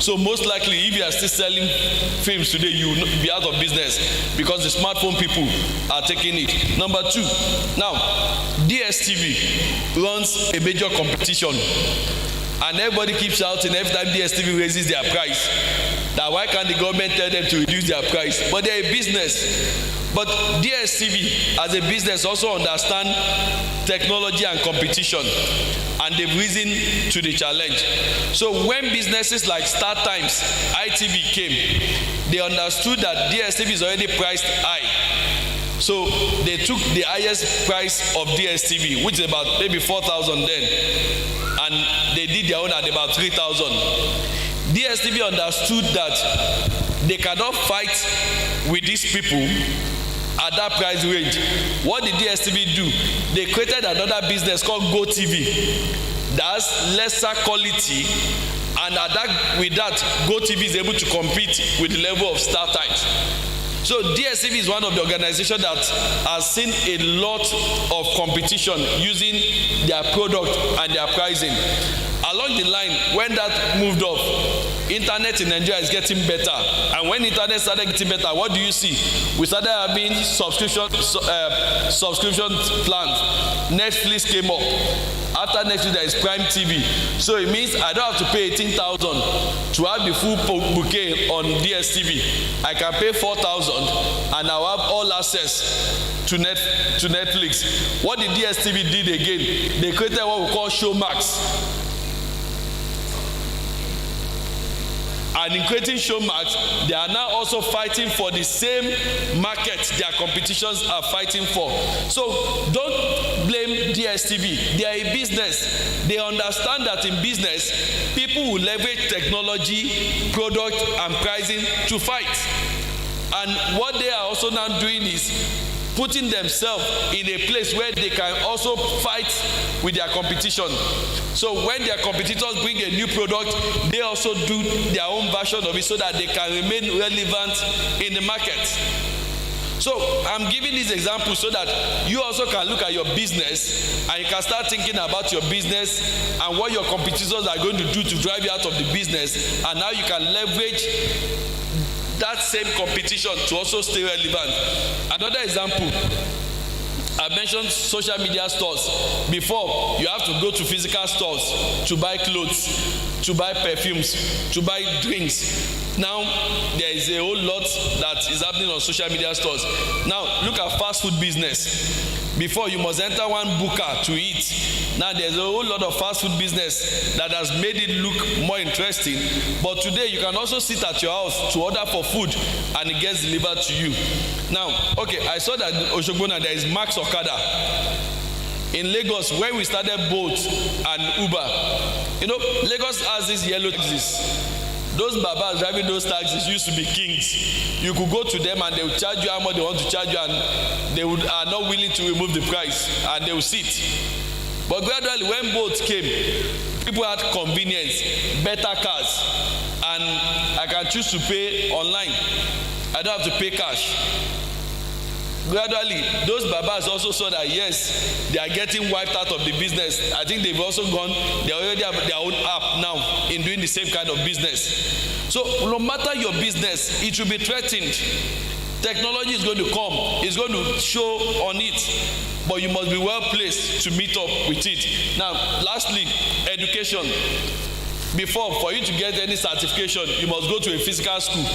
So most likely, if you are still selling films today, you will be out of business because the smartphone people are taking it. Number two, now DSTV runs a major competition, and everybody keeps shouting every time DSTV raises their price that why can't the government tell them to reduce their price? But they're a business. But DSTV as a business also understand technology and competition, and they've risen to the challenge. So when businesses like StarTimes, ITV came, they understood that DSTV is already priced high. So they took the highest price of DSTV, which is about maybe 4,000 then, and they did their own at about 3,000. DSTV understood that they cannot fight with these people at that price range. What did DSTV do? They created another business called GoTV that has lesser quality, and with that GoTV is able to compete with the level of StarTimes. So DSTV is one of the organizations that has seen a lot of competition using their product and their pricing. Along the line, when that moved off, internet in Nigeria is getting better. And when internet started getting better, what do you see? We started having subscription plans. Netflix came up. After Netflix, there is Prime TV. So it means I don't have to pay 18,000 to have the full bouquet on DSTV. I can pay 4,000 and I'll have all access to Netflix. What did DSTV did again? They created what we call Showmax. And in creating Showmax, they are now also fighting for the same market their competitions are fighting for. So don't blame DSTV. They are a business. They understand that in business, people will leverage technology, product, and pricing to fight. And what they are also now doing is putting themselves in a place where they can also fight with their competition. So when their competitors bring a new product, they also do their own version of it so that they can remain relevant in the market. So I'm giving this example so that you also can look at your business and you can start thinking about your business and what your competitors are going to do to drive you out of the business, and how you can leverage that same competition to also stay relevant. Another example, I mentioned social media stores. Before, you have to go to physical stores to buy clothes, to buy perfumes, to buy drinks. Now, there is a whole lot that is happening on social media stores. Now, look at fast food business. Before, you must enter one booker to eat. Now, there's a whole lot of fast food business that has made it look more interesting. But today, you can also sit at your house to order for food and it gets delivered to you. Now, okay, I saw that in Osogbo there is Max Okada. In Lagos, when we started Bolt and Uber, you know, Lagos has these yellow taxis. Those babas driving those taxis used to be kings. You could go to them and they will charge you how much they want to charge you, and they are not willing to remove the price, and they will sit. But gradually, when Bolt came, people had convenience, better cars, and I can choose to pay online. I don't have to pay cash. Gradually, those babas also saw that yes, they are getting wiped out of the business. I think they've also gone, they already have their own app now in doing the same kind of business. So no matter your business, it will be threatened. Technology is going to come, it's going to show on it, but you must be well placed to meet up with it. Now, lastly, education. Before, for you to get any certification, you must go to a physical school.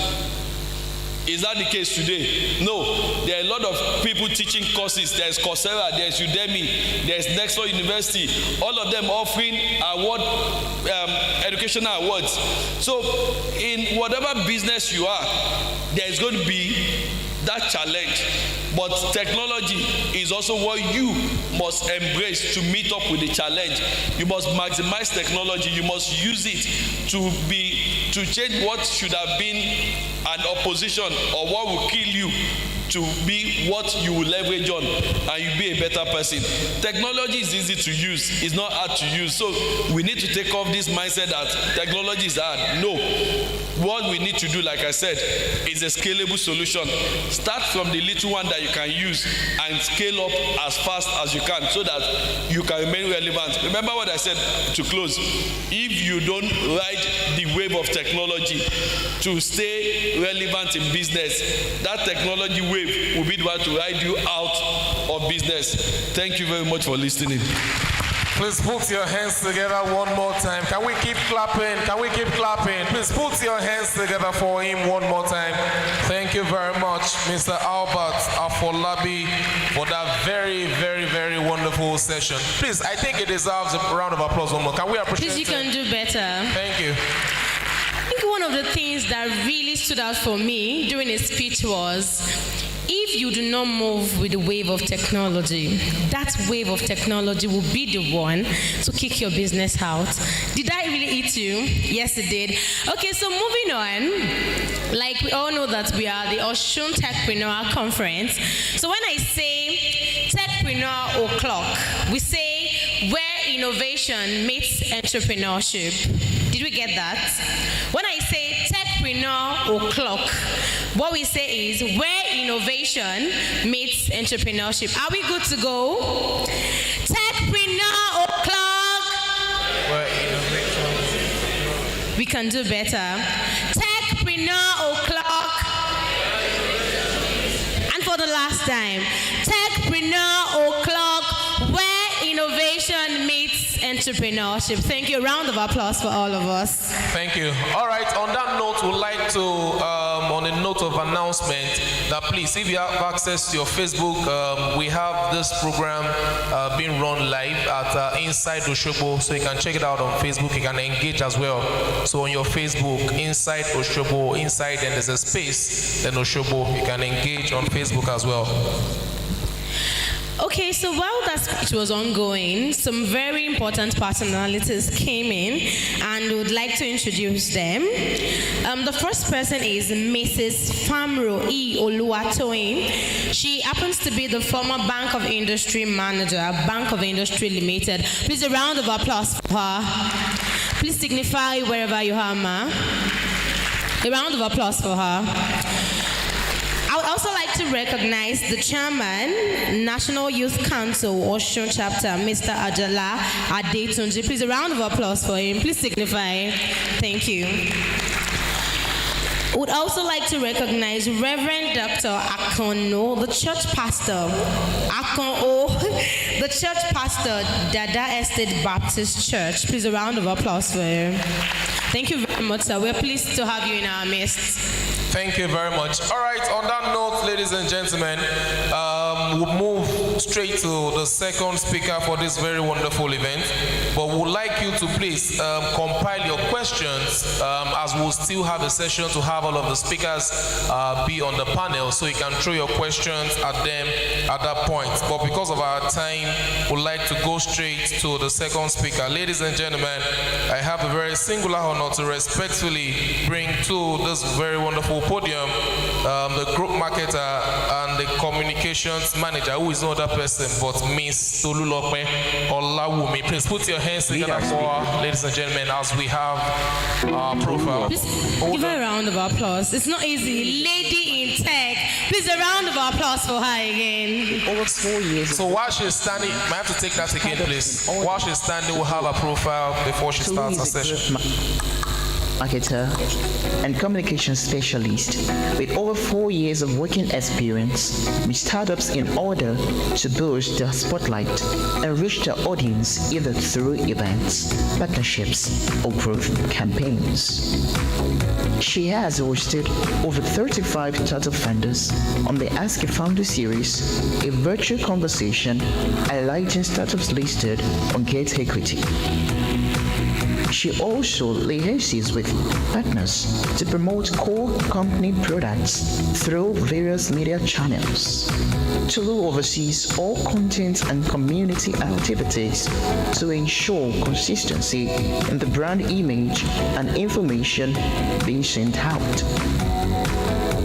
Is that the case today? No. There are a lot of people teaching courses. There's Coursera, there's Udemy, there's Nexus University. All of them offering educational awards. So in whatever business you are, there is going to be that challenge. But technology is also what you must embrace to meet up with the challenge. You must maximize technology. You must use it to change what should have been an opposition or what will kill you to be what you will leverage on, and you be a better person. Technology is easy to use, it's not hard to use. So we need to take off this mindset that technology is hard. No, what we need to do, like I said, is a scalable solution. Start from the little one that you can use and scale up as fast as you can so that you can remain relevant. Remember what I said to close. If you don't ride the wave of technology to stay relevant in business, that technology wave will be the one to ride you out of business. Thank you very much for listening. Please put your hands together one more time. Can we keep clapping? Can we keep clapping? Please put your hands together for him one more time. Thank you very much, Mr. Albert Afolabi, for that very, very, very wonderful session. Please, I think it deserves a round of applause one more. Can we appreciate it? Please, you can do better. Thank you. I think one of the things that really stood out for me during his speech was, if you do not move with the wave of technology, that wave of technology will be the one to kick your business out. Did that really eat you? Yes, it did. Okay, so moving on. Like we all know that we are the Osun Techpreneur Conference. So when I say Techpreneur O'Clock, we say where innovation meets entrepreneurship. Did we get that? When I say Techpreneur O'Clock, what we say is where innovation meets entrepreneurship. Are we good to go? Techpreneur O'Clock. Where innovation. We can do better. Techpreneur O'Clock. And for the last time, Techpreneur O'Clock, where innovation meets entrepreneurship. Thank you. A round of applause for all of us. Thank you. All right, on that note, we'd like to, on a note of announcement, that please, if you have access to your Facebook, we have this program being run live at Inside Oshobo, so you can check it out on Facebook. You can engage as well. So on your Facebook, Inside Oshobo, inside, and there's a space, then Oshobo, you can engage on Facebook as well. Okay, so while that speech was ongoing, some very important personalities came in and would like to introduce them. The first person is Mrs. Famro E. Oluwatoyin. She happens to be the former Bank of Industry manager, Bank of Industry Limited. Please, a round of applause for her. Please signify wherever you are, ma. A round of applause for her. I would also like to recognize the chairman, National Youth Council, Osun Chapter, Mr. Ajala Adetunji. Please, a round of applause for him. Please signify. Thank you. I would also like to recognize Reverend Dr. Akono, the church pastor. Akono, the church pastor, Dada Estate Baptist Church. Please, a round of applause for him. Thank you very much, sir. We're pleased to have you in our midst. Thank you very much. All right, on that note, ladies and gentlemen, we'll move straight to the second speaker for this very wonderful event. But we'd like you to please compile your questions, as we'll still have a session to have all of the speakers be on the panel, so you can throw your questions at them at that point. But because of our time, we'd like to go straight to the second speaker. Ladies and gentlemen, I have a very singular honor to respectfully bring to this very wonderful podium the group marketer and the communications manager, who is no other person but Miss Tolulope Olawumi. Please put your hands together for, ladies and gentlemen, as we have our profile. Please give her a round of applause. It's not easy. Lady in tech. Please, a round of applause for her again. Over 4 years. So while she's standing, I have to take that again, please. While she's standing, we'll have a profile before she starts her session. Marketer and communication specialist with over 4 years of working experience with startups in order to boost their spotlight and reach their audience either through events, partnerships, or growth campaigns. She has hosted over 35 startup founders on the Ask a Founder series, a virtual conversation highlighting startups listed on Get Equity. She also liaises with partners to promote core company products through various media channels. Tolu oversees all content and community activities to ensure consistency in the brand image and information being sent out.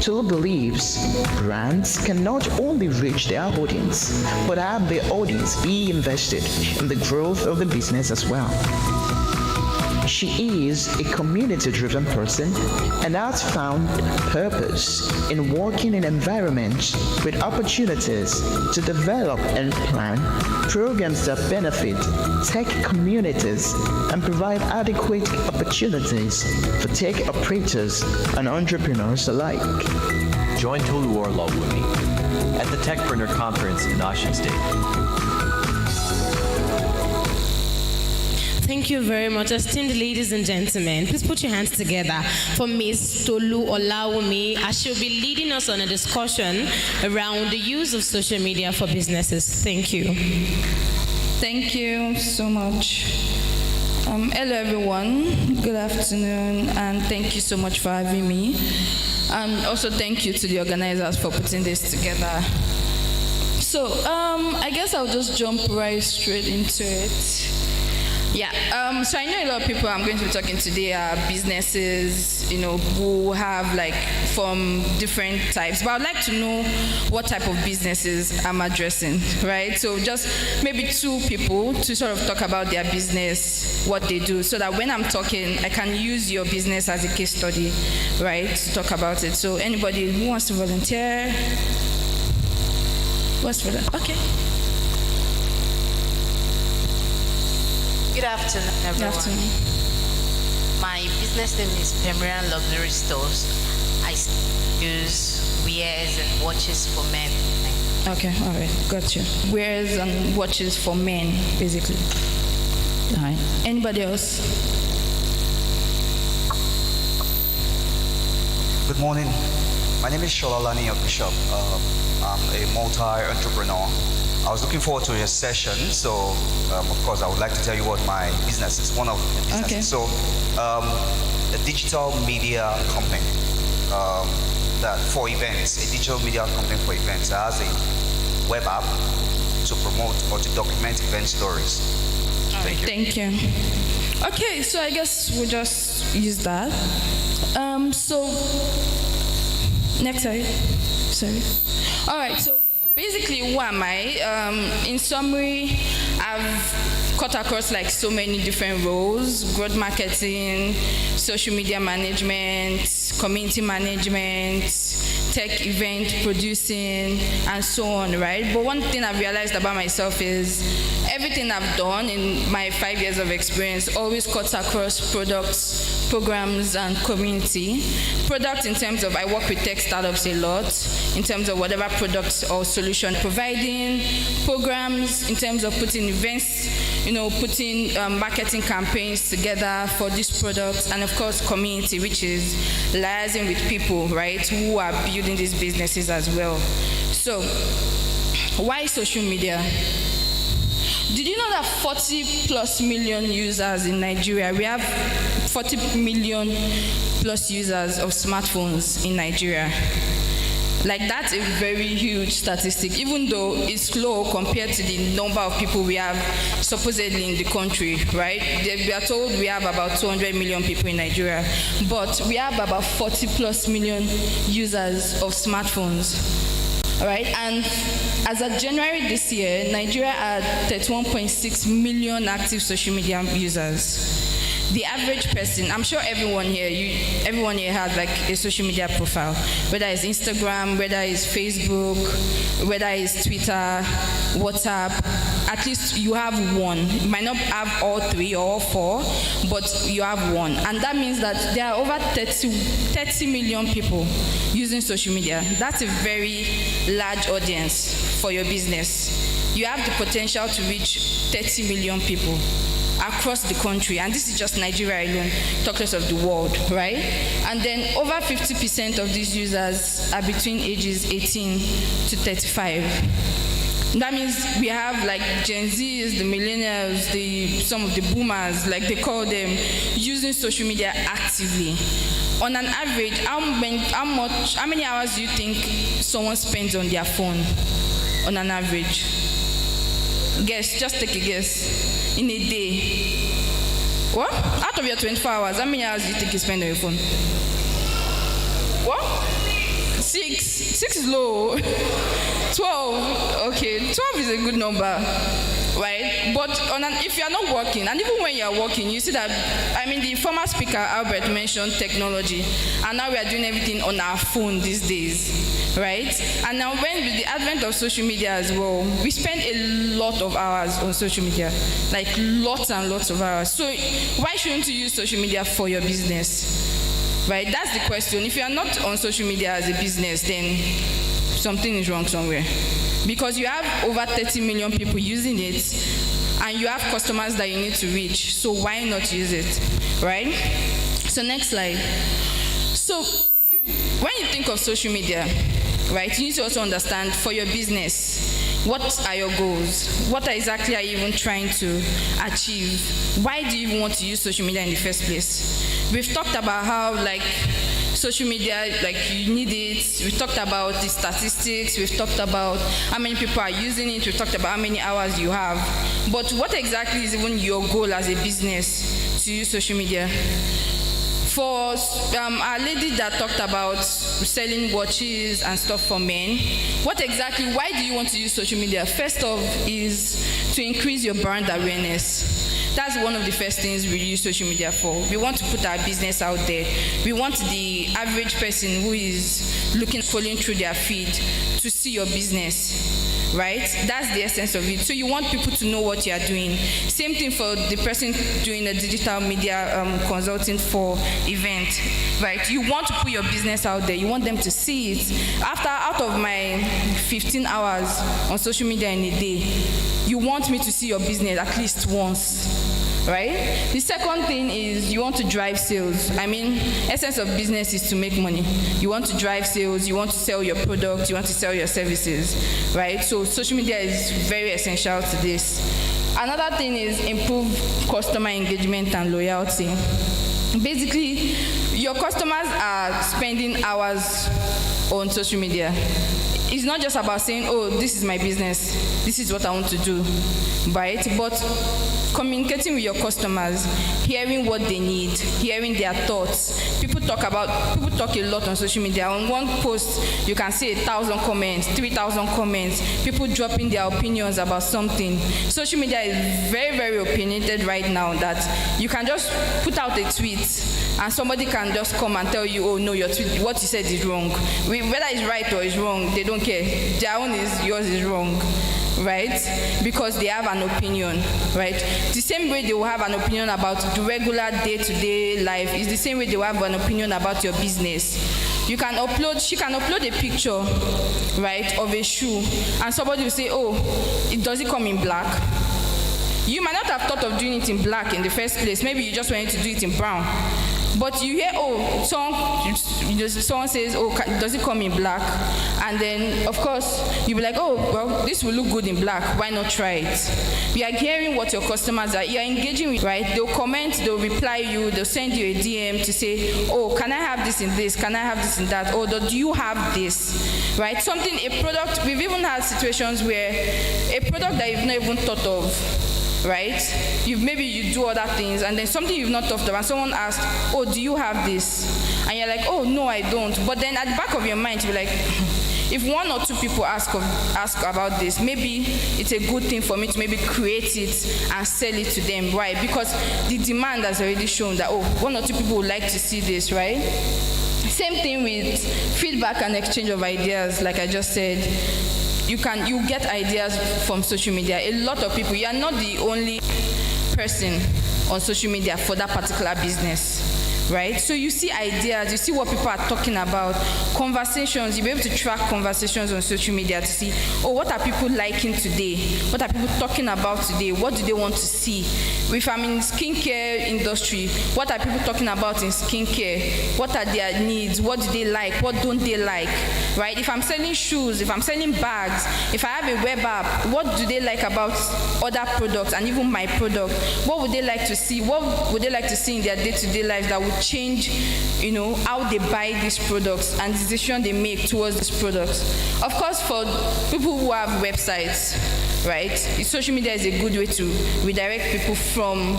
Tolu believes brands can not only reach their audience, but have their audience be invested in the growth of the business as well. She is a community-driven person and has found purpose in working in environments with opportunities to develop and plan programs that benefit tech communities and provide adequate opportunities for tech operators and entrepreneurs alike. Join Toluwar Lawumi at the Techpreneur Conference in Osun State. Thank you very much. Esteemed ladies and gentlemen, please put your hands together for Ms. Tolu Olawumi as she'll be leading us on a discussion around the use of social media for businesses. Thank you. Thank you so much. Hello everyone, good afternoon, and thank you so much for having me. And also thank you to the organizers for putting this together. So, I guess I'll just jump right straight into it. Yeah, so I know a lot of people I'm going to be talking today are businesses, who have from different types, but I'd like to know what type of businesses I'm addressing, right? So just maybe two people to sort of talk about their business, what they do, so that when I'm talking, I can use your business as a case study, right, to talk about it. So anybody who wants to volunteer? Okay. Good afternoon, everyone. Good afternoon. My business name is Premier Luxury Stores. I use wares and watches for men. Okay, all right, got you. Wares and watches for men, basically. All right. Anybody else? Good morning. My name is Sholalani Bishop. I'm a multi-entrepreneur. I was looking forward to your session, so of course I would like to tell you what my business is. One of the businesses. Okay. So, a digital media company that for events, a digital media company for events that has a web app to promote or to document event stories. Thank you. Okay, so I guess we'll just use that. So next slide. Sorry. All right. So basically, who am I? In summary, I've cut across so many different roles: growth marketing, social media management, community management, tech event producing, and so on, right? But one thing I've realized about myself is everything I've done in my 5 years of experience always cuts across products, programs, and community. Product in terms of I work with tech startups a lot, in terms of whatever product or solution providing, programs in terms of putting events, putting marketing campaigns together for these products, and of course community, which is liaising with people, right, who are building these businesses as well. So, why social media? Did you know that 40 plus million users in Nigeria, we have 40 million plus users of smartphones in Nigeria? That's a very huge statistic, even though it's low compared to the number of people we have supposedly in the country, right? We are told we have about 200 million people in Nigeria, but we have about 40 plus million users of smartphones. All right, and as of January this year, Nigeria had 31.6 million active social media users. The average person, I'm sure everyone here has a social media profile, whether it's Instagram, whether it's Facebook, whether it's Twitter, WhatsApp. At least you have one. You might not have all three or all four, but you have one. And that means that there are over 30 million people using social media. That's a very large audience for your business. You have the potential to reach 30 million people across the country, and this is just Nigeria alone, talk less of the world, right? And then over 50% of these users are between ages 18 to 35. That means we have Gen Zs, the millennials, some of the boomers, they call them, using social media actively. On an average, how many hours do you think someone spends on their phone on an average? Guess, just take a guess. In a day. What? Out of your 24 hours, how many hours do you think you spend on your phone? What? 6 is low. 12, okay, 12 is a good number, right? But if you are not working, and even when you are working, you see that, the former speaker, Albert, mentioned technology, and now we are doing everything on our phone these days, right? And now with the advent of social media as well, we spend a lot of hours on social media, like lots and lots of hours. So why shouldn't you use social media for your business, right? That's the question. If you are not on social media as a business, then something is wrong somewhere, because you have over 30 million people using it, and you have customers that you need to reach. So why not use it, right? So next slide. So when you think of social media, right, you need to also understand for your business, what are your goals? What exactly are you even trying to achieve? Why do you even want to use social media in the first place? We've talked about how social media, you need it. We talked about the statistics. We've talked about how many people are using it. We've talked about how many hours you have. But what exactly is even your goal as a business to use social media? For our lady that talked about selling watches and stuff for men, why do you want to use social media? First off is to increase your brand awareness. That's one of the first things we use social media for. We want to put our business out there. We want the average person who is scrolling through their feed to see your business, right? That's the essence of it. So you want people to know what you are doing. Same thing for the person doing a digital media consulting for event, right? You want to put your business out there. You want them to see it. Out of my 15 hours on social media in a day, you want me to see your business at least once, right? The second thing is you want to drive sales. Essence of business is to make money. You want to drive sales, you want to sell your product, you want to sell your services, right? So social media is very essential to this. Another thing is improve customer engagement and loyalty. Basically, your customers are spending hours on social media. It's not just about saying, oh, this is my business, this is what I want to do, right? But communicating with your customers, hearing what they need, hearing their thoughts. People talk a lot on social media. On one post, you can see 1,000 comments, 3,000 comments, people dropping their opinions about something. Social media is very, very opinionated right now, that you can just put out a tweet and somebody can just come and tell you, oh no, your tweet, what you said is wrong. Whether it's right or it's wrong, they don't care. Their own is, yours is wrong, right? Because they have an opinion, right? The same way they will have an opinion about the regular day-to-day life is the same way they will have an opinion about your business. She can upload a picture, right, of a shoe, and somebody will say, oh, does it come in black? You might not have thought of doing it in black in the first place. Maybe you just wanted to do it in brown. But you hear, oh, someone says, oh, does it come in black? And then, of course, you'll be like, oh, well, this will look good in black. Why not try it? You are hearing what your customers are. You are engaging with, right? They'll comment, they'll reply you, they'll send you a DM to say, oh, can I have this in this? Can I have this in that? Or do you have this? Right? A product, we've even had situations where a product that you've not even thought of, right? Maybe you do other things, and then something you've not thought of, and someone asks, oh, do you have this? And you're like, oh, no, I don't. But then at the back of your mind, you're like, if one or two people ask about this, maybe it's a good thing for me to maybe create it and sell it to them. Why? Because the demand has already shown that, oh, one or two people would like to see this, right? Same thing with feedback and exchange of ideas, like I just said. You get ideas from social media. A lot of people, you are not the only person on social media for that particular business, right? So you see ideas, you see what people are talking about, conversations. You'll be able to track conversations on social media to see, oh, what are people liking today? What are people talking about today? What do they want to see? If I'm in skincare industry, what are people talking about in skincare? What are their needs? What do they like? What don't they like? Right? If I'm selling shoes, if I'm selling bags, if I have a web app, what do they like about other products and even my product? What would they like to see? What would they like to see in their day-to-day life that would change, how they buy these products and the decision they make towards these products? Of course, for people who have websites, right, social media is a good way to redirect people from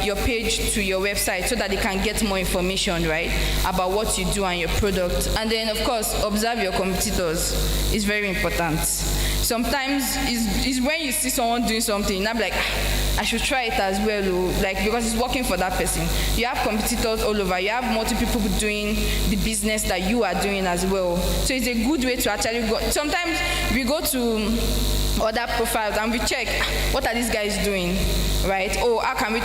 your page to your website so that they can get more information, right, about what you do and your product. And then, of course, observe your competitors. It's very important. Sometimes it's when you see someone doing something, I'm like, I should try it as well, like, because it's working for that person. You have competitors all over. You have multiple people doing the business that you are doing as well. So it's a good way to actually go. Sometimes we go to other profiles and we check, what are these guys doing, right? Oh, how can we,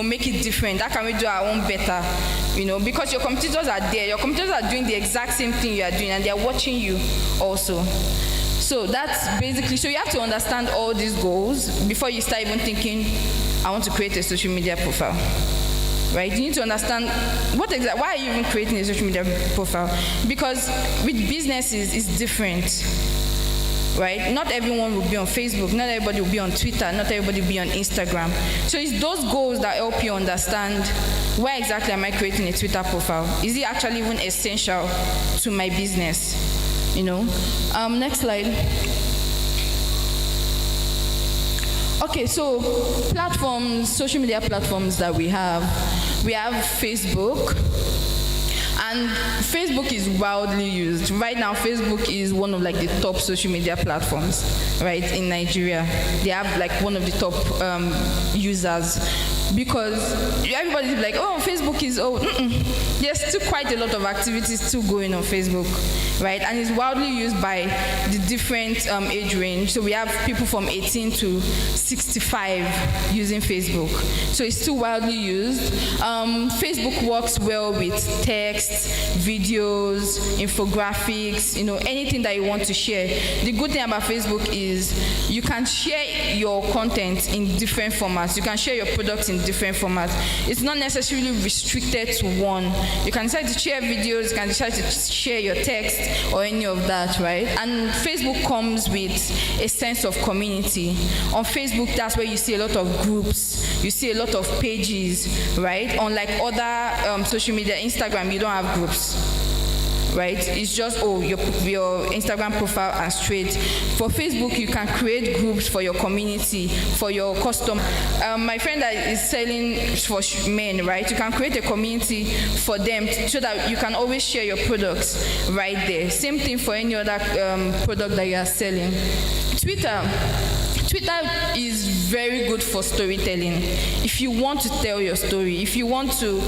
make it different? How can we do our own better? Because your competitors are there. Your competitors are doing the exact same thing you are doing, and they are watching you also. So that's basically, so you have to understand all these goals before you start even thinking, I want to create a social media profile, right? You need to understand why are you even creating a social media profile? Because with businesses, it's different, right? Not everyone will be on Facebook, not everybody will be on Twitter, not everybody will be on Instagram. So it's those goals that help you understand, why exactly am I creating a Twitter profile? Is it actually even essential to my business? Next slide. Okay, so social media platforms that we have Facebook, and Facebook is wildly used. Right now, Facebook is one of the top social media platforms, right, in Nigeria. They have one of the top users, because everybody's like, oh, Facebook is old. There's still quite a lot of activities still going on Facebook, right? And it's wildly used by the different age range. So we have people from 18 to 65 using Facebook. So it's still widely used. Facebook works well with text, videos, infographics, anything that you want to share. The good thing about Facebook is you can share your content in different formats. You can share your products in different formats. It's not necessarily restricted to one. You can decide to share videos, you can decide to share your text or any of that, right? And Facebook comes with a sense of community. On Facebook, that's where you see a lot of groups, you see a lot of pages, right? Unlike other social media, Instagram, you don't have groups, right? It's just, your Instagram profile and straight. For Facebook, you can create groups for your community, for your customer. My friend that is selling for men, right? You can create a community for them so that you can always share your products right there. Same thing for any other product that you are selling. Twitter is very good for storytelling. If you want to tell your story, if you want to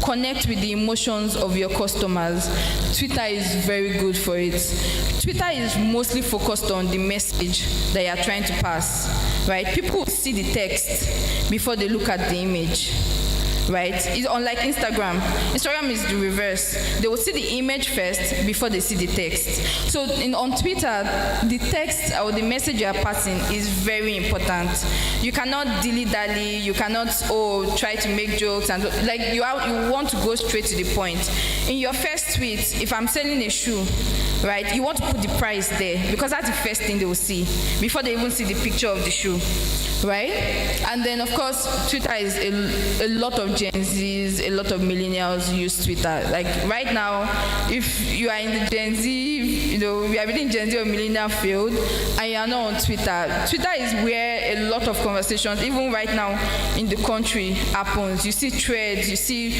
connect with the emotions of your customers, Twitter is very good for it. Twitter is mostly focused on the message that you are trying to pass, right? People see the text before they look at the image, right? It's unlike Instagram. Instagram is the reverse. They will see the image first before they see the text. So on Twitter, the text or the message you are passing is very important. You cannot dilly-dally, you cannot try to make jokes, and you want to go straight to the point. In your first tweet, if I'm selling a shoe, right, you want to put the price there, because that's the first thing they will see before they even see the picture of the shoe, right? And then, of course, Twitter is a lot of Gen Zs, a lot of millennials use Twitter. Like right now, if you are in the Gen Z, we are within Gen Z or millennial field, and you are not on Twitter. Twitter is where a lot of conversations, even right now in the country, happens. You see threads, you see,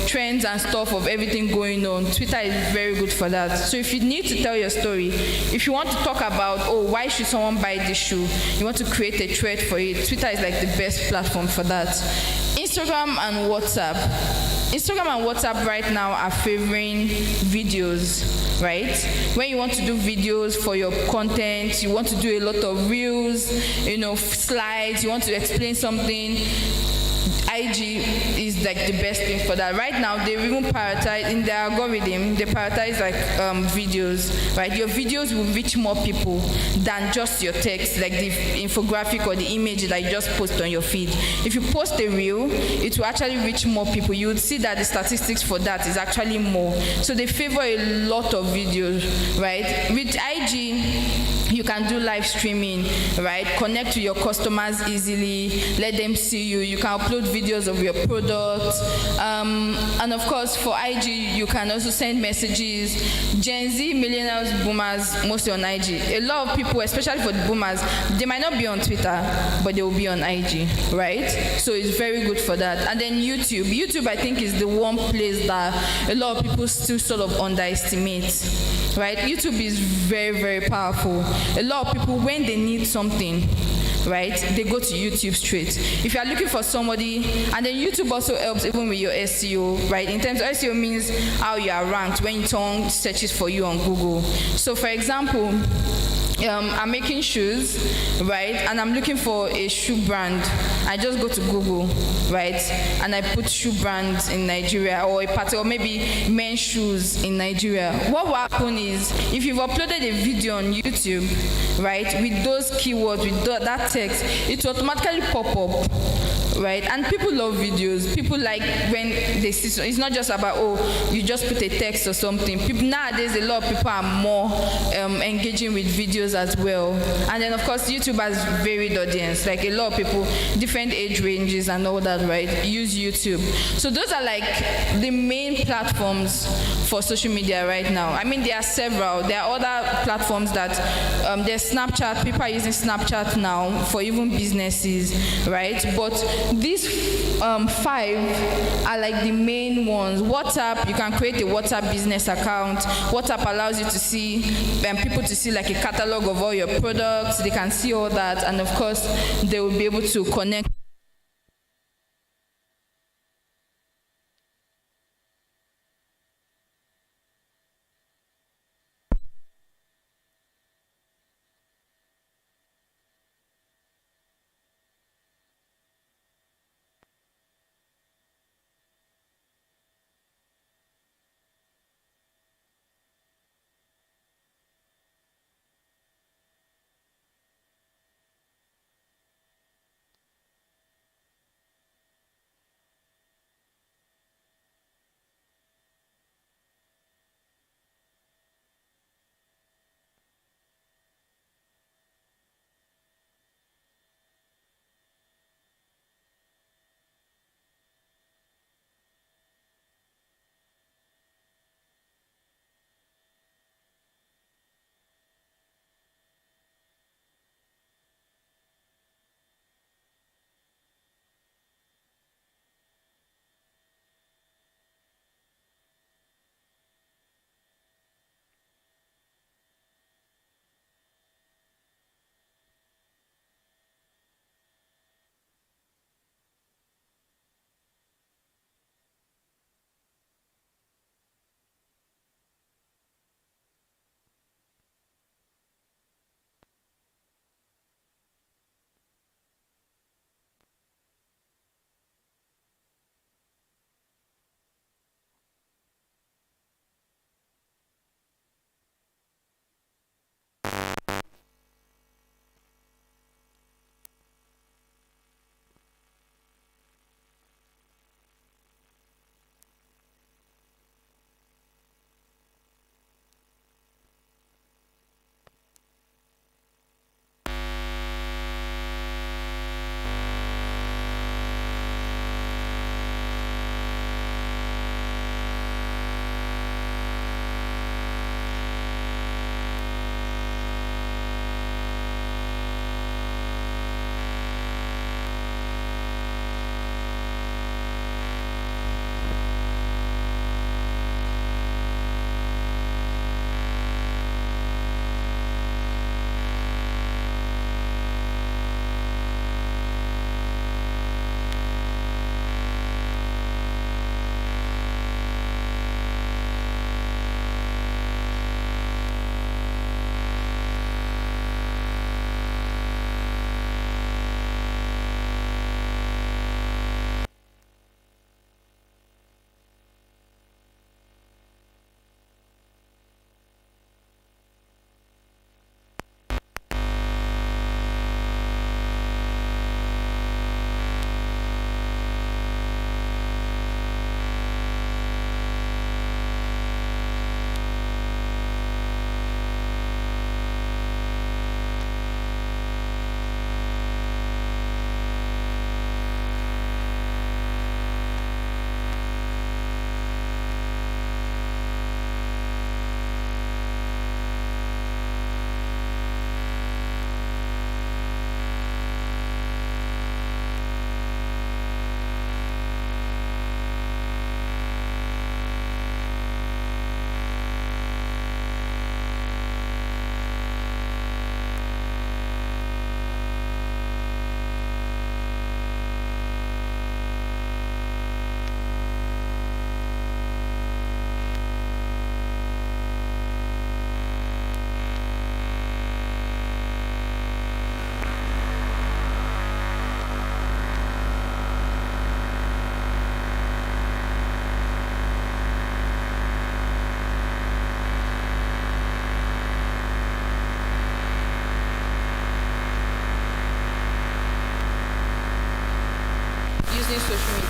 trends and stuff of everything going on. Twitter is very good for that. So if you need to tell your story, if you want to talk about, why should someone buy this shoe, you want to create a thread for it, Twitter is the best platform for that. Instagram and WhatsApp. Instagram and WhatsApp right now are favoring videos, right? When you want to do videos for your content, you want to do a lot of reels, slides, you want to explain something, IG is the best thing for that. Right now, they even prioritize, in their algorithm, they prioritize videos, right? Your videos will reach more people than just your text, like the infographic or the image that you just post on your feed. If you post a reel, it will actually reach more people. You would see that the statistics for that is actually more. So they favor a lot of videos, right? With IG, You can do live streaming, right? Connect to your customers easily, let them see you. You can upload videos of your product. And of course, for IG, you can also send messages. Gen Z, millennials, boomers, mostly on IG. A lot of people, especially for the boomers, they might not be on Twitter, but they will be on IG, right? So it's very good for that. And then YouTube. YouTube, I think, is the one place that a lot of people still sort of underestimate, right? YouTube is very, very powerful. A lot of people, when they need something, right, they go to YouTube straight. If you are looking for somebody, and then YouTube also helps even with your SEO, right? In terms of SEO means how you are ranked when someone searches for you on Google. So for example, I'm making shoes, right? And I'm looking for a shoe brand. I just go to Google, right? And I put shoe brands in Nigeria, or a party, or maybe men's shoes in Nigeria. What will happen is, if you've uploaded a video on YouTube, right, with those keywords, with that text, it will automatically pop up, right? And people love videos. People like when they see, so it's not just about, oh, you just put a text or something. People nowadays, a lot of people are more engaging with videos as well. And then of course, YouTube has varied audience. Like a lot of people, different age ranges and all that, right, use YouTube. So those are like the main platforms for social media right now. I mean, there are several. There are other platforms that, there's Snapchat. People are using Snapchat now for even businesses, right? But these 5 are like the main ones. WhatsApp, you can create a WhatsApp business account. WhatsApp allows you to see, people to see like a catalog of all your products. They can see all that, and of course, they will be able to connect.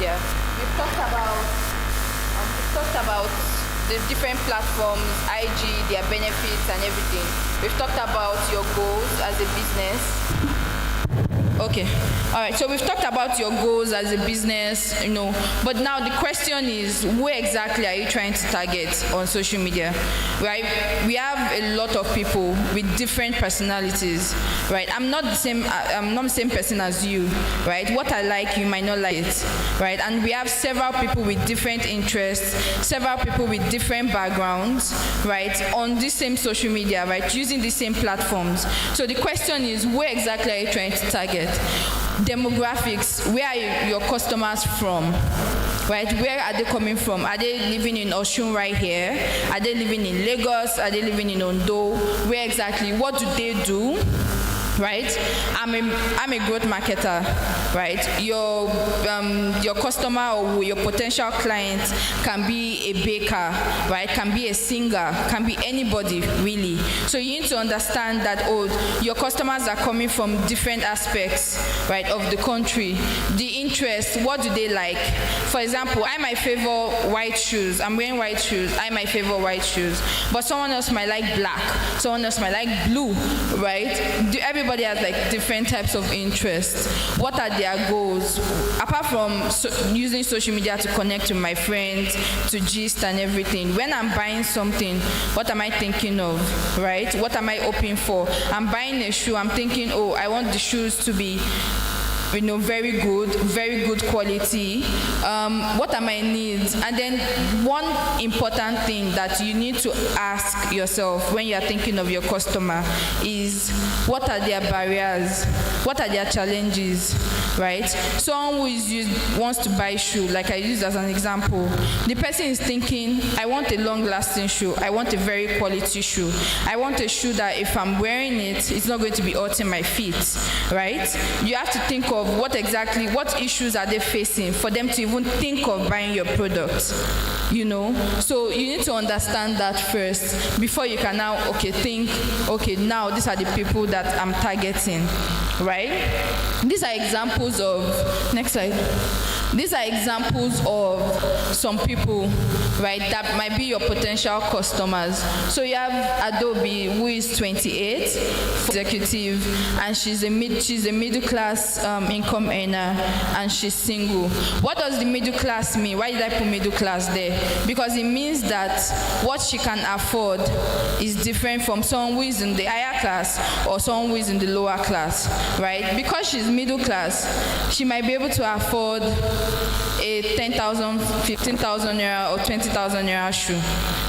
media. We've talked about the different platforms, IG, their benefits and everything. We've talked about your goals as a business. Okay, all right, so we've talked about your goals as a business, but now the question is, where exactly are you trying to target on social media, right? We have a lot of people with different personalities, right? I'm not the same person as you, right? What I like, you might not like it, right? And we have several people with different interests, several people with different backgrounds, right, on this same social media, right, using the same platforms. So the question is, where exactly are you trying to target? Demographics, where are your customers from, right? Where are they coming from? Are they living in Osun right here? Are they living in Lagos? Are they living in Ondo? Where exactly? What do they do? Right? I'm a growth marketer, right? Your customer or your potential client can be a baker, right? Can be a singer, can be anybody really. So you need to understand that your customers are coming from different aspects, right, of the country. The interest, what do they like? For example, I might favor white shoes. I'm wearing white shoes. I might favor white shoes, but someone else might like black. Someone else might like blue, right? Everybody has like different types of interests. What are their goals? Apart from using social media to connect with my friends, to gist and everything, when I'm buying something, what am I thinking of, right? What am I hoping for? I'm buying a shoe, I'm thinking, I want the shoes to be very good quality. What are my needs? And then one important thing that you need to ask yourself when you are thinking of your customer is, what are their barriers? What are their challenges, right? Someone who wants to buy shoe, like I used as an example, the person is thinking, I want a long-lasting shoe. I want a very quality shoe. I want a shoe that if I'm wearing it, it's not going to be hurting my feet, right? You have to think of what issues are they facing for them to even think of buying your product, So you need to understand that first before you can now, think, now these are the people that I'm targeting, right? These are examples of, next slide. These are examples of some people, right, that might be your potential customers. So you have Adobe, who is 28, executive, and she's a middle class income earner, and she's single. What does the middle class mean? Why did I put middle class there? Because it means that what she can afford is different from someone who is in the higher class or someone who is in the lower class, right? Because she's middle class, she might be able to afford a 10,000, 15,000 naira or 20,000 naira shoe,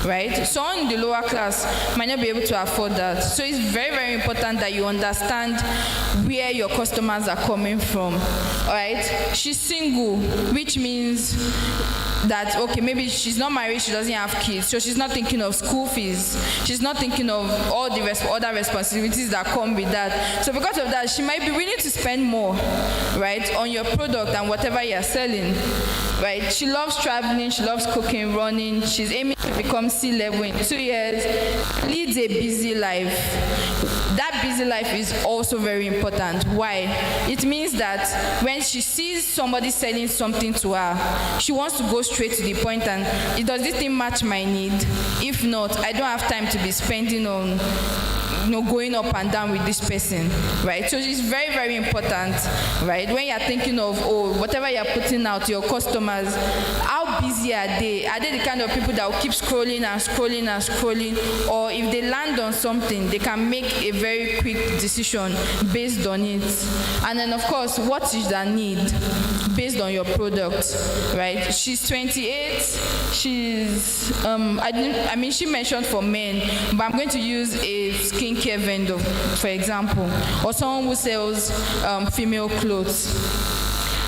right? Someone in the lower class might not be able to afford that. So it's very, very important that you understand where your customers are coming from, all right? She's single, which means that, maybe she's not married, she doesn't have kids, so she's not thinking of school fees. She's not thinking of all the other responsibilities that come with that. So because of that, she might be willing to spend more, right, on your product and whatever you're selling, right? She loves traveling, she loves cooking, running. She's aiming to become C-level in 2 years, leads a busy life. That busy life is also very important. Why? It means that when she sees somebody selling something to her, she wants to go straight to the point and, does this thing match my need? If not, I don't have time to be spending on going up and down with this person, right? So it's very, very important, right? When you're thinking of, whatever you're putting out, your customers, how busy are they? Are they the kind of people that will keep scrolling and scrolling and scrolling? Or if they land on something, they can make a very quick decision based on it. And then, of course, what is their need based on your product, right? She's 28. She's, she mentioned for men, but I'm going to use a skincare vendor, for example, or someone who sells female clothes.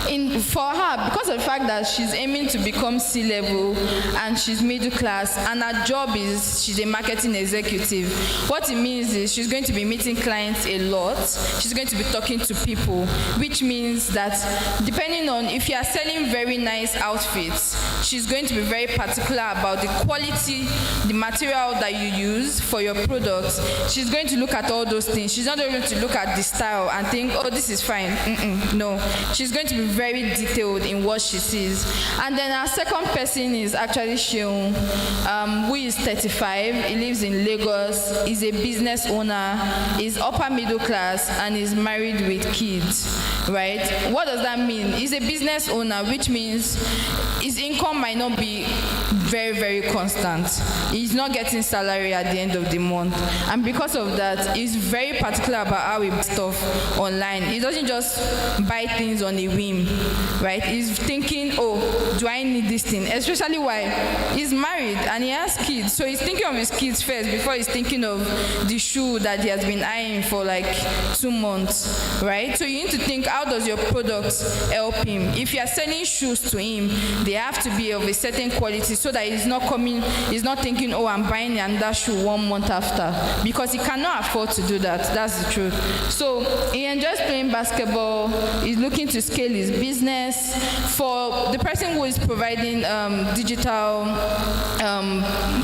For her, because of the fact that she's aiming to become C-level and she's middle class and her job is she's a marketing executive, what it means is she's going to be meeting clients a lot. She's going to be talking to people, which means that depending on if you are selling very nice outfits, she's going to be very particular about the quality, the material that you use for your products. She's going to look at all those things. She's not going to look at the style and think, oh, this is fine. No, she's going to be very detailed in what she sees. And then our second person is actually Sheung, who is 35. He lives in Lagos. He's a business owner. He's upper middle class and is married with kids. Right? What does that mean? He's a business owner, which means his income might not be very, very constant. He's not getting salary at the end of the month. And because of that, he's very particular about how he buys stuff online. He doesn't just buy things on a whim, right? He's thinking, oh, do I need this thing? Especially why he's married and he has kids. So he's thinking of his kids first before he's thinking of the shoe that he has been eyeing for like 2 months, right? So you need to think, how does your product help him? If you are selling shoes to him, they have to be of a certain quality so that he's not thinking, oh, I'm buying another shoe 1 month after, because he cannot afford to do that. That's the truth. So he enjoys playing basketball. He's looking to scale his business. For the person who is providing digital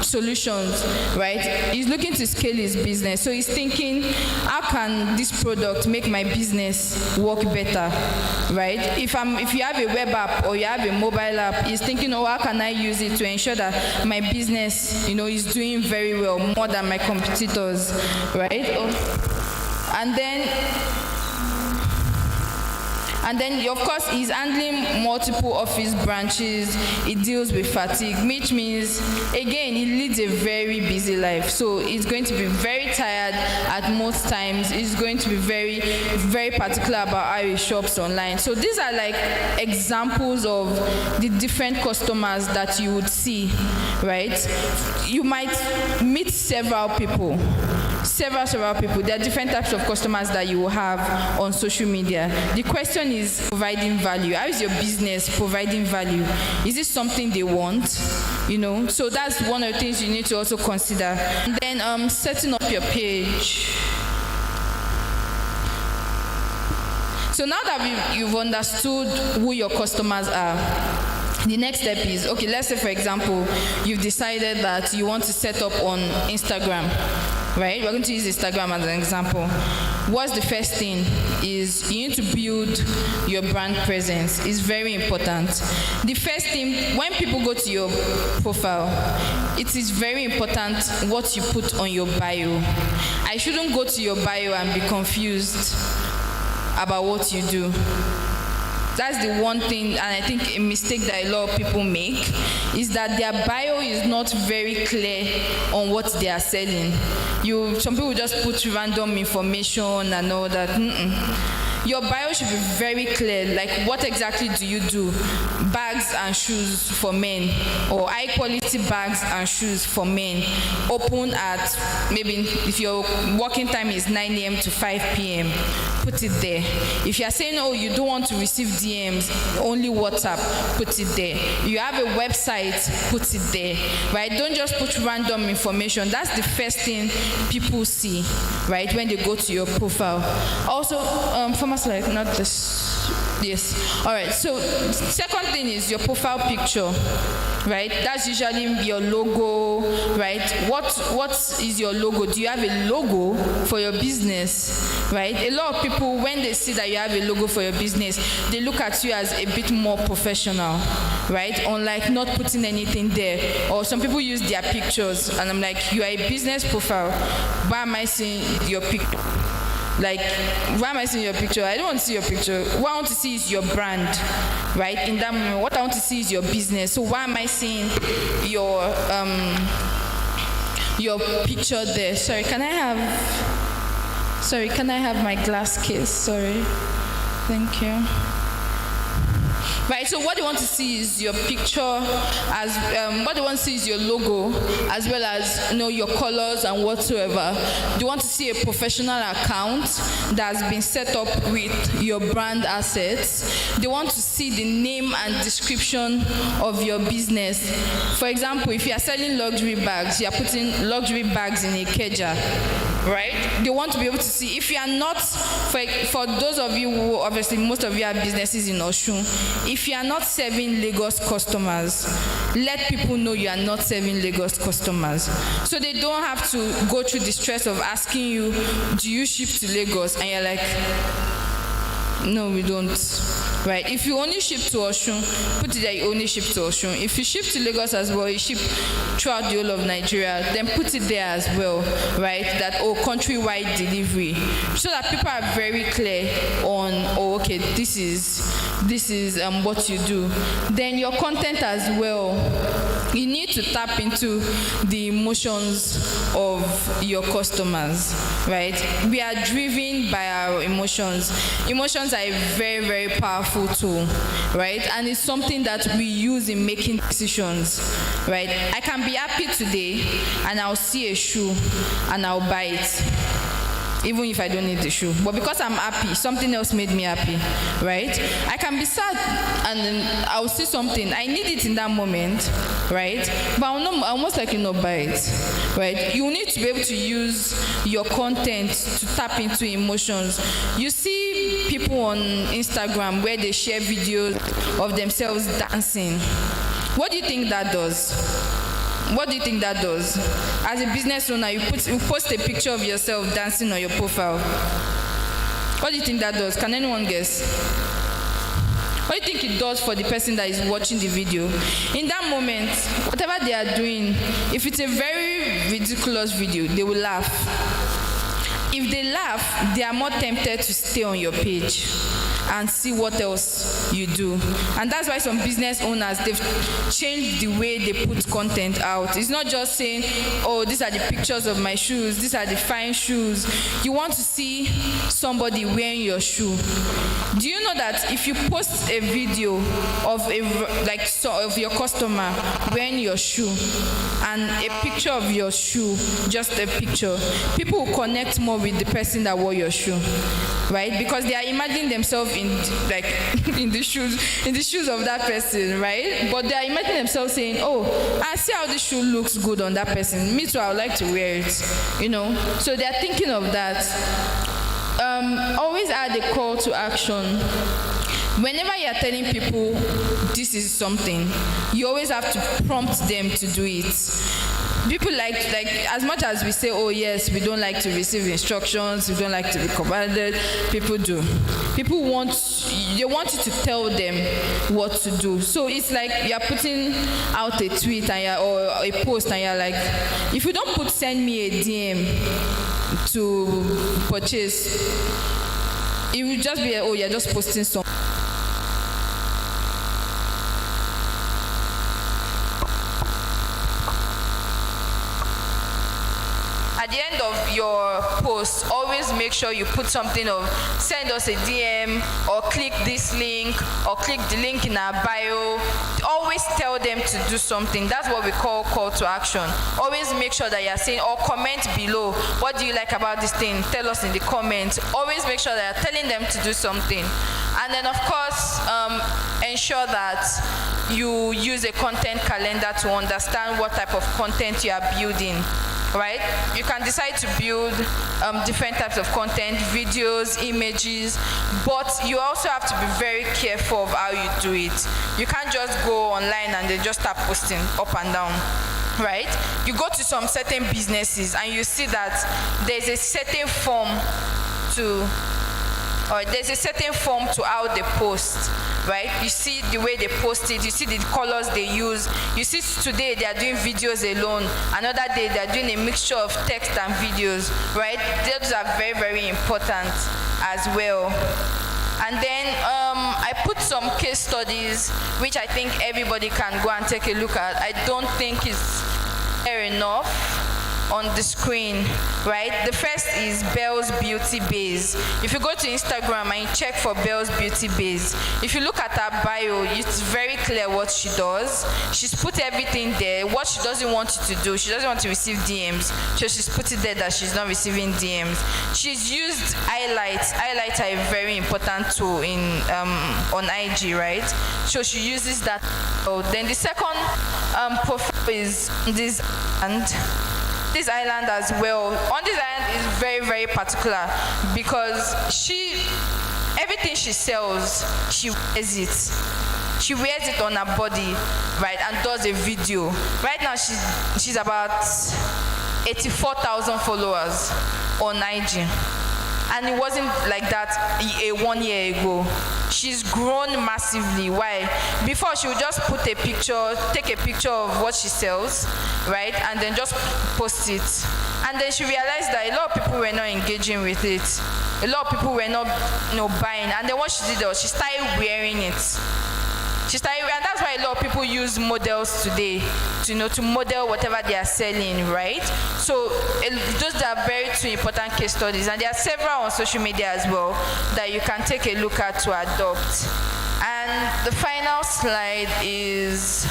solutions, right? He's looking to scale his business. So he's thinking, how can this product make my business work better, right? If you have a web app or you have a mobile app, he's thinking, oh, how can I use it to ensure that my business, is doing very well, more than my competitors, right? And then, of course, he's handling multiple office branches. He deals with fatigue, which means, again, he leads a very busy life. So he's going to be very tired at most times. He's going to be very, very particular about how he shops online. So these are like examples of the different customers that you would see, right? You might meet several people. There are different types of customers that you will have on social media. The question is providing value. How is your business providing value? Is it something they want? So that's one of the things you need to also consider. And then setting up your page. So now that you've understood who your customers are, the next step is, okay, let's say, for example, you've decided that you want to set up on Instagram, right? We're going to use Instagram as an example. What's the first thing is you need to build your brand presence. It's very important. The first thing, when people go to your profile, it is very important what you put on your bio. I shouldn't go to your bio and be confused about what you do. That's the one thing, and I think a mistake that a lot of people make, is that their bio is not very clear on what they are selling. Some people just put random information and all that. Your bio should be very clear, like what exactly do you do? Bags and shoes for men, or high quality bags and shoes for men. Open at, maybe if your working time is 9 a.m. to 5 p.m., put it there. If you are saying, oh, you don't want to receive DMs, only WhatsApp, put it there. You have a website, put it there, right? Don't just put random information. That's the first thing people see, right, when they go to your profile. Also, from a slide, not this. Yes. All right. So, second thing is your profile picture, right? That's usually your logo, right? What is your logo? Do you have a logo for your business, right? A lot of people, when they see that you have a logo for your business, they look at you as a bit more professional, right? Unlike not putting anything there. Or some people use their pictures, and I'm like, you are a business profile. Why am I seeing your picture? Like, why am I seeing your picture? I don't want to see your picture. What I want to see is your brand, right? In that moment, what I want to see is your business. So why am I seeing your picture there? Sorry, can I have my glass case? Sorry. Thank you. Right, so what they want to see is your picture, what they want to see is your logo, as well as your colors and whatsoever. They want to see a professional account that's been set up with your brand assets. They want to see the name and description of your business. For example, if you are selling luxury bags, you are putting luxury bags in a keja, right? They want to be able to see. If you are not, for those of you who, obviously most of you have businesses in Osun, if you are are not serving Lagos customers, let people know you are not serving Lagos customers. So they don't have to go through the stress of asking you, do you ship to Lagos? And you're like, no, we don't. Right? If you only ship to Osun, put it that you only ship to Osun. If you ship to Lagos as well, you ship throughout the whole of Nigeria, then put it there as well, right? That, oh, countrywide delivery. So that people are very clear on, oh, okay, this is what you do. Then your content as well, you need to tap into the emotions of your customers, right? We are driven by our emotions. Emotions are a very, very powerful tool, right? And it's something that we use in making decisions, right? I can be happy today and I'll see a shoe and I'll buy it, even if I don't need the shoe. But because I'm happy, something else made me happy, right? I can be sad and then I'll see something. I need it in that moment, right? But I'll most likely not buy it, right? You need to be able to use your content to tap into emotions. You see people on Instagram where they share videos of themselves dancing. What do you think that does? What do you think that does? As a business owner, you post a picture of yourself dancing on your profile. What do you think that does? Can anyone guess? What do you think it does for the person that is watching the video? In that moment, whatever they are doing, if it's a very ridiculous video, they will laugh. If they laugh, they are more tempted to stay on your page and see what else you do. And that's why some business owners, they've changed the way they put content out. It's not just saying, oh, these are the pictures of my shoes, these are the fine shoes. You want to see somebody wearing your shoe. Do you know that if you post a video of of your customer wearing your shoe and a picture of your shoe, just a picture, people will connect more with the person that wore your shoe, right? Because they are imagining themselves in the shoes of that person, right? But they are imagining themselves saying, oh, I see how this shoe looks good on that person. Me too, I would like to wear it, you know? So they are thinking of that. Always add a call to action. Whenever you are telling people this is something, you always have to prompt them to do it. People like as much as we say, oh yes, we don't like to receive instructions, we don't like to be commanded, people do. People want you to tell them what to do. So it's like you're putting out a tweet or a post and you're like, if you don't send me a DM to purchase, it will just be, oh, you're just posting something. At the end of your post, always make sure you put something of send us a DM or click this link or click the link in our bio. Always tell them to do something. That's what we call to action. Always make sure that you're saying, or comment below, what do you like about this thing? Tell us in the comments. Always make sure that you're telling them to do something. And then of course, ensure that you use a content calendar to understand what type of content you are building. Right? You can decide to build different types of content, videos, images, but you also have to be very careful of how you do it. You can't just go online and then just start posting up and down. Right? You go to some certain businesses and you see that there's a certain form to how they post, right? You see the way they post it, you see the colors they use. You see today they are doing videos alone, another day they are doing a mixture of text and videos, right? Those are very, very important as well. And then I put some case studies which I think everybody can go and take a look at. I don't think it's fair enough on the screen, right? The first is Belle's Beauty Base. If you go to Instagram and you check for Belle's Beauty Base, if you look at her bio, it's very clear what she does. She's put everything there, what she doesn't want you to do. She doesn't want to receive DMs, so she's put it there that she's not receiving DMs. She's used highlights. Highlights are a very important tool on IG, right? So she uses that. So then the second profile is this, and this island as well. On this island is very, very particular because everything she sells, she wears it. She wears it on her body, right, and does a video. Right now, she's about 84,000 followers on IG. And it wasn't like that 1 year ago. She's grown massively. Why? Before, she would just take a picture of what she sells, right, and then just post it. And then she realized that a lot of people were not engaging with it. A lot of people were not, buying. And then what she did was she started wearing it. And that's why a lot of people use models today to model whatever they are selling, right? So those are very two important case studies, and there are several on social media as well that you can take a look at to adopt. And the final slide is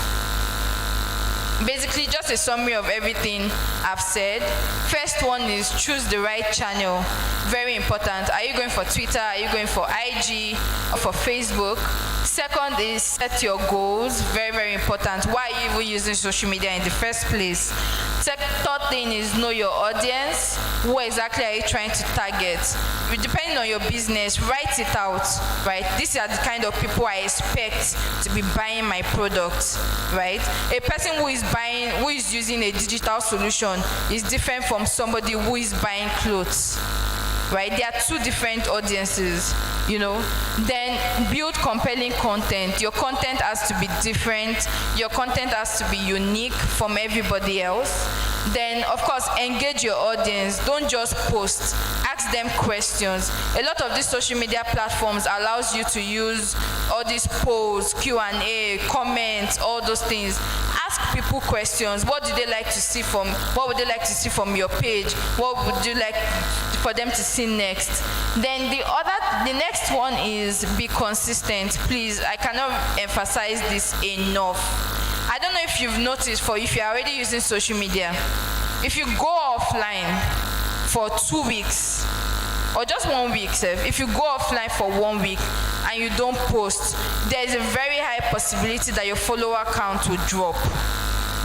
basically just a summary of everything I've said. First one is choose the right channel. Very important. Are you going for Twitter? Are you going for IG or for Facebook? Second is set your goals. Very, very important. Why are you even using social media in the first place? Third thing is know your audience. Who exactly are you trying to target? Depending on your business, write it out, right? These are the kind of people I expect to be buying my products, right? A person who is using a digital solution is different from somebody who is buying clothes, right? They are two different audiences, Then build compelling content. Your content has to be different. Your content has to be unique from everybody else. Then, of course, engage your audience. Don't just post. Ask them questions. A lot of these social media platforms allows you to use all these polls, Q&A, comments, all those things. Ask people questions. What would they like to see from your page? What would you like for them to see next? Then the next one is be consistent. Please, I cannot emphasize this enough. I don't know if you've noticed, if you're already using social media, if you go offline for 2 weeks or just 1 week, if you go offline for 1 week and you don't post, there's a very high possibility that your follower count will drop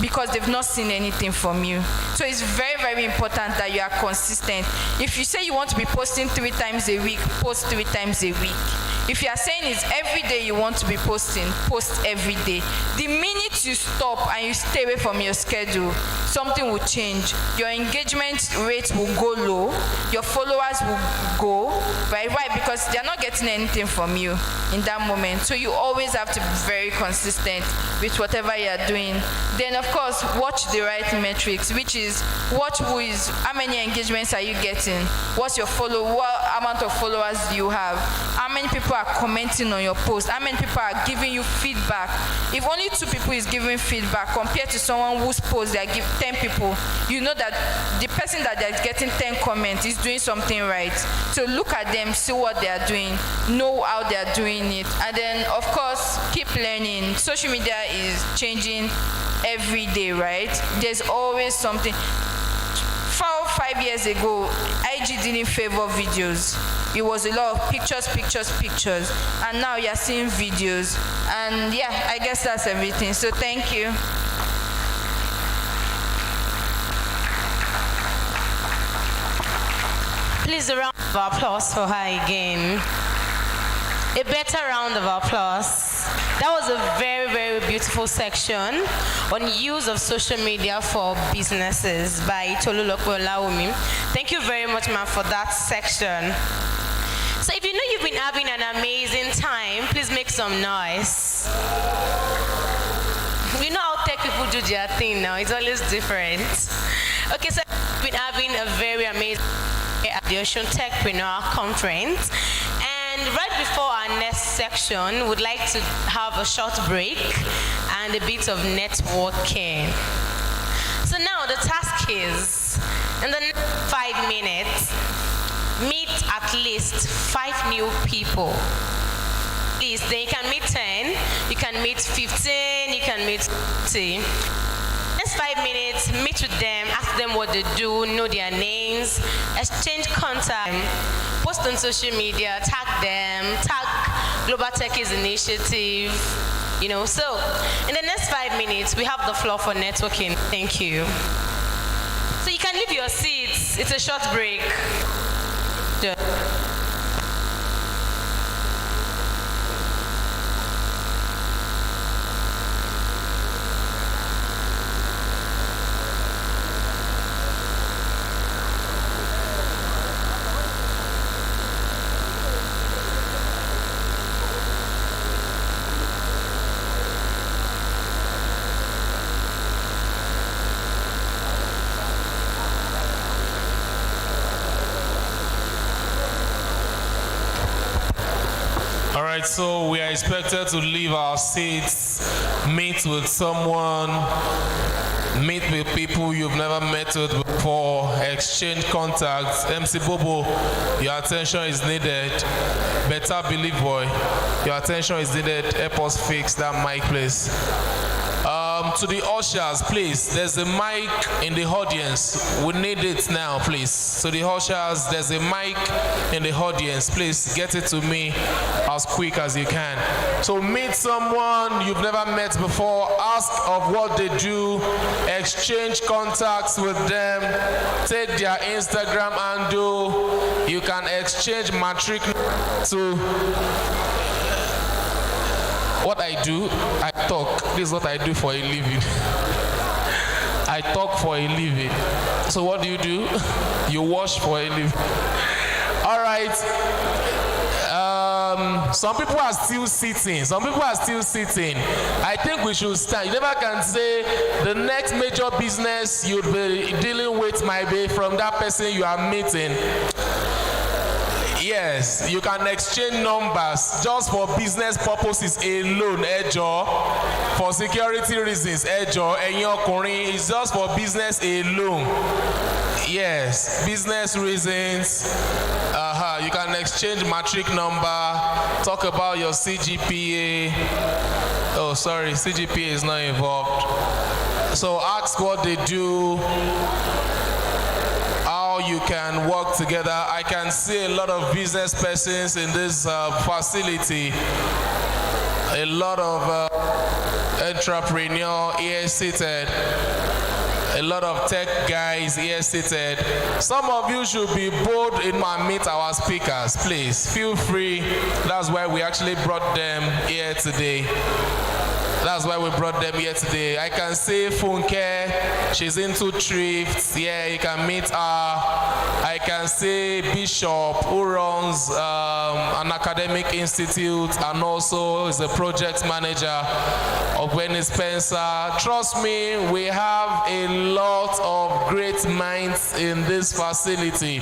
because they've not seen anything from you. So it's very, very important that you are consistent. If you say you want to be posting 3 times a week, post 3 times a week. If you are saying it's every day you want to be posting, post every day. The minute you stop and you stay away from your schedule, something will change. Your engagement rate will go low. Your followers will go, right? Why? Because they're not getting anything from you in that moment. So you always have to be very consistent with whatever you're doing. Then, of course, watch the right metrics, which is how many engagements are you getting? What's your what amount of followers do you have? How many people are commenting on your post? How many people are giving you feedback? If only 2 people is giving feedback compared to someone whose post they give 10 people, you know that the person that they're getting 10 comments is doing something right. So look at them, see what they are doing, know how they are doing it, and then of course keep learning. Social media is changing every day, right? There's always something. 4 or 5 years ago, IG didn't favor videos. It was a lot of pictures, and now you're seeing videos. And yeah, I guess that's everything. So thank you. Please, a round of applause for her again. A better round of applause. That was a very, very beautiful section on use of social media for businesses by Tolulokwe Olawumi. Thank you very much, ma'am, for that section. So if you know you've been having an amazing time, please make some noise. You know how tech people do their thing now. It's always different. Okay, so we've been having a very amazing at the Osun Techpreneur conference. And right before our next section, we'd like to have a short break and a bit of networking. So now the task is, in the next 5 minutes, meet at least 5 new people. Please, then you can meet 10, you can meet 15, you can meet 20. Next 5 minutes, meet with them, ask them what they do, know their names, exchange contact, post on social media, tag them, tag Global Techies Initiative, So, in the next 5 minutes, we have the floor for networking. Thank you. So you can leave your seats. It's a short break. so we are expected to leave our seats, meet with someone, meet with people you've never met with before, exchange contacts. MC Bobo, your attention is needed. Better believe, boy, your attention is needed. Help us fix that mic, please. To the ushers, please, there's a mic in the audience. We need it now, please. To the ushers, there's a mic in the audience. Please get it to me as quick as you can. So meet someone you've never met before, ask of what they do, exchange contacts with them, take their Instagram handle. You can exchange matric to what I do. I talk. This is what I do for a living. I talk for a living. So what do? You wash for a living. All right. Some people are still sitting. I think we should stand. You never can say the next major business you'll be dealing with might be from that person you are meeting. Yes, you can exchange numbers just for business purposes alone, Ejo. For security reasons, Ejo. It's just for business alone. Yes, business reasons. You can exchange matric number, talk about your CGPA. Oh, sorry, CGPA is not involved. So ask what they do, how you can work together. I can see a lot of business persons in this facility, a lot of entrepreneur here seated, a lot of tech guys here seated. Some of you should be bold in my meet our speakers, please. Feel free. That's why we actually brought them here today. I can see Funke, she's into thrift. Yeah, you can meet her. I can see Bishop, who runs an academic institute and also is a project manager of Benny Spencer. Trust me, we have a lot of great minds in this facility.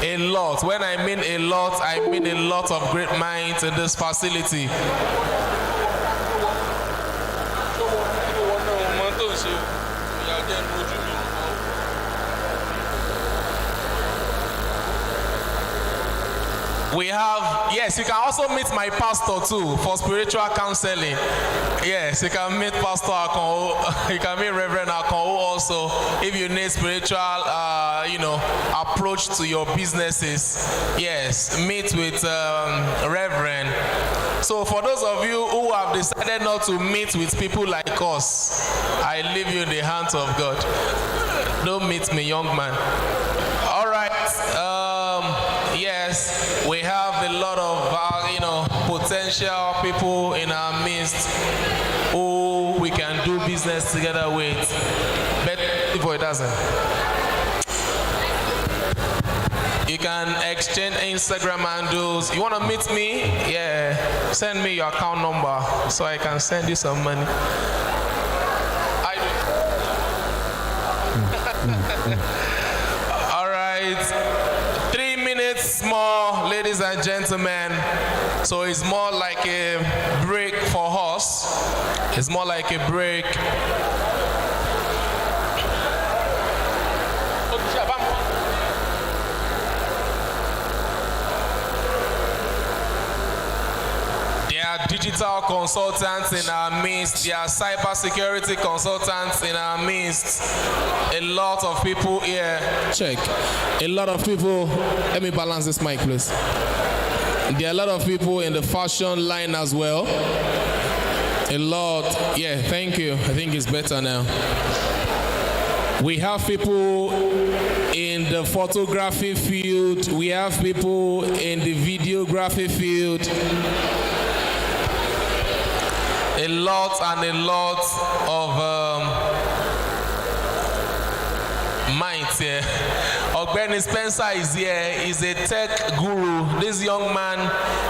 A lot. When I mean a lot, I mean a lot of great minds in this facility. We have, yes, you can also meet my pastor too for spiritual counseling. Yes, you can meet Pastor Akon, you can meet Reverend Akon also if you need spiritual, approach to your businesses. Yes, meet with Reverend. So for those of you who have decided not to meet with people like us, I leave you in the hands of God. Don't meet me, young man. All right. Yes, we have a lot of potential people in our midst who we can do business together with. But if it doesn't, you can exchange Instagram handles. You want to meet me? Yeah, send me your account number so I can send you some money. All right. 3 minutes more, ladies and gentlemen. So it's more like a break for us. It's more like a break. There are digital consultants in our midst. There are cybersecurity consultants in our midst. A lot of people here. Check. A lot of people. Let me balance this mic, please. There are a lot of people in the fashion line as well. A lot. Yeah, thank you. I think it's better now. We have people in the photography field. We have people in the videography field. A lot and a lot of minds here. Benny Spencer is here. He's a tech guru. This young man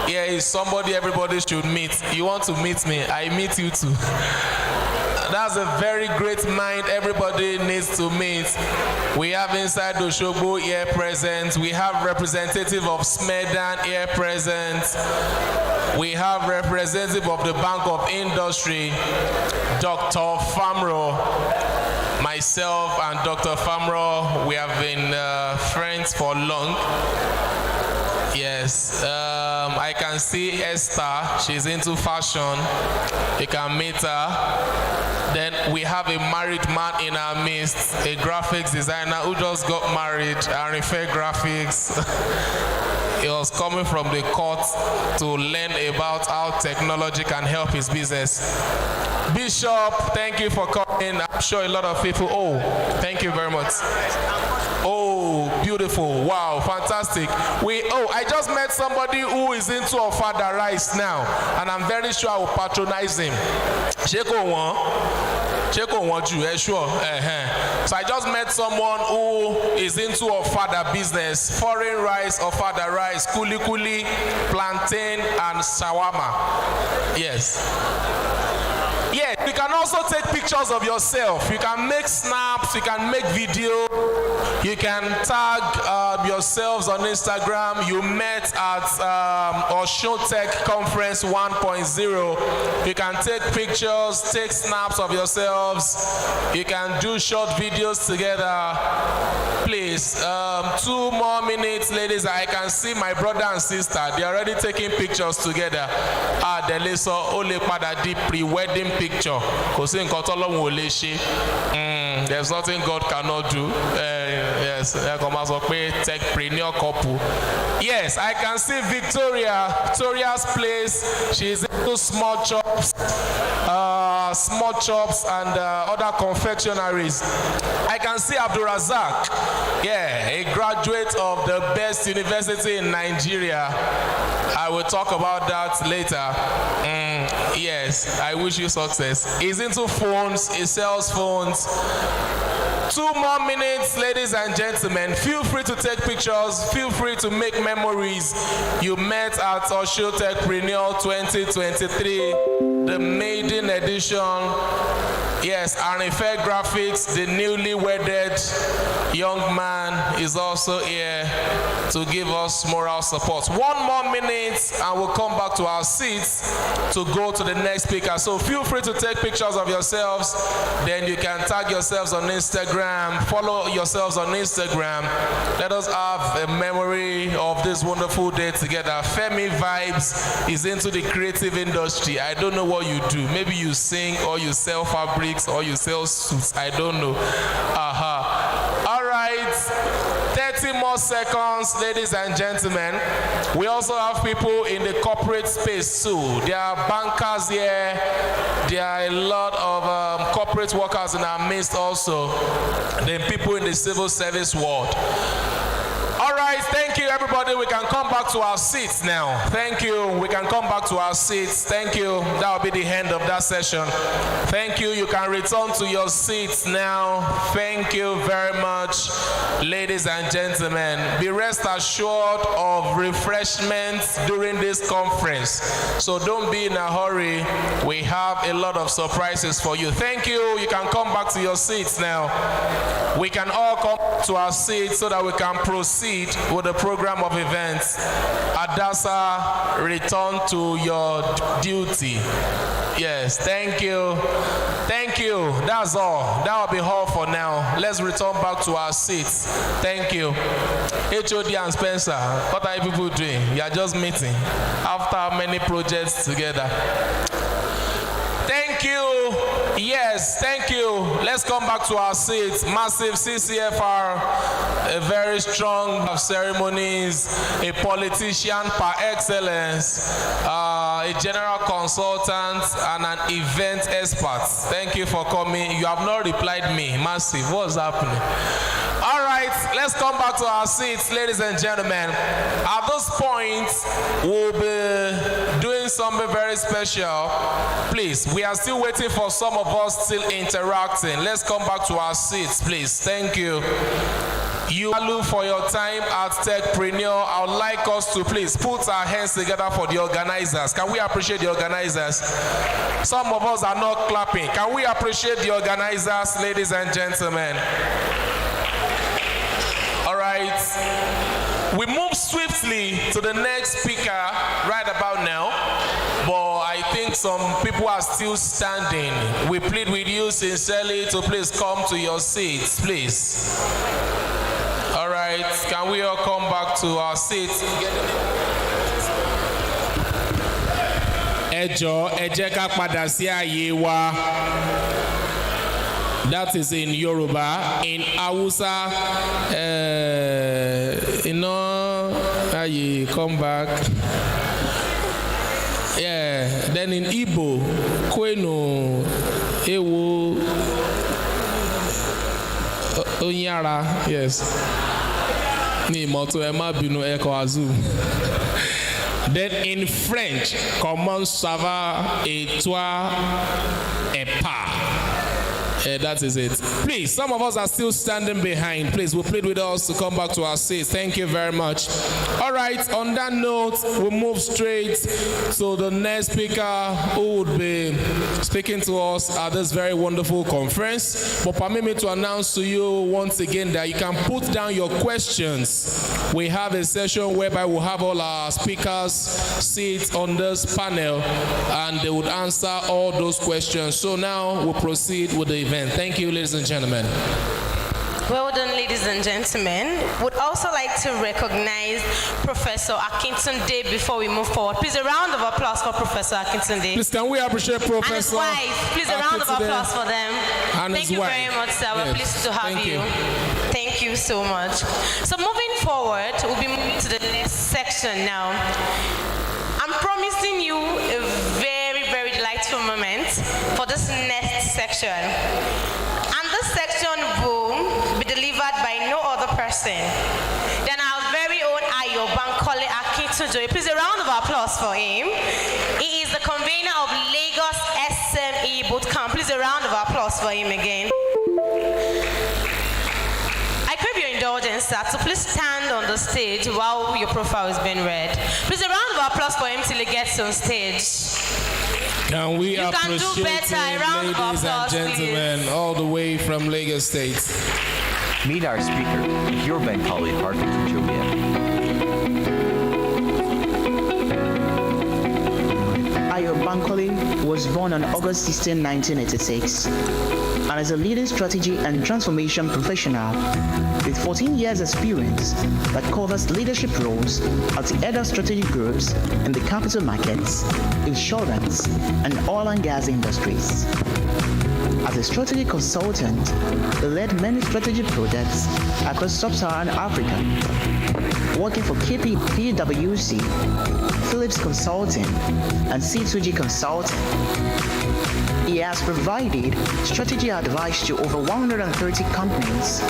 here is somebody everybody should meet. You want to meet me? I meet you too. That's a very great mind everybody needs to meet. We have inside Oshogbo here present. We have representative of Smedan here present. We have representative of the Bank of Industry, Dr. Famro. Myself and Dr. Famro, we have been friends for long. Yes, I can see Esther. She's into fashion. You can meet her. Then we have a married man in our midst, a graphics designer who just got married, Arife Graphics. He was coming from the court to learn about how technology can help his business. Bishop, thank you for coming. I'm sure a lot of people, thank you very much. Oh, beautiful. Wow, fantastic. I just met somebody who is into Ofada rice now, and I'm very sure I will patronize him. Sure. So I just met someone who is into Ofada business, foreign rice, Ofada rice, kuli kuli, plantain, and shawarma. Yes. Yeah, you can also take pictures of yourself. You can make snaps, you can make video, you can tag yourselves on Instagram. You met at Osun Tech Conference 1.0. You can take pictures, take snaps of yourselves. You can do short videos together. Please, 2 more minutes, ladies. I can see my brother and sister. They're already taking pictures together. Pre-wedding picture. There's nothing God cannot do. Yes, Techpreneur couple. Yes, I can see Victoria's place. She's into small chops and other confectionaries. I can see Abdurazak, a graduate of the best university in Nigeria. I will talk about that later. Yes, I wish you success. He's into phones, he sells phones. 2 more minutes, ladies and gentlemen. Feel free to take pictures. Feel free to make memories. You met at Osun Techpreneur 2023, the maiden edition. Yes, Arife Graphics, the newly wedded young man, is also here to give us moral support. 1 more minute and we'll come back to our seats to go to the next speaker. So feel free to take pictures of yourselves. Then you can tag yourselves on Instagram, follow yourselves on Instagram. Let us have a memory of this wonderful day together. Femi Vibes is into the creative industry. I don't know what you do. Maybe you sing or you sell fabrics or you sell suits. I don't know. All right. 30 more seconds, ladies and gentlemen. We also have people in the corporate space too. There are bankers here. There are a lot of corporate workers in our midst also. Then people in the civil service world. All right, thank you, everybody. We can come back to our seats now. Thank you. We can come back to our seats. Thank you. That will be the end of that session. Thank you. You can return to your seats now. Thank you very much, ladies and gentlemen. Be rest assured of refreshments during this conference. So don't be in a hurry. We have a lot of surprises for you. Thank you. You can come back to your seats now. We can all come to our seats so that we can proceed with the program of events. Adasa, return to your duty. Yes, thank you. Thank you. That's all. That will be all for now. Let's return back to our seats. Thank you. HOD and Spencer, what are you people doing? You are just meeting after many projects together. Thank you. Yes, thank you. Let's come back to our seats. Massive CCFR, a very strong ceremonies, a politician par excellence, a general consultant, and an event expert. Thank you for coming. You have not replied me. Massive, what's happening? All right, let's come back to our seats, ladies and gentlemen. At this point, we'll be doing something very special. Please, we are still waiting for some of us still interacting. Let's come back to our seats, please. Thank you. You value for your time at Techpreneur. I would like us to please put our hands together for the organizers. Can we appreciate the organizers? Some of us are not clapping. Can we appreciate the organizers, ladies and gentlemen? All right. We move swiftly to the next speaker right about now. But I think some people are still standing. We plead with you sincerely to please come to your seats, please. All right, can we all come back to our seats? Ẹ jọ̀ọ́, ẹ jẹ́ ká padà sí àyè wa. That is in Yoruba. In Hausa, you come back. Yeah, then in Igbo, Kwenu, Ewo, Onyara, yes. Ni moto ema binu eko azu. Then in French, comment ça va et toi et pas. That is it. Please, some of us are still standing behind. Please, we'll plead with us to come back to our seats. Thank you very much. All right, on that note, we'll move straight to the next speaker who would be speaking to us at this very wonderful conference. But permit me to announce to you once again that you can put down your questions. We have a session whereby we'll have all our speakers sit on this panel and they would answer all those questions. So now we'll proceed with the event. Thank you, ladies and gentlemen. Well done, ladies and gentlemen. Would also like to recognize Professor Akintunde before we move forward. Please, a round of applause for Professor Akintunde. Please, can we appreciate Professor and his wife? Please, a round of applause for them. And Thank you very much, sir. Yes. We're pleased to have you. Thank you so much. So moving forward, we'll be moving to the next section now. I'm promising you a very, very delightful moment for this next section. And this section will be delivered by no other person than our very own Ayo Bankole Akintunde. Please, a round of applause for him. He is the convener of Lagos SME Bootcamp. Please, a round of applause for him again. I crave your indulgence, sir, so please stand on the stage while your profile is being read. Please, a round of applause for him till he gets on stage. Can we you appreciate can do better. him, ladies and gentlemen, please. All the way from Lagos State. Meet our speaker, your Bengali Harvey Juliet. Ayo Bankole was born on August 16, 1986, and is a leading strategy and transformation professional with 14 years experience that covers leadership roles at the head of strategic groups in the capital markets, insurance, and oil and gas industries. As a strategy consultant, he led many strategic projects across sub-Saharan Africa, working for PwC, Philips Consulting, and C2G Consulting. He has provided strategy advice to over 130 companies,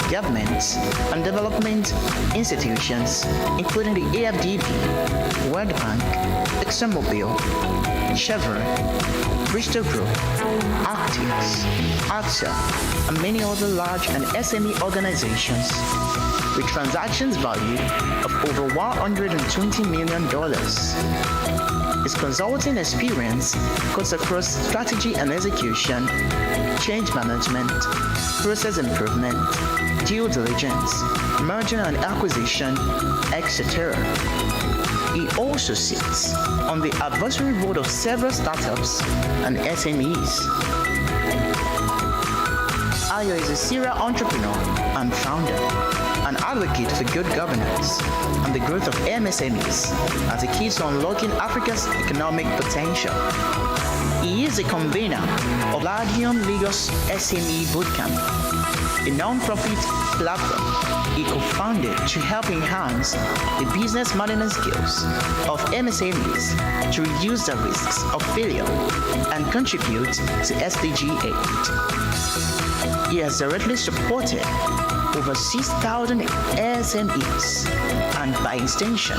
governments, and development institutions, including the AFDB, World Bank, ExxonMobil, Chevron, Bristol Group, Actis, AXA, and many other large and SME organizations, with transactions value of over $120 million. His consulting experience cuts across strategy and execution, change management, process improvement, due diligence, merger and acquisition, etc. He also sits on the advisory board of several startups and SMEs. Ayo is a serial entrepreneur and founder, an advocate for good governance and the growth of MSMEs as a key to unlocking Africa's economic potential. He is a convener of Ladium Lagos SME Bootcamp, a non-profit platform he co-founded to help enhance the business management skills of MSMEs to reduce the risks of failure and contribute to SDG 8. He has directly supported over 6,000 SMEs and by extension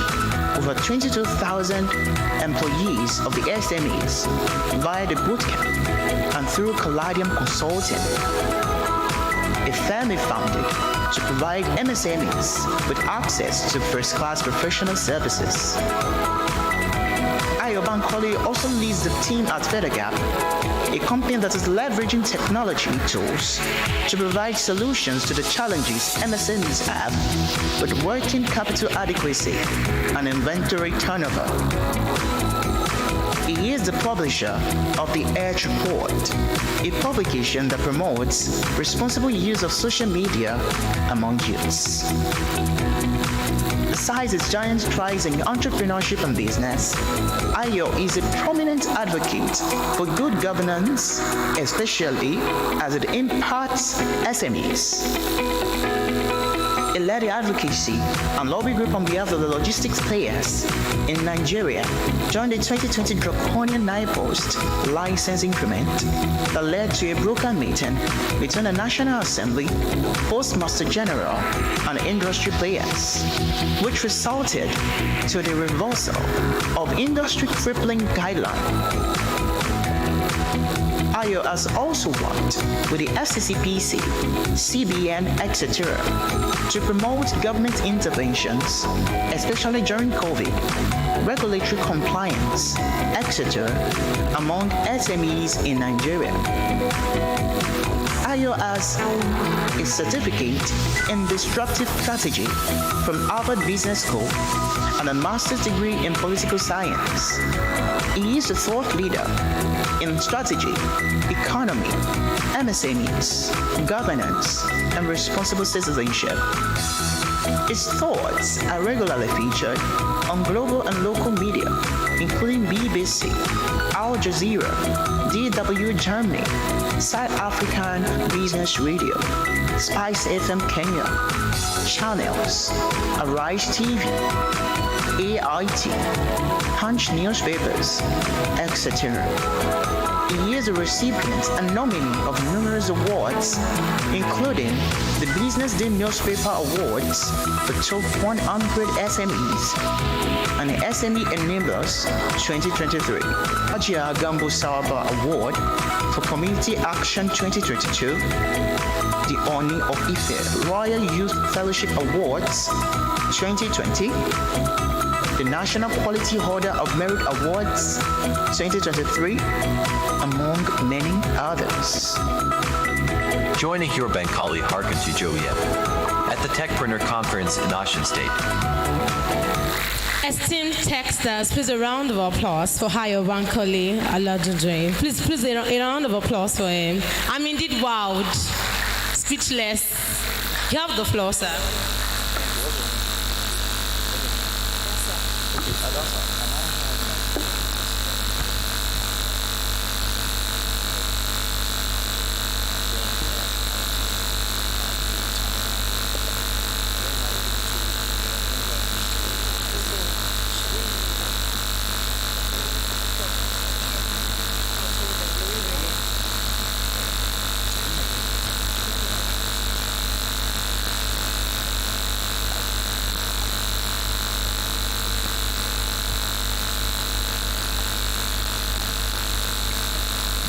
over 22,000 employees of the SMEs via the bootcamp and through Caladium Consulting, a firm he founded to provide MSMEs with access to first-class professional services. Ayo Bankole also leads the team at Federgap, a company that is leveraging technology tools to provide solutions to the challenges MSMEs have with working capital adequacy and inventory turnover. He is the publisher of the Edge Report, a publication that promotes responsible use of social media among youths. Besides his giant strides in entrepreneurship and business, Ayo is a prominent advocate for good governance, especially as it impacts SMEs. He led the advocacy and lobby group on behalf of the logistics players in Nigeria during the 2020 draconian NIPOST license increment that led to a broken meeting between the National Assembly, Postmaster General, and industry players, which resulted to the reversal of industry crippling guidelines. Ayo has also worked with the FCCPC, CBN, etc. to promote government interventions, especially during COVID, regulatory compliance, etc. among SMEs in Nigeria. Ayo has a certificate in disruptive strategy from Harvard Business School and a master's degree in political science. He is a thought leader in strategy, economy, MSMEs, governance, and responsible citizenship. His thoughts are regularly featured on global and local media, including BBC, Al Jazeera, DW Germany, South African Business Radio, Spice FM Kenya, Channels, Arise TV, AIT, Punch newspapers, etc. He is a recipient and nominee of numerous awards, including the Business Day Newspaper Awards for Top 100 SMEs and the SME Enablers 2023, Ajia Gambo Sawaba Award for Community Action 2022, the Oni of Ife Royal Youth Fellowship Awards 2020, the National Quality Order of Merit Awards 2023, among many others. Join Ahir Bankole Harkatu Joeyep at the Techpreneur Conference in Osun State. Esteemed Techstars, please a round of applause for Ayo Bankole Alajujoy. Please a round of applause for him. I'm indeed wowed, speechless. You have the floor, sir.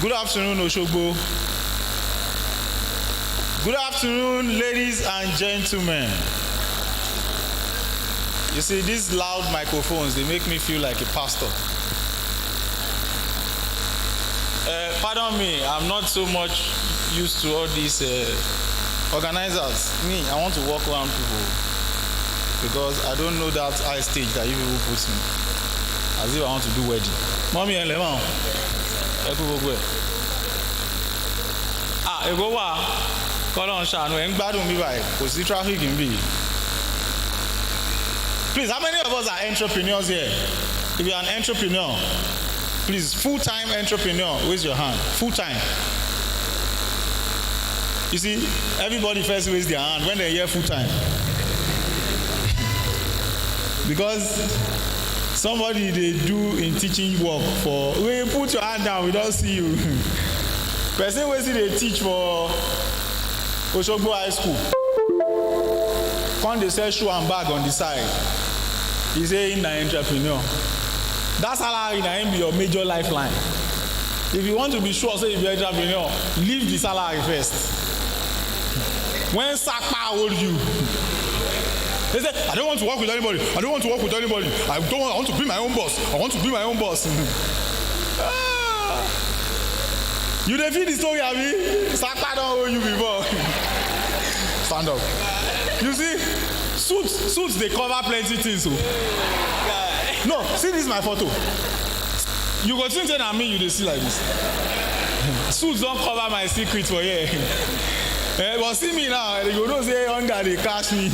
Good afternoon, Oshogbo. Good afternoon, ladies and gentlemen. You see, these loud microphones, they make me feel like a pastor. Pardon me, I'm not so much used to all these organizers. Me, I want to walk around people because I don't know that high stage that you people put me. As if I want to do wedding. Mommy and Lemon. Ego wa kọ́lọ́n ṣàánú ẹ̀ ń gbádùn mi báyìí kò sí traffic ń bì. Please, how many of us are entrepreneurs here? If you are an entrepreneur, please, full-time entrepreneur, raise your hand. Full-time. You see, everybody first raise their hand when they hear full-time. Because somebody they do in teaching work for, we put your hand down, we don't see you. Person wey still dey teach for Oshogbo High School come dey sell shoe and bag on the side. He say him na entrepreneur. That salary na him be your major lifeline. If you want to be sure say you be entrepreneur, leave the salary first. When Sapa hold you, they say, I don't want to work with anybody. I don't want to work with anybody. I want to be my own boss. I want to be my own boss. You dey feel the story, abi? Sapa don't hold you before. Stand up. You see, suits they cover plenty things. So. No, see this is my photo. You go think say na me you dey see like this. Suits don't cover my secret for here. But see me now, they go know say hunger dey catch me.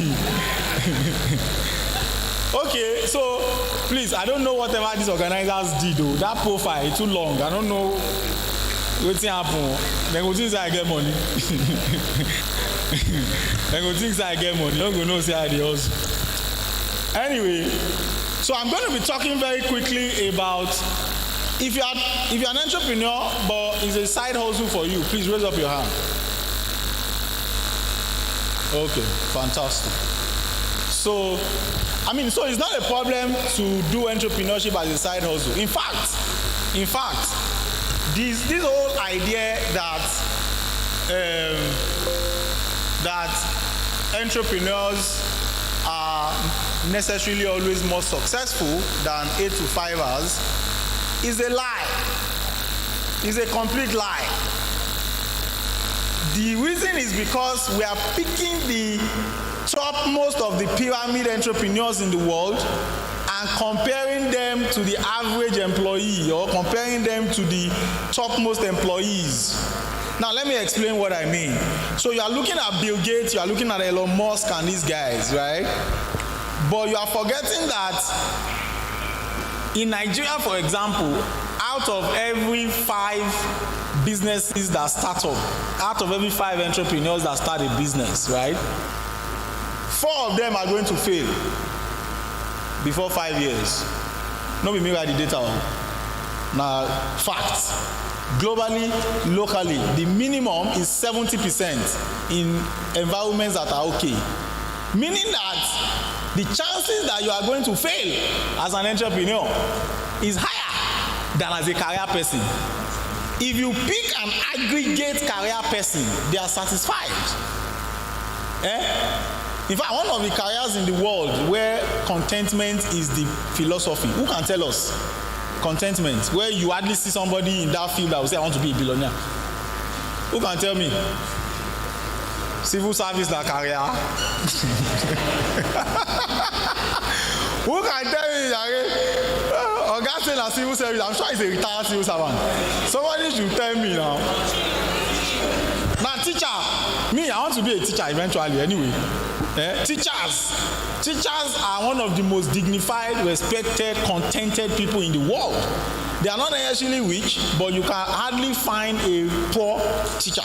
Okay, so please, I don't know whatever these organizers did though. That profile is too long. I don't know wetin happen. Dem go think say I get money. Dem go think say I get money. Dem go know say I dey hustle. Anyway, so I'm going to be talking very quickly about if you're an entrepreneur but it's a side hustle for you, please raise up your hand. Okay, fantastic. So it's not a problem to do entrepreneurship as a side hustle. In fact, this whole idea that entrepreneurs are necessarily always more successful than 8 to 5ers is a lie. It's a complete lie. The reason is because we are picking the topmost of the pyramid entrepreneurs in the world and comparing them to the average employee or comparing them to the topmost employees. Now let me explain what I mean. So you are looking at Bill Gates, you are looking at Elon Musk and these guys, right? But you are forgetting that in Nigeria, for example, out of every 5 businesses that start up, out of every 5 entrepreneurs that start a business, right? 4 of them are going to fail before 5 years. No be me write the data. Now, facts. Globally, locally, the minimum is 70% in environments that are okay. Meaning that the chances that you are going to fail as an entrepreneur is higher than as a career person. If you pick an aggregate career person, they are satisfied. In fact, one of the careers in the world where contentment is the philosophy, who can tell us? Contentment, where you hardly see somebody in that field that will say, I want to be a billionaire. Who can tell me? Civil service na career. Who can tell me? Oga say na civil service. I'm sure he's a retired civil servant. Somebody should tell me now. Now, teacher, me, I want to be a teacher eventually anyway. Teachers are one of the most dignified, respected, contented people in the world. They are not necessarily rich, but you can hardly find a poor teacher.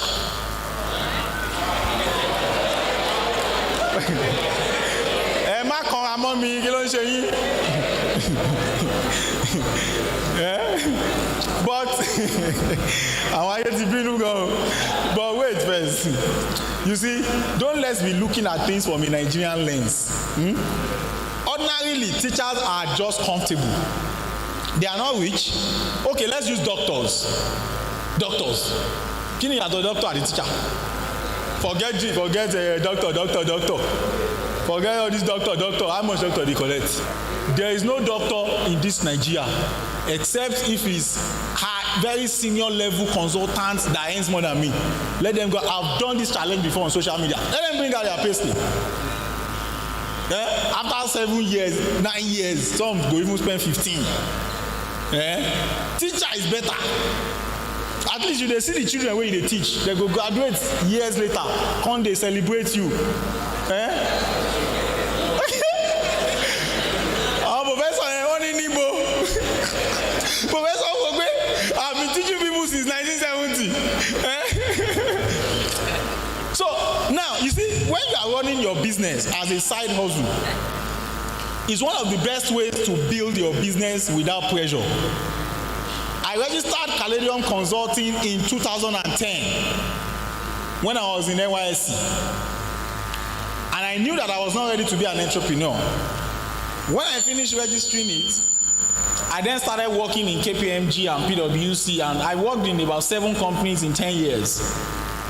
But wait first. You see, don't let's be looking at things from a Nigerian lens. Ordinarily, teachers are just comfortable. They are not rich. Okay, let's use doctors. Can you have a doctor and a teacher? Forget doctor. Forget all this doctor. How much doctor they collect? There is no doctor in this Nigeria except if he's very senior level consultants that earns more than me. Let them go. I've done this challenge before on social media. Let them bring out their pay slip. After 7 years, 9 years, some go even spend 15. Teacher is better. At least you dey see the children wey you dey teach. They go graduate years later. Come they celebrate you. Professor Ogbe, I've been teaching people since 1970. So now you see, when you are running your business as a side hustle, it's one of the best ways to build your business without pressure. I registered Caladium Consulting in 2010 when I was in NYSC, and I knew that I was not ready to be an entrepreneur. When I finished registering it, I then started working in KPMG and PwC, and I worked in about 7 companies in 10 years.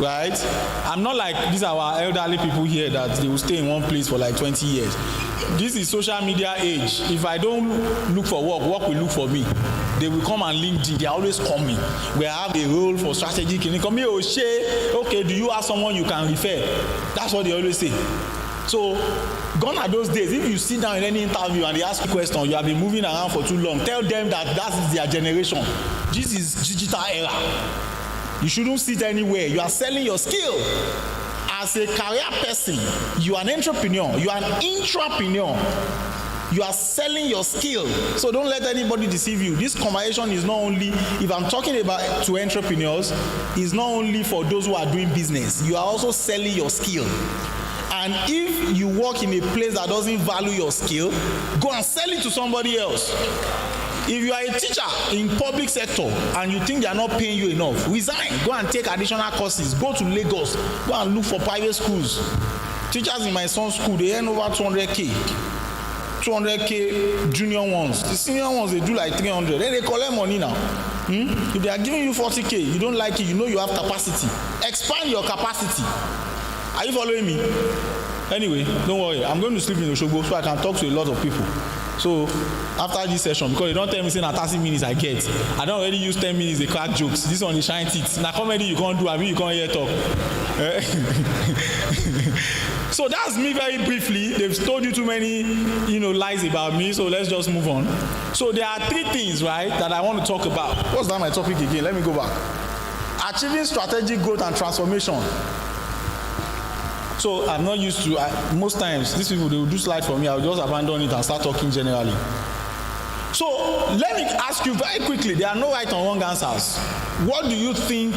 right? I'm not like these are our elderly people here that they will stay in one place for like 20 years. This is social media age. If I don't look for work will look for me. They will come and LinkedIn. They are always coming. We have a role for strategy. Can you come here? Okay, do you have someone you can refer? That's what they always say. So, gone are those days. If you sit down in any interview and they ask you a question, you have been moving around for too long, tell them that is their generation. This is digital era. You shouldn't sit anywhere. You are selling your skill. As a career person, you are an entrepreneur. You are an intrapreneur. You are selling your skill. So don't let anybody deceive you. This conversation is not only, if I'm talking about to entrepreneurs, is not only for those who are doing business. You are also selling your skill. And if you work in a place that doesn't value your skill, go and sell it to somebody else. If you are a teacher in public sector and you think they are not paying you enough, resign. Go and take additional courses. Go to Lagos. Go and look for private schools. Teachers in my son's school, they earn over 200K. 200K junior ones. The senior ones, they do like 300. Then they collect money now. If they are giving you 40K, you don't like it, you know you have capacity. Expand your capacity. Are you following me? Anyway, don't worry. I'm going to sleep in Osogbo so I can talk to a lot of people. So after this session, because you don't tell me say na 30 minutes I get, I don't already use 10 minutes they crack jokes. This one is shine teeth. Na comedy you can't do, I mean you can't hear talk. So that's me very briefly. They've told you too many, lies about me. So let's just move on. So there are 3 things, right, that I want to talk about. What's that my topic again? Let me go back. Achieving strategic growth and transformation. So I'm not used to, most times, these people, they will do slides for me, I'll just abandon it and start talking generally. So let me ask you very quickly, there are no right or wrong answers. What do you think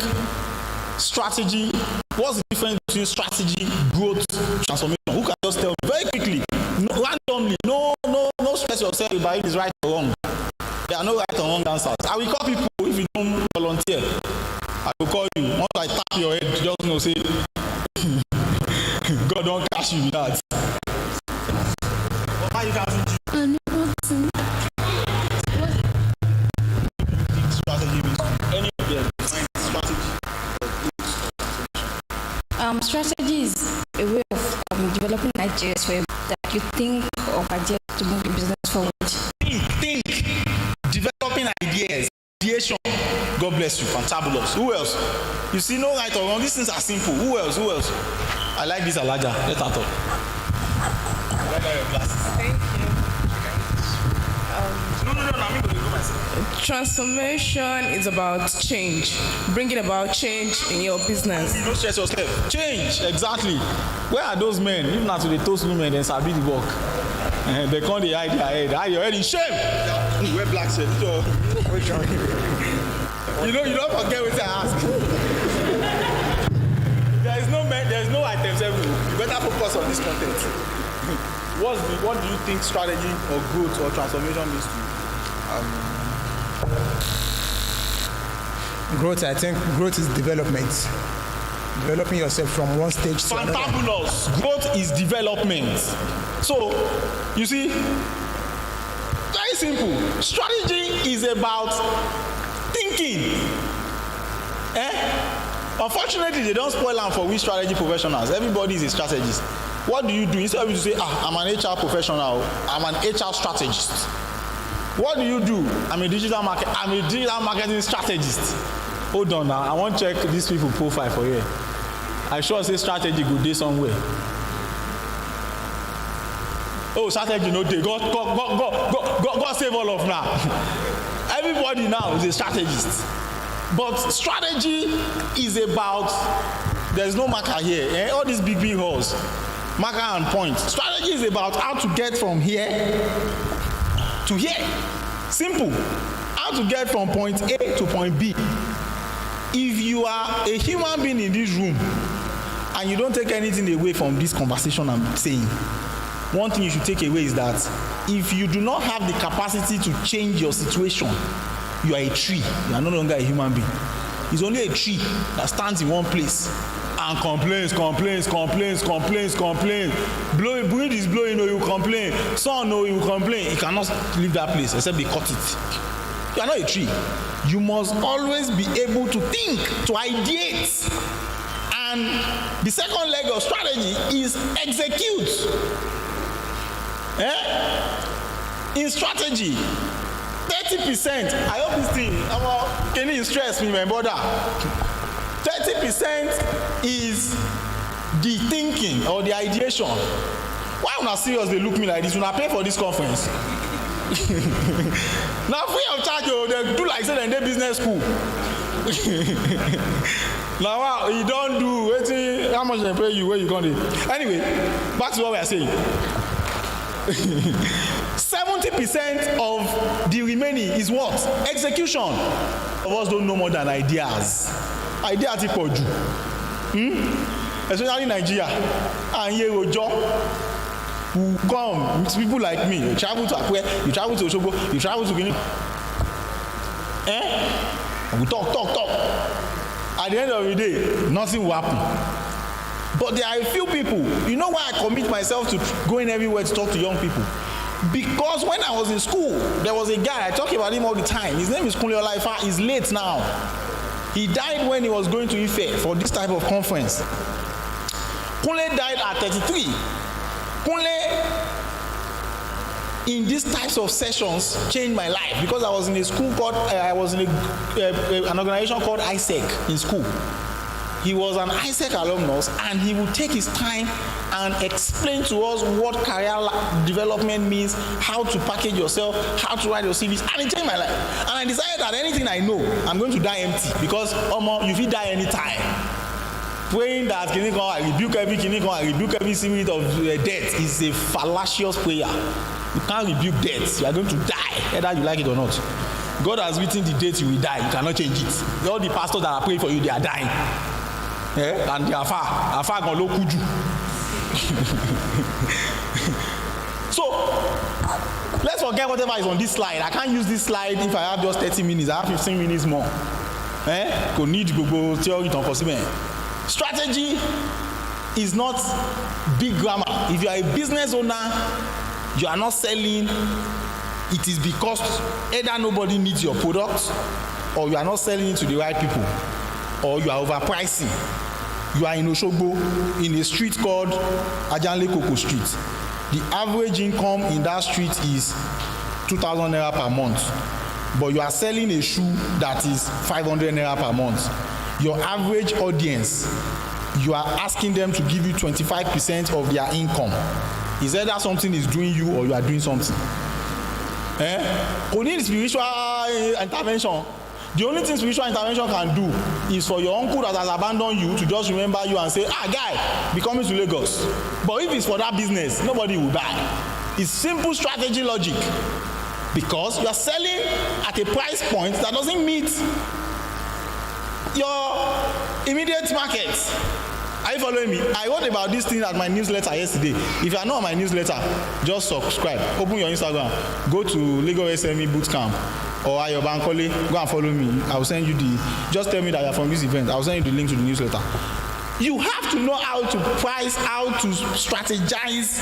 strategy, what's the difference between strategy, growth, transformation? Who can just tell me very quickly, randomly, no stress yourself about it is right or wrong. There are no right or wrong answers. I will call people if you don't volunteer. I will call you. Once I tap your head, just say, God don't catch you with that. Why you can't strategy means any of them. Strategy is a way of developing ideas that you think of ideas to move the business forward. Think. Developing ideas. Ideation. God bless you. Fantabulous. Who else? You see, no right or wrong. These things are simple. Who else? I like this Alaja. Let her talk. Thank you. No, I'm going to go myself. Transformation is about change. Bringing about change in your business. Don't stress yourself. Change, exactly. Where are those men? If not to the toast women, then sabi the work. They can't hide their head. Hide your head in shame. You wear black shirt. So, you don't forget what I ask. There's no items everywhere. You better focus on this content. What do you think strategy or growth or transformation means to you? Growth, I think growth is development. Developing yourself from one stage to another. Fantabulous. Growth is development. So, you see, very simple. Strategy is about thinking. Unfortunately, they don't spoil them for we strategy professionals. Everybody is a strategist. What do you do? Instead of you to say, I'm an HR professional, I'm an HR strategist. What do you do? I'm a digital marketing strategist. Hold on now, I want to check these people profile for you. I sure say strategy good day somewhere. Oh, strategy no day. God save all of now. Everybody now is a strategist. But strategy is about, there's no marker here. All these big halls, marker and point. Strategy is about how to get from here to here. Simple. How to get from point A to point B. If you are a human being in this room and you don't take anything away from this conversation I'm saying, one thing you should take away is that if you do not have the capacity to change your situation, you are a tree. You are no longer a human being. It's only a tree that stands in one place and complains. Wind is blowing, you complain. Sun, you complain. You cannot leave that place except they cut it. You are not a tree. You must always be able to think, to ideate, And the second leg of strategy is execute. In strategy, 30%, I hope this thing, can you stress me, my brother? 30% is the thinking or the ideation. Why una serious they look me like this? Una pay for this conference? Now free of charge, they do like say they business school. Now wow, you don't do waiting, how much they pay you, where you gonna do? Anyway, back to what we are saying. 70% of the remaining is what? Execution. Of us don't know more than ideas. Ideas ti pọ̀ jù. Especially Nigeria. And here we who come, people like me, you travel to Akure, you travel to Osogbo, you travel to Guinea. We talk. At the end of the day, nothing will happen. But there are a few people, you know why I commit myself to going everywhere to talk to young people? Because when I was in school, there was a guy, I talk about him all the time. His name is Kunle Olaifa. He's late now. He died when he was going to Ife for this type of conference. Kunle died at 33. Kunle, in these types of sessions, changed my life because I was in a school called, an organization called ISEC in school. He was an ISEC alumnus, and he would take his time and explain to us what career development means, how to package yourself, how to write your CVs, and it changed my life. And I decided that anything I know, I'm going to die empty because you will die anytime. Praying that I rebuke every spirit of death is a fallacious prayer. You can't rebuke death. You are going to die, whether you like it or not. God has written the date you will die. You cannot change it. All the pastors that are praying for you, they are dying. And they are far gone low kuju. So let's forget whatever is on this slide. I can't use this slide if I have just 30 minutes. I have 15 minutes more. Go need go theory to possible. Strategy is not big grammar. If you are a business owner, you are not selling, it is because either nobody needs your product, or you are not selling it to the right people, or you are overpricing. You are in Osogbo, in a street called Ajanle Koko Street. The average income in that street is 2,000 naira per month. But you are selling a shoe that is 500 naira per month. Your average audience, you are asking them to give you 25% of their income. Is either something is doing you or you are doing something. Only spiritual intervention. The only thing spiritual intervention can do is for your uncle that has abandoned you to just remember you and say, guy, be coming to Lagos. But if it's for that business, nobody will buy. It's simple strategy logic. Because you are selling at a price point that doesn't meet your immediate market. Are you following me? I wrote about this thing at my newsletter yesterday. If you are not on my newsletter, just subscribe. Open your Instagram. Go to Lagos SME Bootcamp or Ayo Bankole. Go and follow me. I will send you just tell me that you are from this event. I will send you the link to the newsletter. You have to know how to price, how to strategize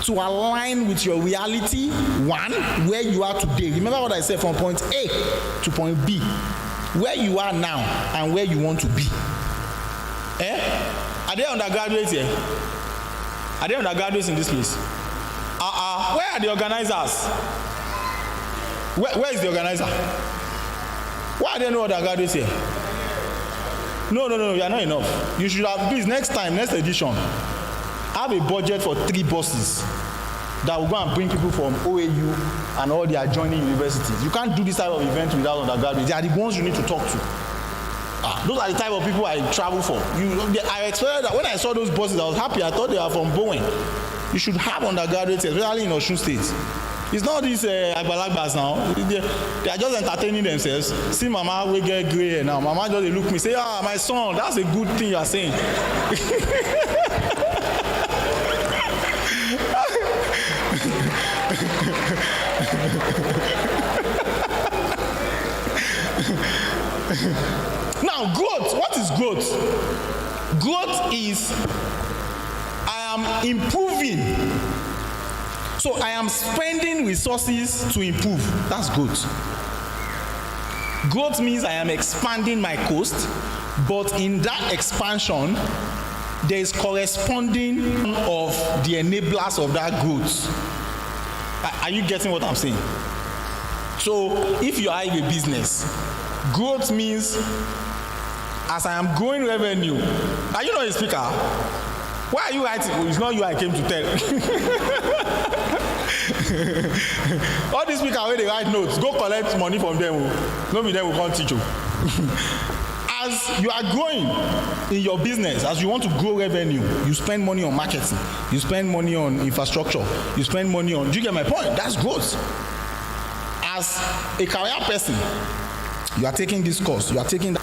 to align with your reality. One, where you are today. Remember what I said, from point A to point B. Where you are now and where you want to be. Are they undergraduates here? Are they undergraduates in this place? Where are the organizers? Where is the organizer? Why are there no undergraduates here? No, you are not enough. You should have, please, next time, next edition, have a budget for 3 buses that will go and bring people from OAU and all the adjoining universities. You can't do this type of event without undergraduates. They are the ones you need to talk to. Those are the type of people I travel for. I expected that when I saw those buses, I was happy. I thought they were from Bowen. You should have undergraduates, especially in Osun State. It's not these agbalagbas now. They are just entertaining themselves. See mama, we get gray hair now. Mama just look me, say, my son, that's a good thing you are saying. Now, growth. What is growth? Growth is I am improving. So I am spending resources to improve. That's growth. Growth means I am expanding my coast. But in that expansion, there is corresponding of the enablers of that growth. Are you getting what I'm saying? So if you are in a business, growth means as I am growing revenue. Are you not a speaker? Why are you writing? Oh, it's not you I came to tell. All these speakers where they write notes, go collect money from them. No be them will come teach you. As you are growing in your business, as you want to grow revenue, you spend money on marketing, you spend money on infrastructure, you spend money on, do you get my point? That's growth. As a career person, you are taking this course, you are taking that.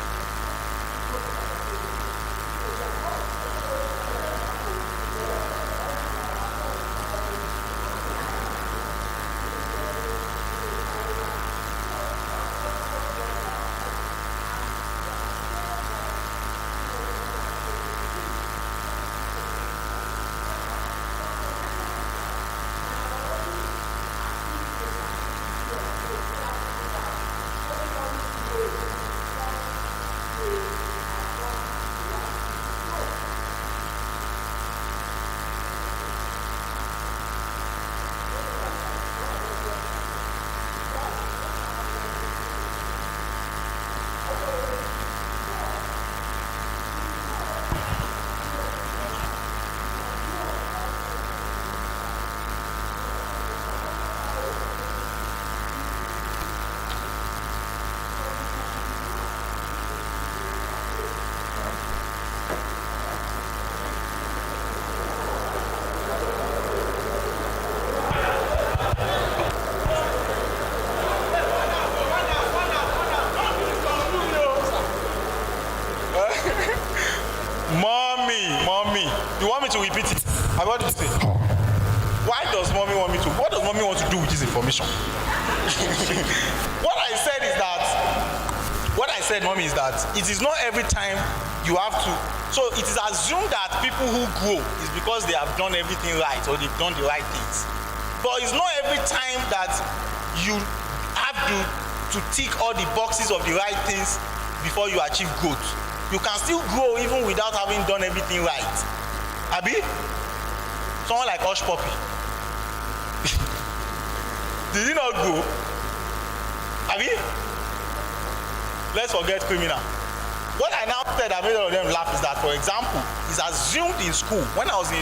Mommy, you want me to repeat it? I want to say. Why does mommy want me to? What does mommy want to do with this information? What I said, mommy, is that it is not every time you have to. So it is assumed that people who grow is because they have done everything right or they've done the right things. But it's not every time that you have to tick all the boxes of the right things before you achieve growth. You can still grow even without having done everything right. Abi? Someone like Hush Puppy. Did he not grow? Abi? Let's forget criminal. What I now said that made all of them laugh is that, for example, it's assumed in school, when I was in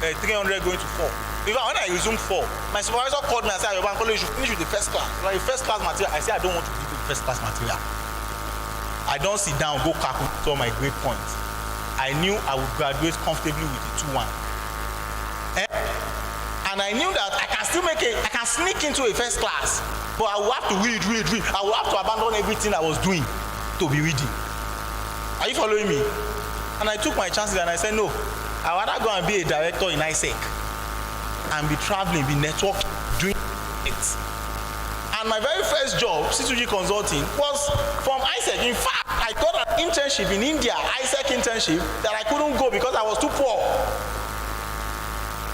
300 going to 4, even when I resumed 4, my supervisor called me and said, you should finish with the first class. Like first class material. I said, I don't want to give you the first class material. I don't sit down, go calculate all my grade points. I knew I would graduate comfortably with the 2-1. And I knew that I can still I can sneak into a first class, but I will have to read. I will have to abandon everything I was doing to be reading. Are you following me? And I took my chances and I said, no, I'd rather go and be a director in ISEC and be traveling, be networking, doing it. And my very first job, C2G Consulting, was from ISEC. In fact, I got an internship in India, ISEC internship, that I couldn't go because I was too poor.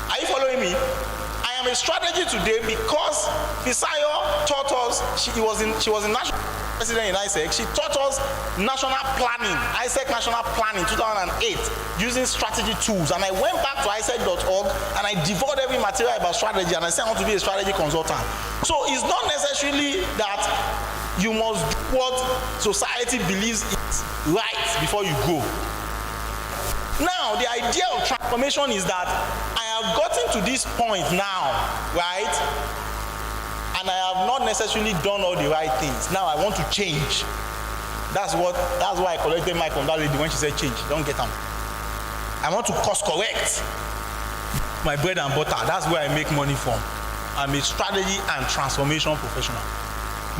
Are you following me? I am a strategy today because Fisayo taught us, she was in national president in ISEC, she taught us national planning, ISEC national planning 2008, using strategy tools. And I went back to isec.org and I devoured every material about strategy and I said I want to be a strategy consultant. So it's not necessarily that you must do what society believes is right before you go. Now, the idea of transformation is that I have gotten to this point now, right? And I have not necessarily done all the right things. Now I want to change. That's why I collected my from that lady when she said change. Don't get them. I want to course correct my bread and butter. That's where I make money from. I'm a strategy and transformation professional.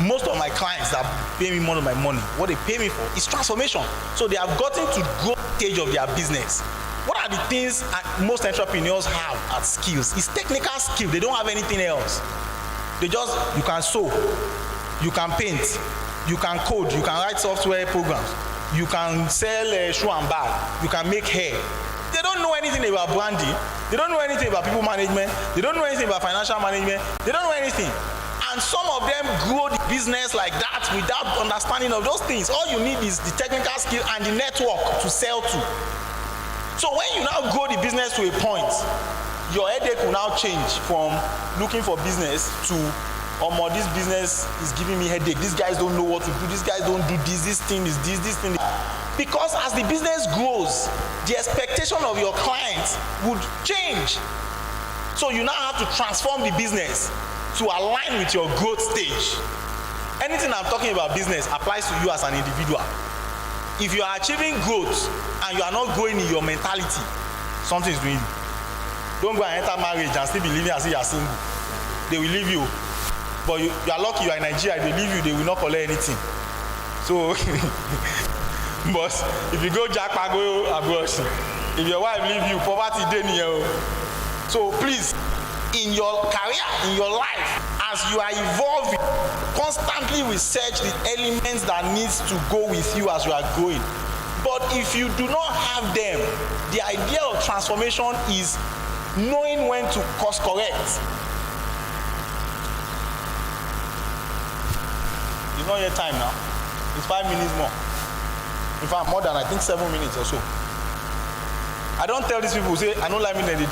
Most of my clients that pay me more of my money, what they pay me for is transformation. So they have gotten to growth stage of their business. What are the things most entrepreneurs have as skills? It's technical skill. They don't have anything else. You can sew, you can paint, you can code, you can write software programs, you can sell shoe and bag, you can make hair. They don't know anything about branding. They don't know anything about people management. They don't know anything about financial management. They don't know anything. And some of them grow the business like that without understanding of those things. All you need is the technical skill and the network to sell to. So when you now grow the business to a point, your headache will now change from looking for business to, this business is giving me headache. These guys don't know what to do. These guys don't do this. This thing is this thing. Because as the business grows, the expectation of your clients would change. So you now have to transform the business to align with your growth stage. Anything I'm talking about business applies to you as an individual. If you are achieving growth and you are not growing in your mentality, something is doing you. Don't go and enter marriage and still be living as if you are single. They will leave you. But you are lucky you are in Nigeria, they leave you, they will not collect anything. So, but if you go jackpot, go abroad. If your wife leave you, poverty dey near. So please, in your career, in your life, as you are evolving, constantly research the elements that needs to go with you as you are growing. But if you do not have them, the idea of transformation is knowing when to course correct. It's not yet time now. It's 5 minutes more. In fact, more than I think 7 minutes or so. I don't tell these people, say, I don't like me, then they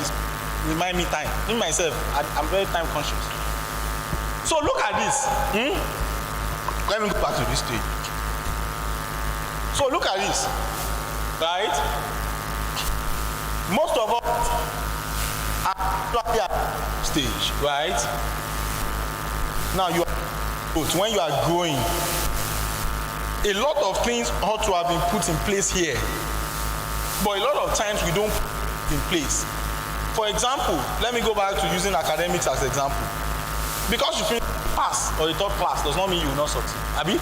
remind me time. Me myself, I'm very time conscious. So look at this. Let me go back to this stage. So look at this, right? Most of us are at stage, right? Now you are, when you are growing, a lot of things ought to have been put in place here, but a lot of times we don't put in place. For example, let me go back to using academics as an example. Because you finish pass or the top class does not mean you will not succeed. Abi?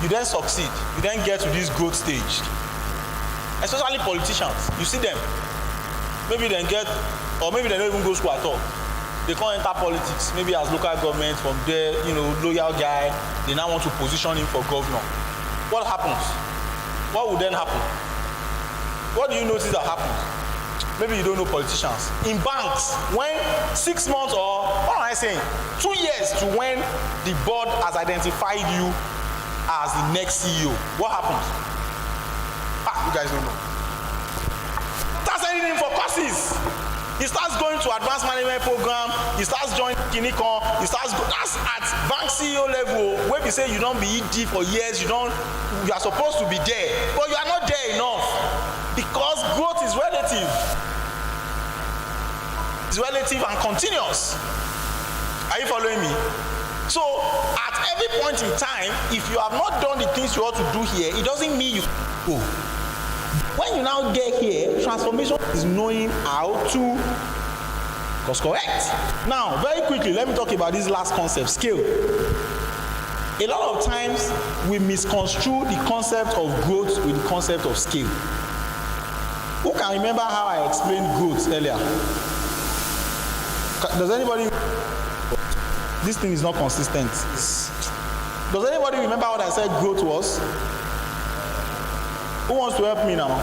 You then succeed. You then get to this growth stage. Especially politicians. You see them. Maybe they get, or maybe they don't even go to school at all. They can't enter politics. Maybe as local government, from there, loyal guy, they now want to position him for governor. What happens? What would then happen? What do you notice that happens? Maybe you don't know politicians. In banks, when 6 months or, what am I saying, 2 years to when the board has identified you as the next CEO, what happens? You guys don't know. That's anything for courses. He starts going to advanced management program, he starts joining Kinikon, that's at bank CEO level, where we say you don't be ED for years, you are supposed to be there, but you are not there enough. Because growth is relative. It's relative and continuous. Are you following me? So, at every point in time, if you have not done the things you ought to do here, it doesn't mean you go. When you now get here, transformation is knowing how to course correct. Now, very quickly, let me talk about this last concept, scale. A lot of times, we misconstrue the concept of growth with the concept of scale. Who can remember how I explained growth earlier? Does anybody? This thing is not consistent. Does anybody remember what I said growth was? Who wants to help me now?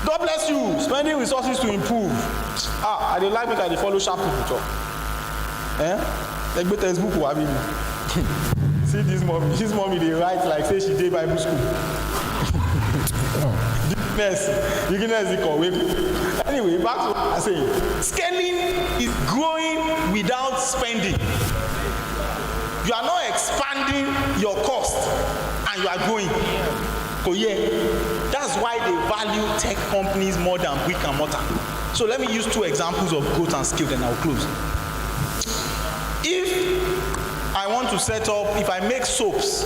God bless you. Spending resources to improve. I dey like make I dey follow sharp people talk. Like better textbook will have me. See this mommy. This mommy dey write like say she dey Bible school. Anyway, back to what I'm saying. Scaling is growing without spending. You are not expanding your cost and you are growing. That's why they value tech companies more than brick and mortar. So let me use 2 examples of growth and scale, then I'll close. If I want to set up, if I make soaps,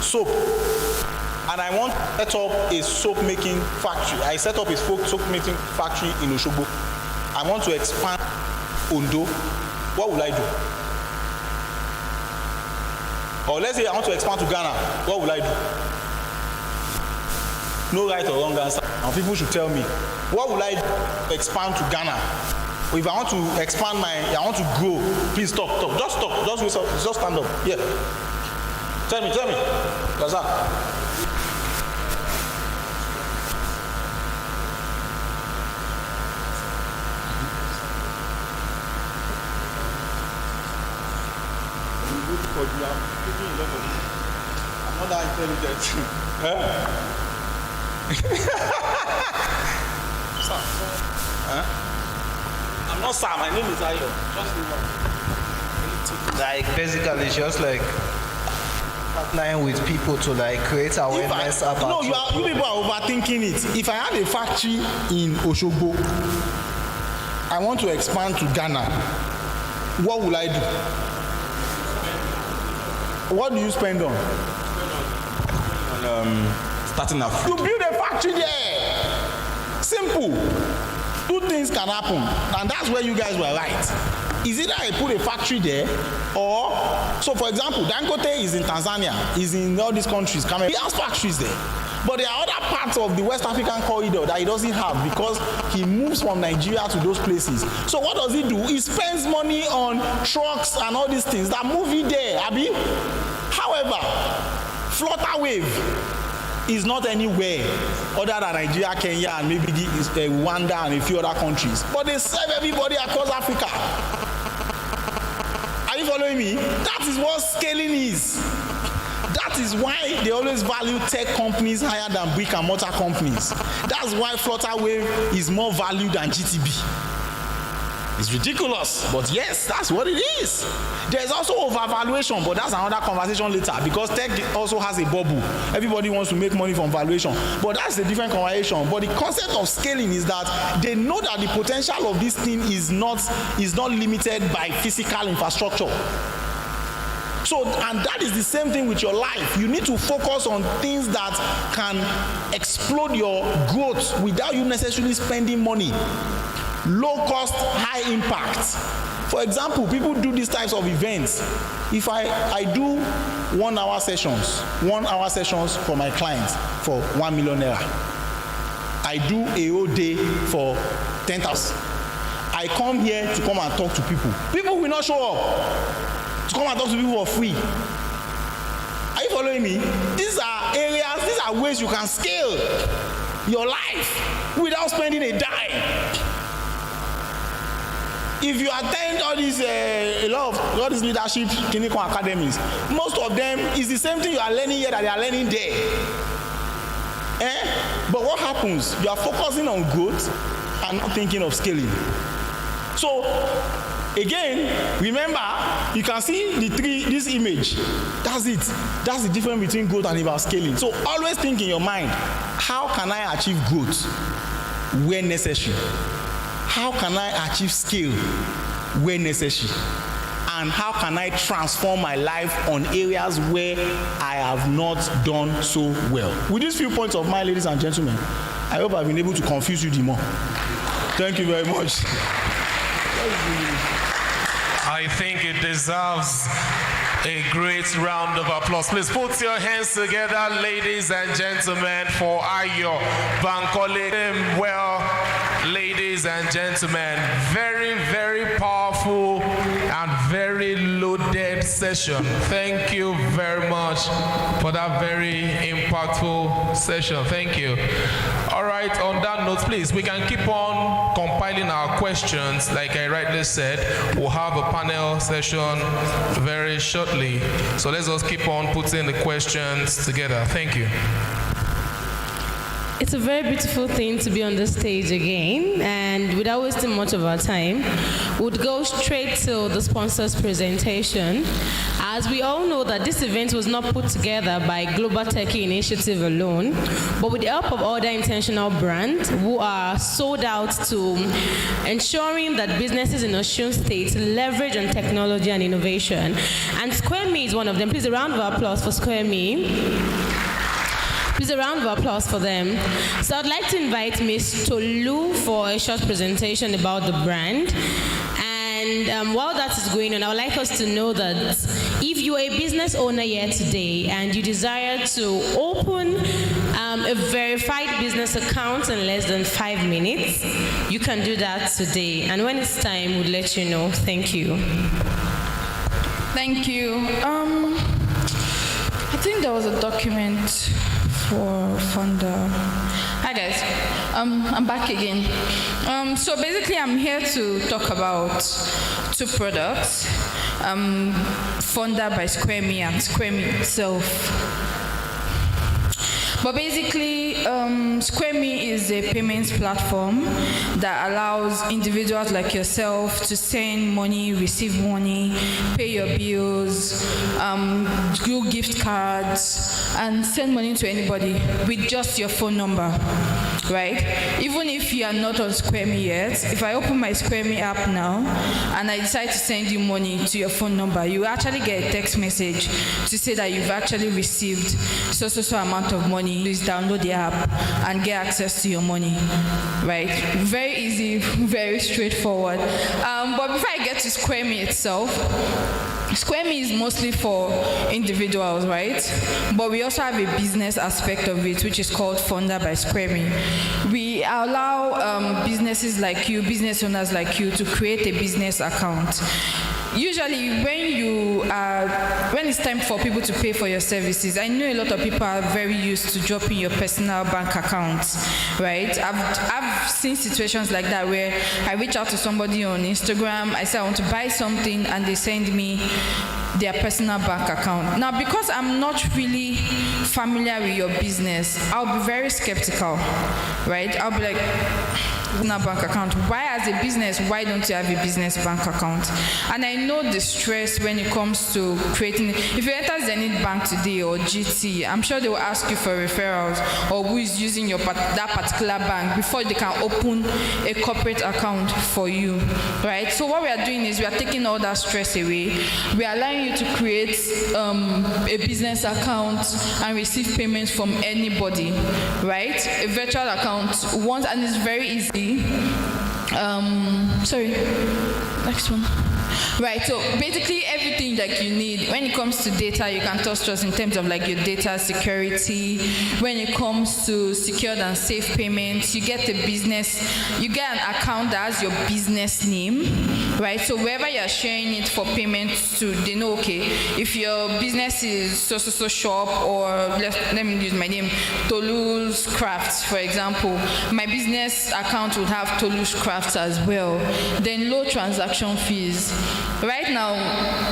soap, and I want to set up a soap making factory. I set up a soap making factory in Osogbo. I want to expand Ondo. What will I do? Or let's say I want to expand to Ghana. What will I do? No right or wrong answer. And people should tell me, what will I do to expand to Ghana? Or if I want to expand I want to grow, please stop. Just stop. Just stand up. Yeah. Tell me. Gaza. for you. I'm taking a lot of it. I'm not that intelligent. Sam. I'm not Sam. My name is Ayo. Just Like basically, it's just like partnering with people to like create awareness about. No, you people are overthinking it. If I had a factory in Osogbo, I want to expand to Ghana. What will I do? What do you spend on? Starting a You build a factory there. Simple. Two things can happen, and that's where you guys were right. Is either I put a factory there, or so for example, Dangote is in Tanzania, is in all these countries. He has factories there. But there are other parts of the West African corridor that he doesn't have because he moves from Nigeria to those places. So what does he do? He spends money on trucks and all these things that move it there, Abi. However, Flutterwave is not anywhere other than Nigeria, Kenya, and maybe Rwanda and a few other countries. But they serve everybody across Africa. Are you following me? That is what scaling is. That is why they always value tech companies higher than brick and mortar companies. That's why Flutterwave is more valued than GTB. It's ridiculous, but yes, that's what it is. There's also overvaluation, but that's another conversation later because tech also has a bubble. Everybody wants to make money from valuation, but that's a different conversation. But the concept of scaling is that they know that the potential of this thing is not limited by physical infrastructure. So, and that is the same thing with your life. You need to focus on things that can explode your growth without you necessarily spending money. Low cost, high impact. For example, people do these types of events. If I do 1 hour sessions for my clients for 1 million naira. I do a whole day for 10,000. I come here to come and talk to people. People will not show up to come and talk to people for free. Are you following me? These are areas, these are ways you can scale your life without spending a dime. If you attend all these all these leadership clinical academies, most of them is the same thing you are learning here that they are learning there. But what happens? You are focusing on growth and not thinking of scaling. So again, remember, you can see this image. That's it. That's the difference between growth and about scaling. So always think in your mind, how can I achieve growth where necessary? How can I achieve scale where necessary? And how can I transform my life on areas where I have not done so well? With these few points of mine, ladies and gentlemen, I hope I've been able to confuse you the more. Thank you very much. I think it deserves a great round of applause. Please put your hands together, ladies and gentlemen, for Ayo Bankole. Well, ladies and gentlemen, very, very powerful and very loaded session. Thank you very much for that very impactful session. Thank you. All right, on that note, please, we can keep on compiling our questions. Like I rightly said, we'll have a panel session very shortly. So let's just keep on putting the questions together. Thank you. It's a very beautiful thing to be on the stage again, and without wasting much of our time, we'll go straight to the sponsor's presentation. As we all know that this event was not put together by Global Techie Initiative alone, but with the help of other intentional brands who are sold out to ensuring that businesses in Osun State leverage on technology and innovation. And Square Me is one of them. Please, a round of applause for Square Me. Please, a round of applause for them. So I'd like to invite Ms. Tolu for a short presentation about the brand. And while that is going on, I would like us to know that if you are a business owner here today and you desire to open a verified business account in less than 5 minutes, you can do that today. And when it's time, we'll let you know. Thank you. Thank you. I think there was a document for funder. Hi guys, I'm back again. So basically I'm here to talk about 2 products. Fonda by Square Me and Square Me itself. But basically, Square Me is a payments platform that allows individuals like yourself to send money, receive money, pay your bills, do gift cards, and send money to anybody with just your phone number, right? Even if you are not on Square Me yet, if I open my Square Me app now and I decide to send you money to your phone number, you actually get a text message to say that you've actually received so amount of money. Please download the app and get access to your money, right? Very easy, very straightforward. But before I get to Square Me itself, Square Me is mostly for individuals, right? But we also have a business aspect of it, which is called Fonda by Square Me. We allow businesses like you, business owners like you, to create a business account. Usually, when it's time for people to pay for your services, I know a lot of people are very used to dropping your personal bank accounts, right? I've seen situations like that where I reach out to somebody on Instagram, I say I want to buy something, and they send me their personal bank account. Now, because I'm not really familiar with your business, I'll be very skeptical, right? I'll be like, personal bank account. Why, as a business, why don't you have a business bank account? And I know the stress when it comes to creating. If you enter Zenith Bank today or GT, I'm sure they will ask you for referrals or who is using that particular bank before they can open a corporate account for you, right? So what we are doing is we are taking all that stress away. We are allowing you to create a business account and receive payments from anybody, right? A virtual account once, and it's very easy. Next one. Right, so basically everything like you need when it comes to data, you can trust us in terms of like your data security. When it comes to secured and safe payments, you get you get an account that has your business name, right? So wherever you're sharing it for payments to, they know, okay, if your business is so shop, or let me use my name, Tolu's Crafts, for example, my business account would have Tolu's Crafts as well. Then low transaction fees. Right now,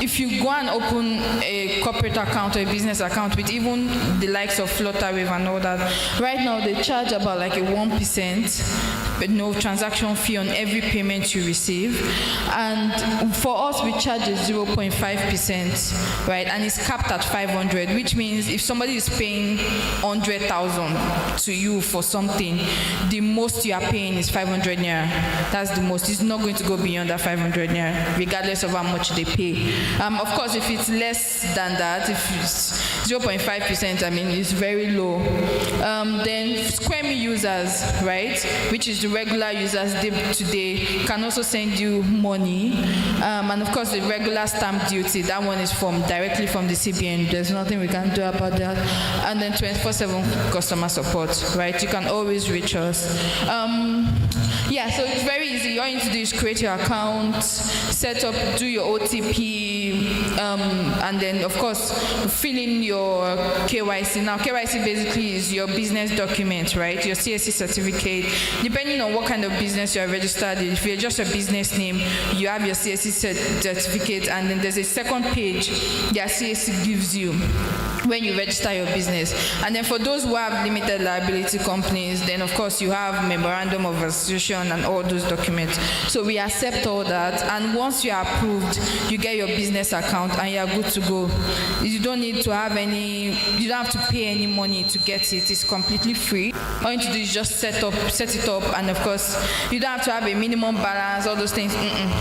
if you go and open a corporate account or a business account with even the likes of Flutterwave and all that, right now they charge about like a 1%, but no transaction fee on every payment you receive. And for us, we charge a 0.5%, right? And it's capped at 500, which means if somebody is paying 100,000 to you for something, the most you are paying is 500 naira. That's the most. It's not going to go beyond that 500 naira, regardless of how much they pay. Of course, if it's less than that, if it's 0.5%, I mean, it's very low. Then Square Me users, right, which is the regular users today, can also send you money. And of course, the regular stamp duty, that one is directly from the CBN. There's nothing we can do about that. And then 24/7 customer support, right? You can always reach us. Yeah, so it's very easy. All you need to do is create your account, set up, do your OTP, and then of course fill in your KYC. Now KYC basically is your business document, right? Your CSC certificate. Depending on what kind of business you are registered in, if you're just a business name, you have your CSC certificate, and then there's a second page that CSC gives you when you register your business. And then for those who have limited liability companies, then of course you have memorandum of association and all those documents. So we accept all that, and once you are approved, you get your business account and you are good to go. You don't need to have you don't have to pay any money to get it. It's completely free. All you need to do is just set it up, and of course you don't have to have a minimum balance, all those things.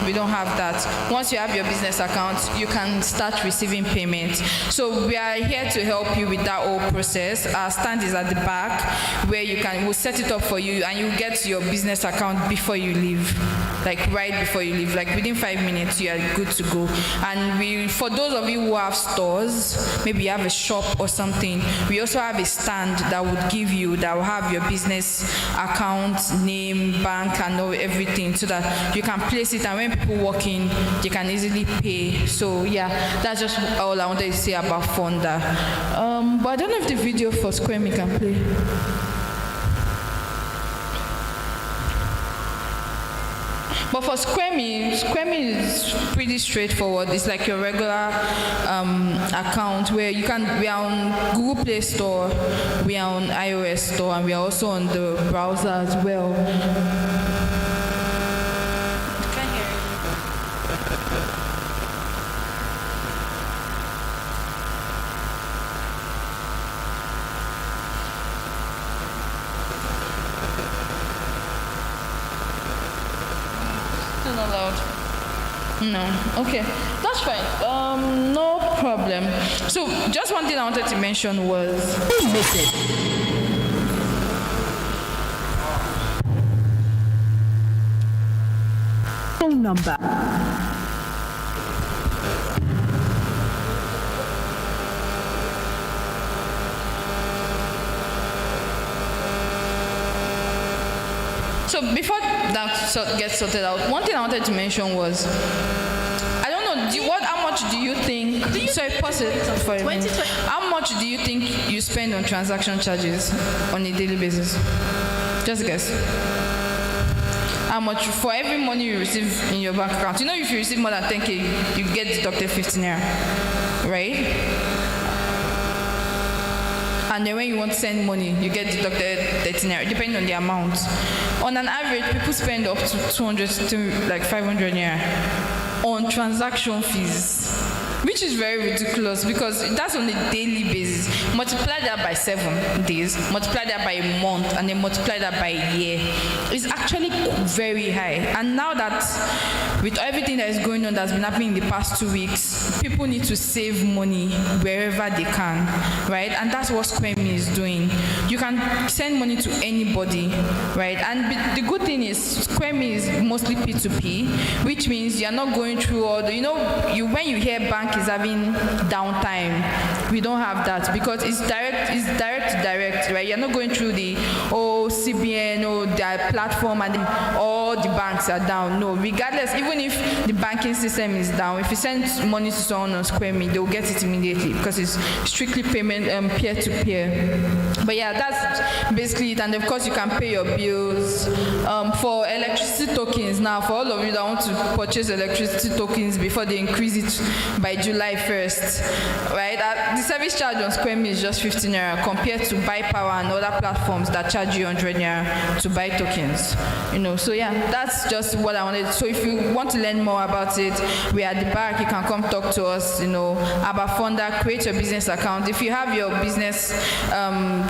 We don't have that. Once you have your business account, you can start receiving payments. So we are here to help you with that whole process. Our stand is at the back, where we'll set it up for you, and you get your business account before you leave, like right before you leave, like within 5 minutes you are good to go. And for those of you who have stores, maybe you have a shop or something, we also have a stand that will have your business account, name, bank, and everything, so that you can place it, and when people walk in, they can easily pay. So yeah, that's just all I wanted to say about Fonda. But I don't know if the video for Square Me can play. But for Square Me is pretty straightforward. It's like your regular account where we are on Google Play Store, we are on iOS Store, and we are also on the browser as well. Not allowed. No. Okay. That's fine. No problem. So just one thing I wanted to mention was phone number. So before that gets sorted out, one thing I wanted to mention was, I don't know, how much do you think, sorry, pause it for a minute. How much do you think you spend on transaction charges on a daily basis? Just guess. How much for every money you receive in your bank account? You know, if you receive more than 10K, you get deducted 15 naira, right? And then when you want to send money, you get deducted 13 naira, depending on the amount. On an average, people spend up to 200 to like 500 naira on transaction fees, which is very ridiculous because that's on a daily basis. Multiply that by 7 days, multiply that by a month, and then multiply that by a year. It's actually very high. And now that with everything that is going on that's been happening in the past 2 weeks, people need to save money wherever they can, right? And that's what Square Me is doing. You can send money to anybody, right? And the good thing is Square Me is mostly P2P, which means you're not going through all the, when you hear bank is having downtime, we don't have that because it's direct to direct, right? You're not going through the CBN or their platform and all the banks are down. No, regardless, even if the banking system is down, if you send money to someone on Square Me, they'll get it immediately because it's strictly payment peer-to-peer. But yeah, that's basically it. And of course, you can pay your bills. For electricity tokens now, for all of you that want to purchase electricity tokens before they increase it by July 1st, right? The service charge on Square Me is just 15 naira compared to Buy Power and other platforms that charge you 100 naira to buy tokens. So yeah, that's just what I wanted. So if you want to learn more about it, we are at the back. You can come talk to us. About Fonda, create your business account. If you have your business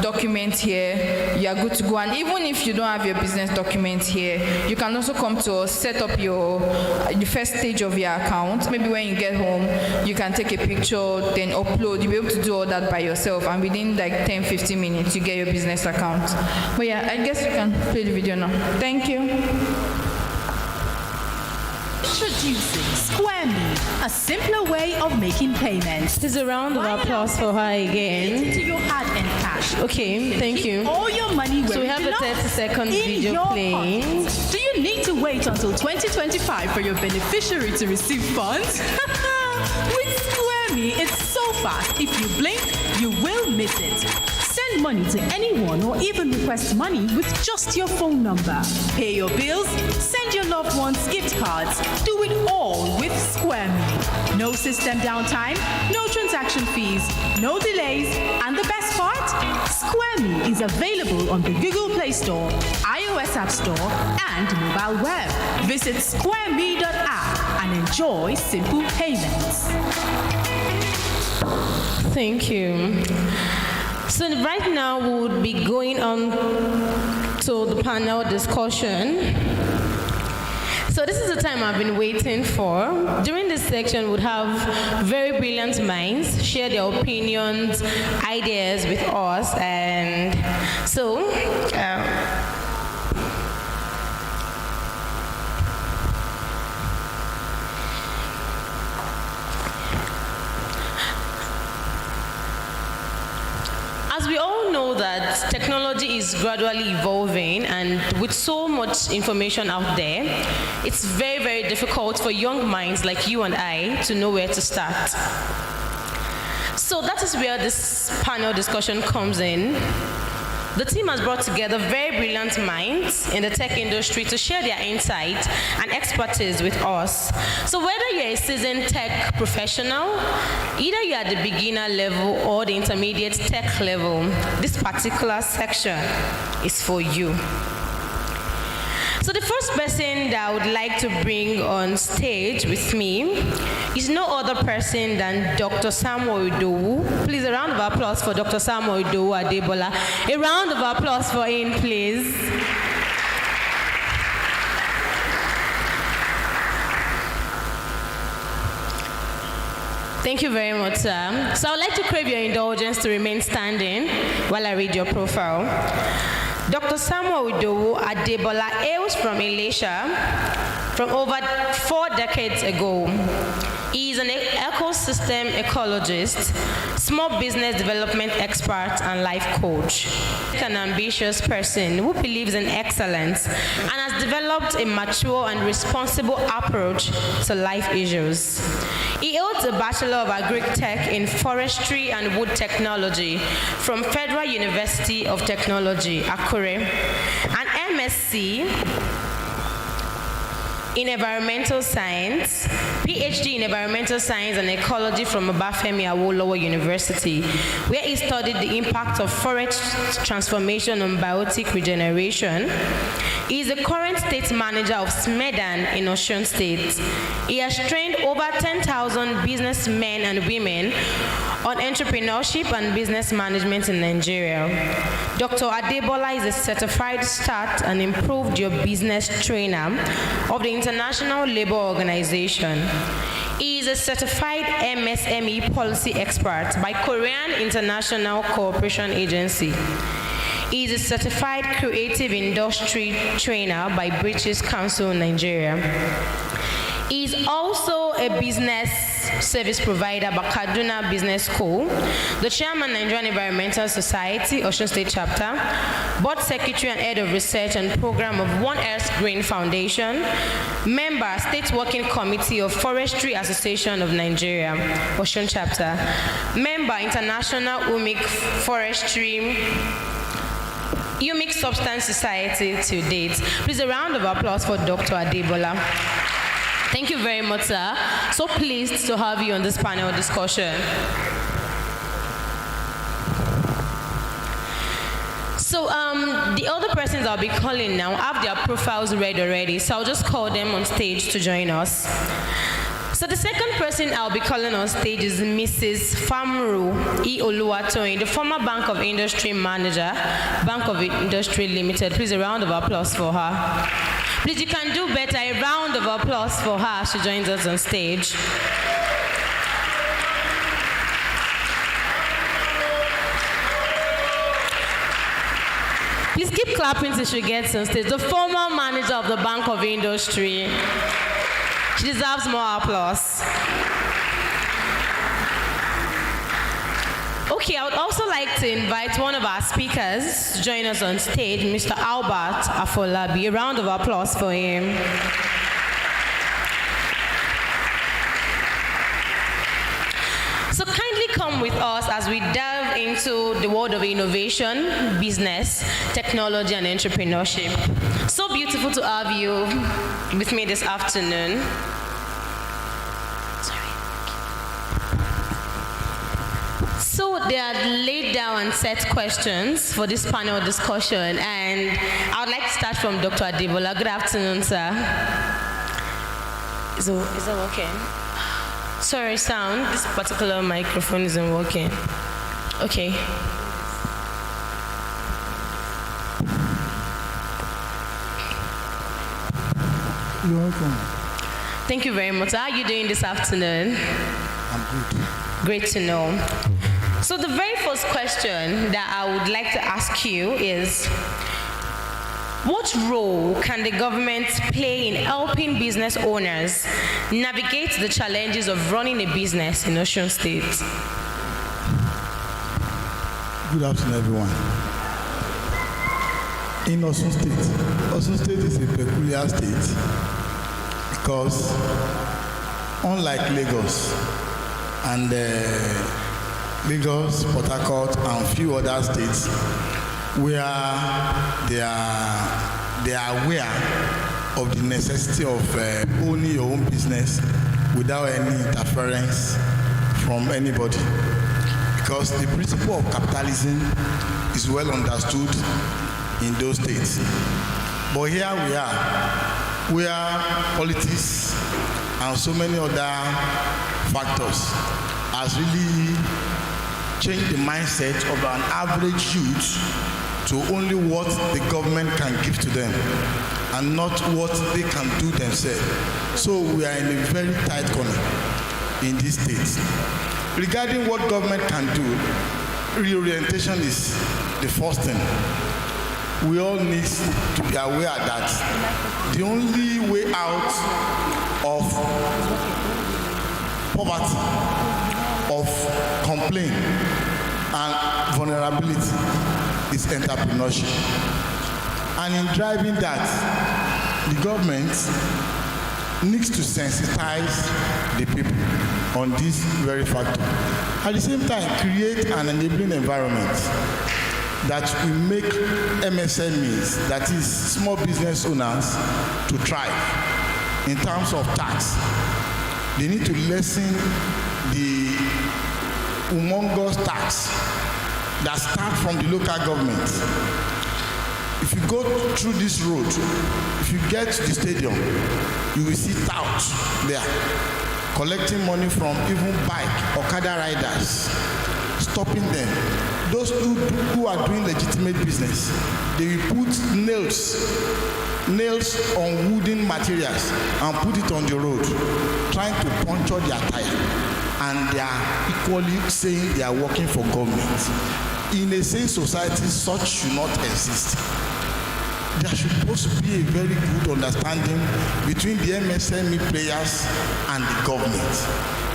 document here, you are good to go. And even if you don't have your business document here, you can also come to us, set up the first stage of your account. Maybe when you get home, you can take a picture, then upload. You'll be able to do all that by yourself, and within like 10-15 minutes, you get your business account. But yeah, I guess you can play the video now. Thank you. Introducing Square Me, a simpler way of making payments. There's a round of applause for her again. Into your hard-earned cash. Okay, thank you. All your money where so we have a 30-second video playing. Pocket. Do you need to wait until 2025 for your beneficiary to receive funds? With Square Me, it's so fast. If you blink, you will miss it. Send money to anyone or even request money with just your phone number. Pay your bills, send your loved ones gift cards. Do it all with Square Me. No system downtime, no transaction fees, no delays, and the best part? Square Me is available on the Google Play Store, iOS App Store, and mobile web. Visit squareme.app and enjoy simple payments. Thank you. So right now we would be going on to the panel discussion. So this is the time I've been waiting for. During this section, we'd have very brilliant minds share their opinions, ideas with us, and so as we all know that technology is gradually evolving, and with so much information out there, it's very, very difficult for young minds like you and I to know where to start. So that is where this panel discussion comes in. The team has brought together very brilliant minds in the tech industry to share their insight and expertise with us. So whether you're a seasoned tech professional, either you're at the beginner level or the intermediate tech level, this particular section is for you. So the first person that I would like to bring on stage with me is no other person than Dr. Samuel Idowu. Please, a round of applause for Dr. Samuel Idowu Adebola. A round of applause for him, please. Thank you very much, sir. So I would like to crave your indulgence to remain standing while I read your profile. Dr. Samuel Idowu Adebola hails from Elisha from over 4 decades ago. He is an ecosystem ecologist, small business development expert, and life coach. An ambitious person who believes in excellence and has developed a mature and responsible approach to life issues. He holds a Bachelor of Agri-Tech in Forestry and Wood Technology from Federal University of Technology, Akure, an MSc in Environmental Science, PhD in Environmental Science and Ecology from Obafemi Awolowo University, where he studied the impact of forest transformation on biotic regeneration. He is the current state manager of Smedan in Osun State. He has trained over 10,000 businessmen and women on entrepreneurship and business management in Nigeria. Dr. Adebola is a certified Start and Improved Your Business trainer of the International Labour Organization. He is a certified MSME policy expert by Korean International Cooperation Agency. He is a certified creative industry trainer by British Council Nigeria. He is also a business service provider by Kaduna Business School, the chairman Nigerian Environmental Society, Osun State Chapter, board secretary and head of research and program of One Earth Green Foundation, member State Working Committee of Forestry Association of Nigeria, Osun Chapter, member International Humic Substance Society to date. Please, a round of applause for Dr. Adebola. Thank you very much, sir. So pleased to have you on this panel discussion. So the other persons I'll be calling now have their profiles read already, so I'll just call them on stage to join us. So the second person I'll be calling on stage is Mrs. Famru E. Oluwatoyin, the former Bank of Industry manager, Bank of Industry Limited. Please, a round of applause for her. Please, you can do better. A round of applause for her as she joins us on stage. Please keep clapping till she gets on stage. The former manager of the Bank of Industry. She deserves more applause. Okay, I would also like to invite one of our speakers to join us on stage, Mr. Albert Afolabi. A round of applause for him. So kindly come with us as we delve into the world of innovation, business, technology, and entrepreneurship. So beautiful to have you with me this afternoon. So there are laid down and set questions for this panel discussion, and I would like to start from Dr. Adebola. Good afternoon, sir. Is that working? Sorry, sound. This particular microphone isn't working. Okay. You're welcome. Thank you very much. How are you doing this afternoon? I'm good. Great to know. So the very first question that I would like to ask you is, what role can the government play in helping business owners navigate the challenges of running a business in Osun State? Good afternoon, everyone. In Osun State is a peculiar state because unlike Lagos and Lagos, Port Harcourt, and few other states, where they are aware of the necessity of owning your own business without any interference from anybody. Because the principle of capitalism is well understood in those states. But here we are, where politics and so many other factors has really changed the mindset of an average youth to only what the government can give to them and not what they can do themselves. So we are in a very tight corner in these states. Regarding what government can do, reorientation is the first thing. We all need to be aware that the only way out of poverty, of complaint and vulnerability is entrepreneurship. And in driving that, the government needs to sensitize the people on this very factor. At the same time, create an enabling environment that will make MSMEs, that is small business owners, to thrive in terms of tax. They need to lessen the humongous tax that start from the local government. If you go through this road, if you get to the stadium, you will see touts there collecting money from even bike, Okada riders, stopping them. Those who are doing legitimate business, they will put nails on wooden materials and put it on the road, trying to puncture their tire. And they are equally saying they are working for government. In a sane society, such should not exist. There should supposed to be a very good understanding between the MSME players and the government.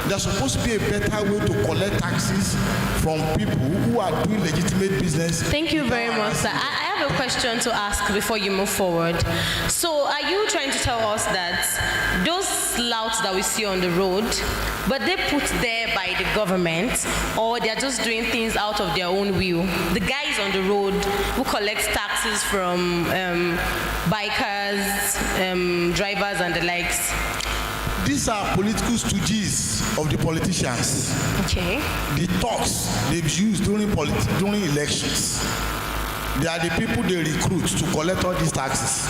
There's supposed to be a better way to collect taxes from people who are doing legitimate business. Thank you very much, sir. I have a question to ask before you move forward. So are you trying to tell us that those slouts that we see on the road, but they put there by the government, or they're just doing things out of their own will? The guys on the road who collect taxes from bikers, drivers and the likes. These are political stooges of the politicians. Okay. The talks they've used during elections. They are the people they recruit to collect all these taxes.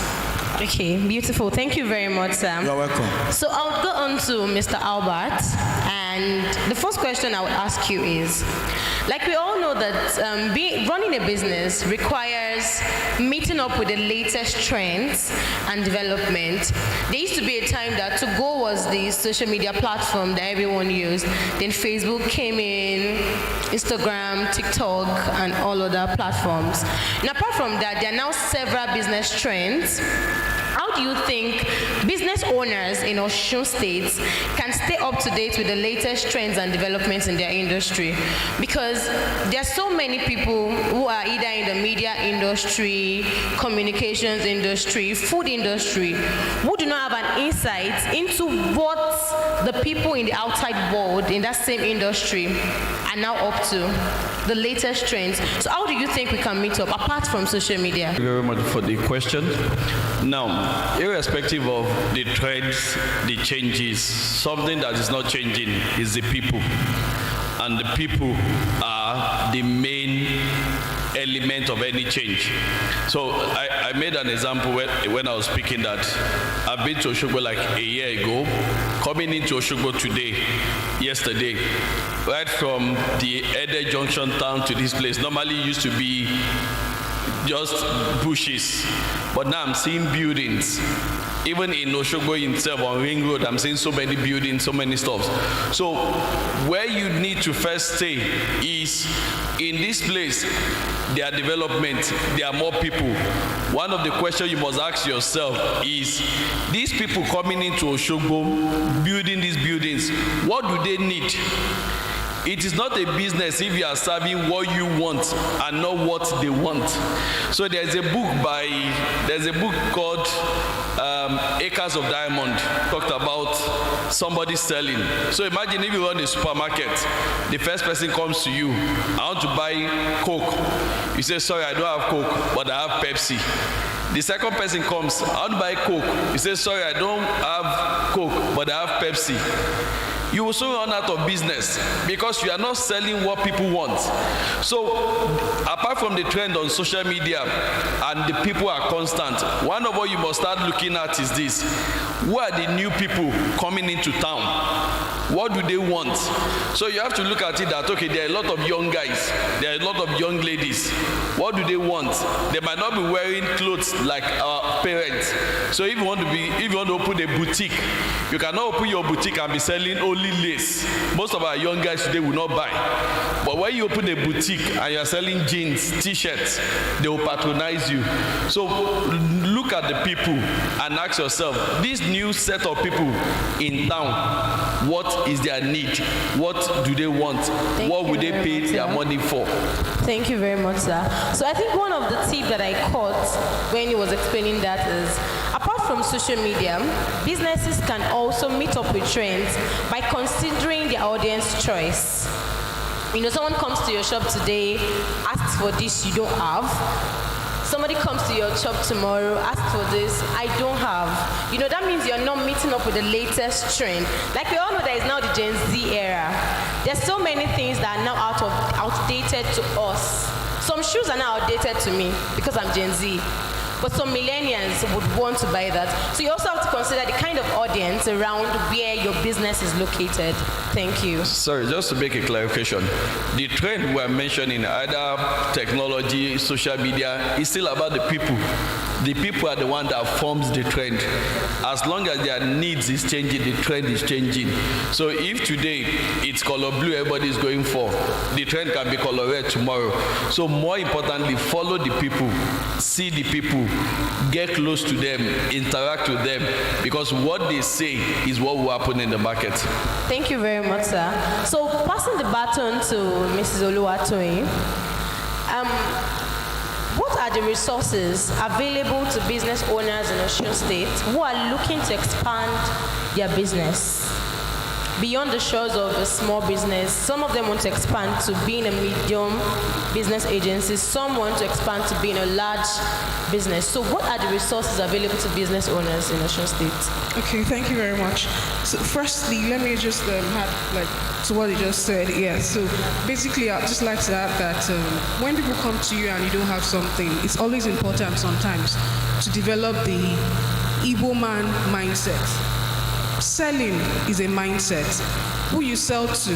Okay, beautiful. Thank you very much, Sam. You're welcome. So I'll go on to Mr. Albert, and the first question I would ask you is, like we all know that running a business requires meeting up with the latest trends and development. There used to be a time that To Go was the social media platform that everyone used. Then Facebook came in, Instagram, TikTok, and all other platforms. And apart from that, there are now several business trends. How do you think business owners in Osun State can stay up to date with the latest trends and developments in their industry? Because there are so many people who are either in the media industry, communications industry, food industry, who do not have an insight into what the people in the outside world in that same industry are now up to, the latest trends. So how do you think we can meet up apart from social media? Thank you very much for the question. Now, irrespective of the trends, the changes, something that is not changing is the people. And the people are the main element of any change. So I made an example when I was speaking that I've been to Osogbo like a year ago, coming into Osogbo yesterday, right from the Ede Junction town to this place. Normally it used to be just bushes, but now I'm seeing buildings. Even in Osogbo itself on Ring Road, I'm seeing so many buildings, so many stuff. So where you need to first stay is in this place, their development, there are more people. One of the questions you must ask yourself is, these people coming into Osogbo, building these buildings, what do they need? It is not a business if you are serving what you want and not what they want. So there's a book called A Acres of Diamond talked about somebody selling. So imagine if you run a supermarket, the first person comes to you, I want to buy Coke. You say, sorry, I don't have Coke, but I have Pepsi. The second person comes, I want to buy Coke. You say, sorry, I don't have Coke, but I have Pepsi. You will soon run out of business because you are not selling what people want. So, apart from the trend on social media and the people are constant, one of what you must start looking at is this. Who are the new people coming into town? What do they want? So you have to look at it that, okay, there are a lot of young guys, there are a lot of young ladies. What do they want? They might not be wearing clothes like our parents. So if you want to open a boutique, you cannot open your boutique and be selling only lace. Most of our young guys today will not buy. But when you open a boutique and you are selling jeans, t-shirts, they will patronize you. So look at the people and ask yourself, this new set of people in town, what is their need? What do they want? What would they pay their money for? Thank you very much, sir. So I think one of the tips that I caught when he was explaining that is, apart from social media, businesses can also meet up with trends by considering their audience choice. You know, someone comes to your shop today, asks for this you don't have. Somebody comes to your shop tomorrow, asks for this, I don't have. You know, that means you're not meeting up with the latest trend. Like we all know that is now the Gen Z era. There's so many things that are now outdated to us. Some shoes are now outdated to me because I'm Gen Z. But some millennials would want to buy that. So you also have to consider the kind of audience around where your business is located. Thank you. Sorry, just to make a clarification. The trend we're mentioning, either technology, social media, is still about the people. The people are the one that forms the trend. As long as their needs is changing, the trend is changing. So if today it's color blue everybody is going for, the trend can be color red tomorrow. So more importantly, follow the people, see the people, get close to them, interact with them, because what they say is what will happen in the market. Thank you very much, sir. So passing the baton to Mrs. Oluwatoyin, what are the resources available to business owners in Osun State who are looking to expand their business? Beyond the shores of a small business, some of them want to expand to being a medium business agency, some want to expand to being a large business. So what are the resources available to business owners in Osun State? Okay, thank you very much. So firstly, let me just add to what you just said. Yeah, so basically I'd just like to add that when people come to you and you don't have something, it's always important sometimes to develop the Igbo man mindset. Selling is a mindset. Who you sell to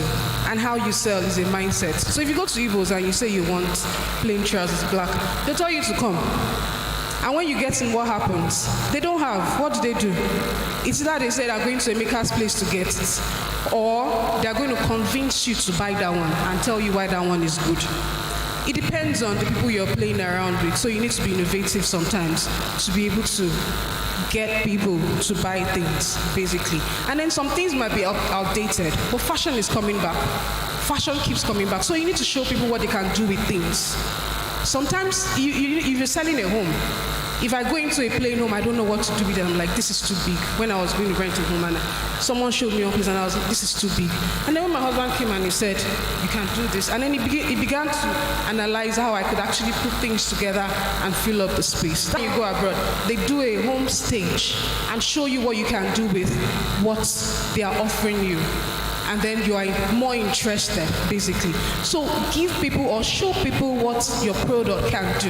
and how you sell is a mindset. So if you go to Igbos and you say you want plain trousers, black, they'll tell you to come. And when you get in, what happens? They don't have. What do? It's that they say they're going to Emeka's place to get it. Or they're going to convince you to buy that one and tell you why that one is good. It depends on the people you're playing around with. So you need to be innovative sometimes to be able to get people to buy things, basically. And then some things might be outdated, but fashion is coming back. Fashion keeps coming back. So you need to show people what they can do with things. Sometimes, if you're selling a home, if I go into a plain home, I don't know what to do with it. I'm like, this is too big. When I was going to rent a home, and someone showed me a place, and I was like, this is too big. And then when my husband came and he said, you can't do this. And then he began to analyze how I could actually put things together and fill up the space. Then you go abroad, they do a home stage and show you what you can do with what they are offering you. And then you are more interested, basically. So give people or show people what your product can do.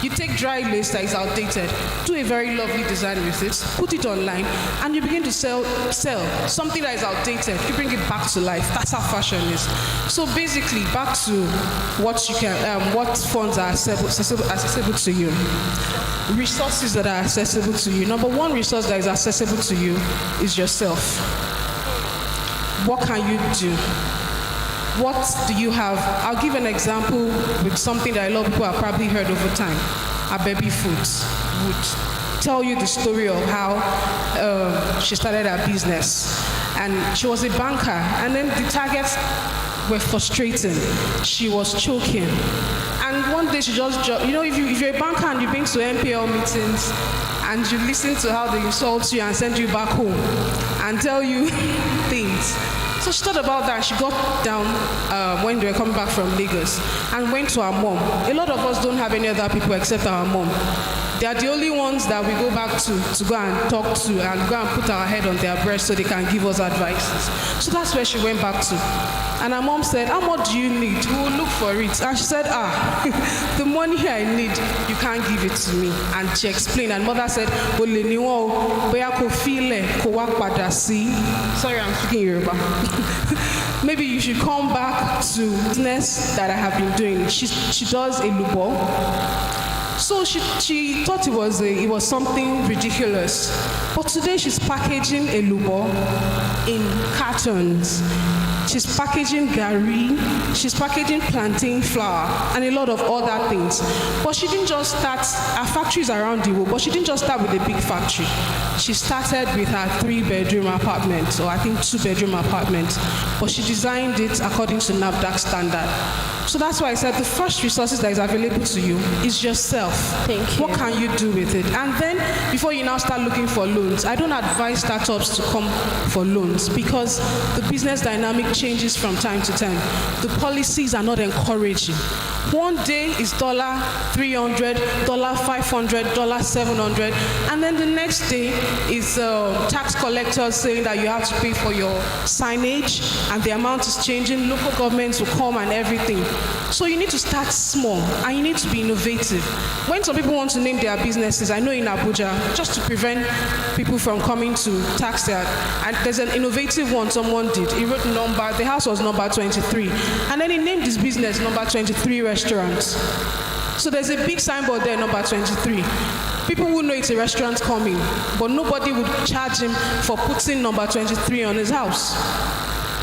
You take dry lace that is outdated, do a very lovely design with it, put it online, and you begin to sell something that is outdated. You bring it back to life. That's how fashion is. So basically, back to what you can, what funds are accessible to you. Resources that are accessible to you. Number one resource that is accessible to you is yourself. What can you do? What do you have? I'll give an example with something that a lot of people have probably heard over time. A baby foods would tell you the story of how she started her business. And she was a banker. And then the targets were frustrating. She was choking. And one day she just, if you're a banker and you've been to NPL meetings and you listen to how they insult you and send you back home and tell you things. So she thought about that. She got down when they were coming back from Lagos and went to her mom. A lot of us don't have any other people except our mom. They are the only ones that we go back to go and talk to and go and put our head on their breast so they can give us advice. So that's where she went back to. And her mom said, how much do you need? We will look for it. And she said, the money I need, you can't give it to me. And she explained, and mother said, sorry, I'm speaking Yoruba. Maybe you should come back to business that I have been doing. She does a lubo. So she thought it was something ridiculous. But today she's packaging a lubo in cartons. She's packaging gari, she's packaging plantain flour, and a lot of other things. But she didn't just start, her factories around the world, but she didn't just start with a big factory. She started with her 3-bedroom apartment, or I think 2-bedroom apartment. But she designed it according to NAFDAC standard. So that's why I said the first resources that is available to you is yourself. Thank you. What can you do with it? And then before you now start looking for loans, I don't advise startups to come for loans because the business dynamic changes from time to time. The policies are not encouraging. One day is $300, $500, $700, and then the next day is tax collectors saying that you have to pay for your signage, and the amount is changing. Local governments will come and everything. So you need to start small, and you need to be innovative. When some people want to name their businesses, I know in Abuja, just to prevent people from coming to tax their, and there's an innovative one someone did. He wrote number, the house was number 23, and then he named his business number 23 Restaurants. So there's a big signboard there, number 23. People will know it's a restaurant coming, but nobody would charge him for putting number 23 on his house.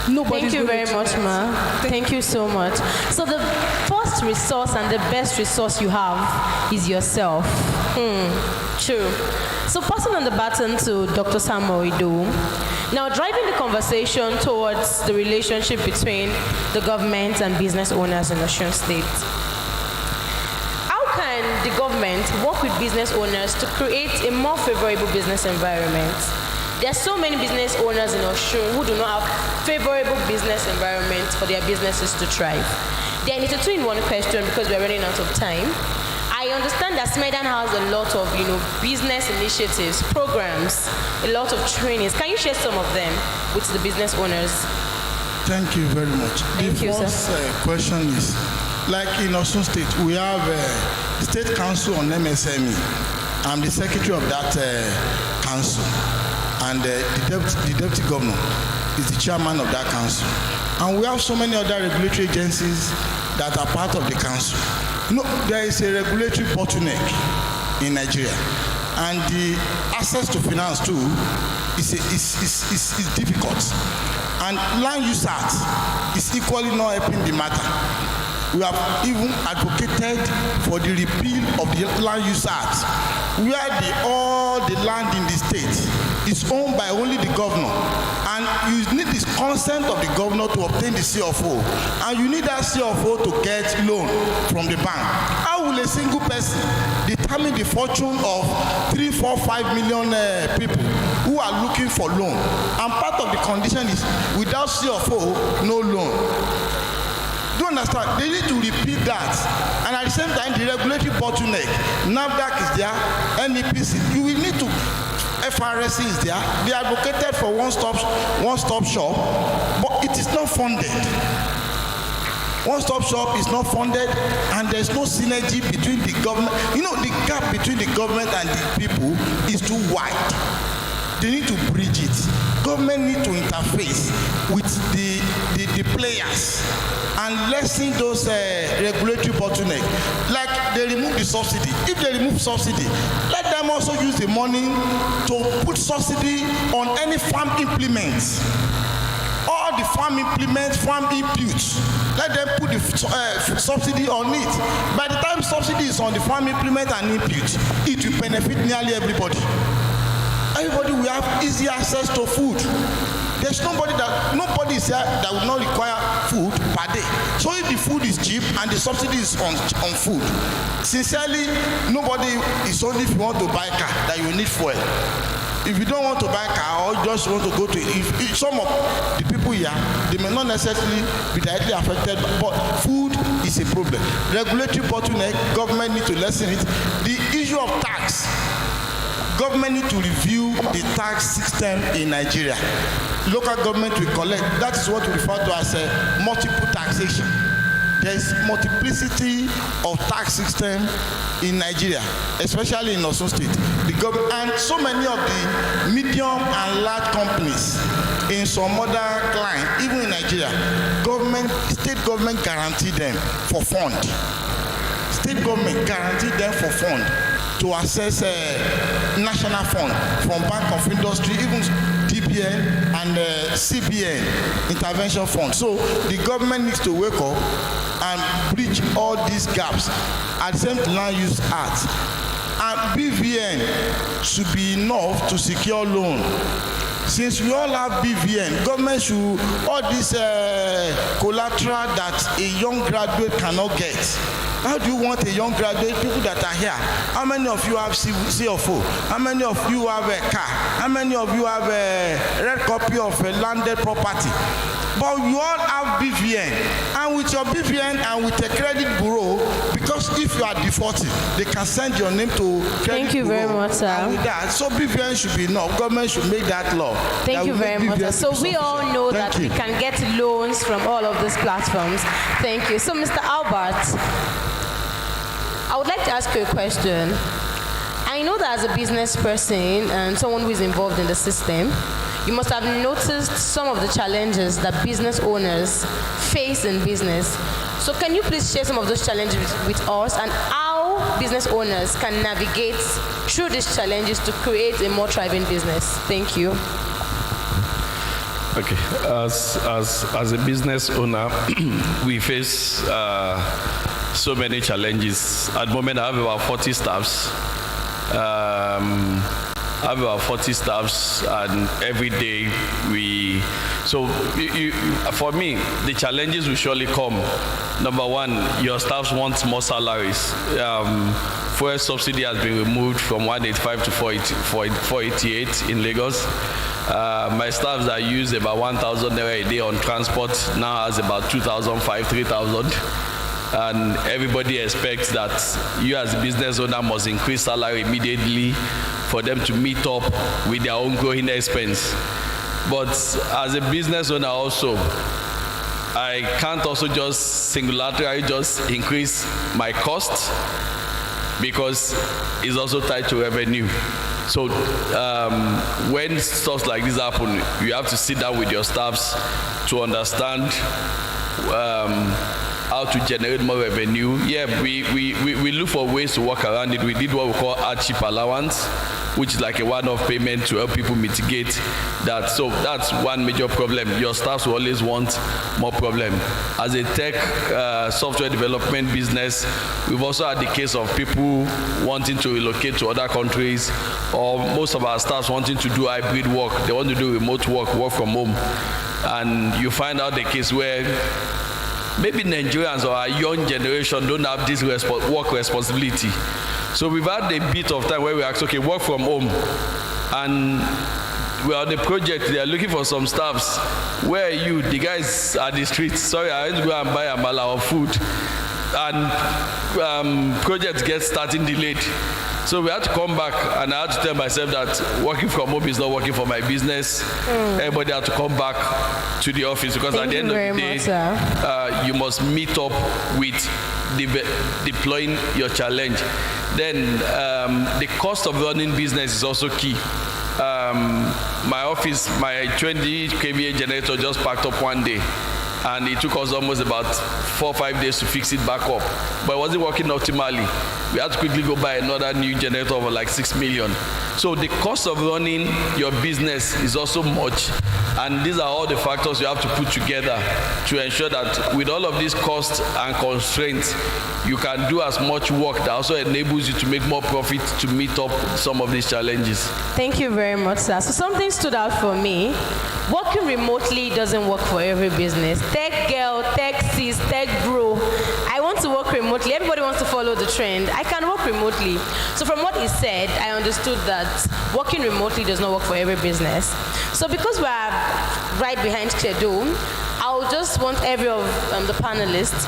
Thank you very much, ma. Thank you so much. So the first resource and the best resource you have is yourself. True. So passing on the baton to Dr. Samuel Ido. Now driving the conversation towards the relationship between the government and business owners in Osun State. How can the government work with business owners to create a more favorable business environment? There are so many business owners in Osun who do not have favorable business environment for their businesses to thrive. Then it's a two-in-one question because we're running out of time. I understand that Smedan has a lot of, business initiatives, programs, a lot of trainings. Can you share some of them with the business owners? Thank you very much. The first question is, like in Osun State, we have the State Council on MSME. I'm the secretary of that council. And the deputy governor is the chairman of that council. And we have so many other regulatory agencies that are part of the council. There is a regulatory bottleneck in Nigeria. And the access to finance too is difficult. And Land Use Act is equally not helping the matter. We have even advocated for the repeal of the Land Use Act, where all the land in the state is owned by only the governor, and you need the consent of the governor to obtain the CFO, and you need that CFO to get loan from the bank. How will a single person determine the fortune of 3, 4, 5 million people who are looking for loan? And part of the condition is without CFO, no loan. Do you understand? They need to repeat that. And at the same time, the regulatory bottleneck, NAFDAC is there, NEPC. You will need to, FRSC is there. They advocated for one-stop shop, but it is not funded. One-stop shop is not funded, and there's no synergy between the government. The gap between the government and the people is too wide. They need to bridge it. Government need to interface with the players and lessen those regulatory bottlenecks. Like they remove the subsidy. If they remove subsidy, let them also use the money to put subsidy on any farm implements. All the farm implements, farm inputs, let them put the subsidy on it. By the time subsidy is on the farm implement and input, it will benefit nearly everybody. Everybody will have easy access to food. There's nobody is here that will not require food per day. So if the food is cheap and the subsidy is on food, sincerely, nobody is only if you want to buy a car that you need fuel. If you don't want to buy a car or just want to go to, if some of the people here, they may not necessarily be directly affected, but food is a problem. Regulatory bottleneck, government need to lessen it. The issue of tax, government need to review the tax system in Nigeria. Local government will collect. That is what we refer to as multiple taxation. There is multiplicity of tax system in Nigeria, especially in Osun State. The government and so many of the medium and large companies in some other clients, even in Nigeria, state government guarantee them for fund. State government guarantee them for fund to access national fund from Bank of Industry, even DBN and CBN intervention fund. So the government needs to wake up and bridge all these gaps at the same Land Use Act. And BVN should be enough to secure loan. Since we all have BVN, government should, all this collateral that a young graduate cannot get. How do you want a young graduate, people that are here? How many of you have CFO? How many of you have a car? How many of you have a red copy of a landed property? But you all have BVN. And with your BVN and with a credit bureau, because if you are defaulting, they can send your name to credit Thank you bureau. very much, sir. And with that, so BVN should be enough. Government should make that law. Thank you very much, sir. So we all know that we can get loans from all of these platforms. Thank you. So Mr. Albert, I would like to ask you a question. I know that as a business person and someone who is involved in the system, you must have noticed some of the challenges that business owners face in business. So can you please share some of those challenges with us and how business owners can navigate through these challenges to create a more thriving business? Thank you. Okay, as a business owner, we face so many challenges. At the moment, I have about 40 staffs. And every day for me, the challenges will surely come. Number one, your staffs want more salaries. Fuel subsidy has been removed from 185 to 488 in Lagos. My staff that use about 1,000 naira a day on transport now has about 2,500, 3,000. And everybody expects that you as a business owner must increase salary immediately for them to meet up with their own growing expense. But as a business owner also, I can't also just singularly just increase my cost because it's also tied to revenue. So when stuff like this happen, you have to sit down with your staffs to understand how to generate more revenue. Yeah, we look for ways to work around it. We did what we call hardship allowance, which is like a one-off payment to help people mitigate that. So that's one major problem. Your staffs will always want more problem. As a tech software development business, we've also had the case of people wanting to relocate to other countries, or most of our staffs wanting to do hybrid work. They want to do remote work from home. And you find out the case where maybe Nigerians or our young generation don't have this work responsibility. So we've had a bit of time where we asked, okay, work from home. And we're on the project, they are looking for some staffs. Where are you? The guys at the streets. Sorry, I went to go and buy amala or food. And projects get starting delayed. So we had to come back, and I had to tell myself that working from home is not working for my business. Everybody had to come back to the office because at the end of the day, you must meet up with deploying your challenge. Then the cost of running business is also key. My office, my 20 kVA generator just packed up one day. And it took us almost about 4 or 5 days to fix it back up. But it wasn't working optimally. we have to quickly go buy another new generator of like 6 million. So the cost of running your business is also much, and these are all the factors you have to put together to ensure that with all of these costs and constraints, you can do as much work that also enables you to make more profit to meet up some of these challenges. Thank you very much, sir. So something stood out for me. Working remotely doesn't work for every business. Tech girl, tech sis, tech bro. I want to work remotely. Everybody wants to follow the trend. I can work remotely. So from what he said, I understood that working remotely does not work for every business. So because we are right behind Chedo, I'll just want every of the panelists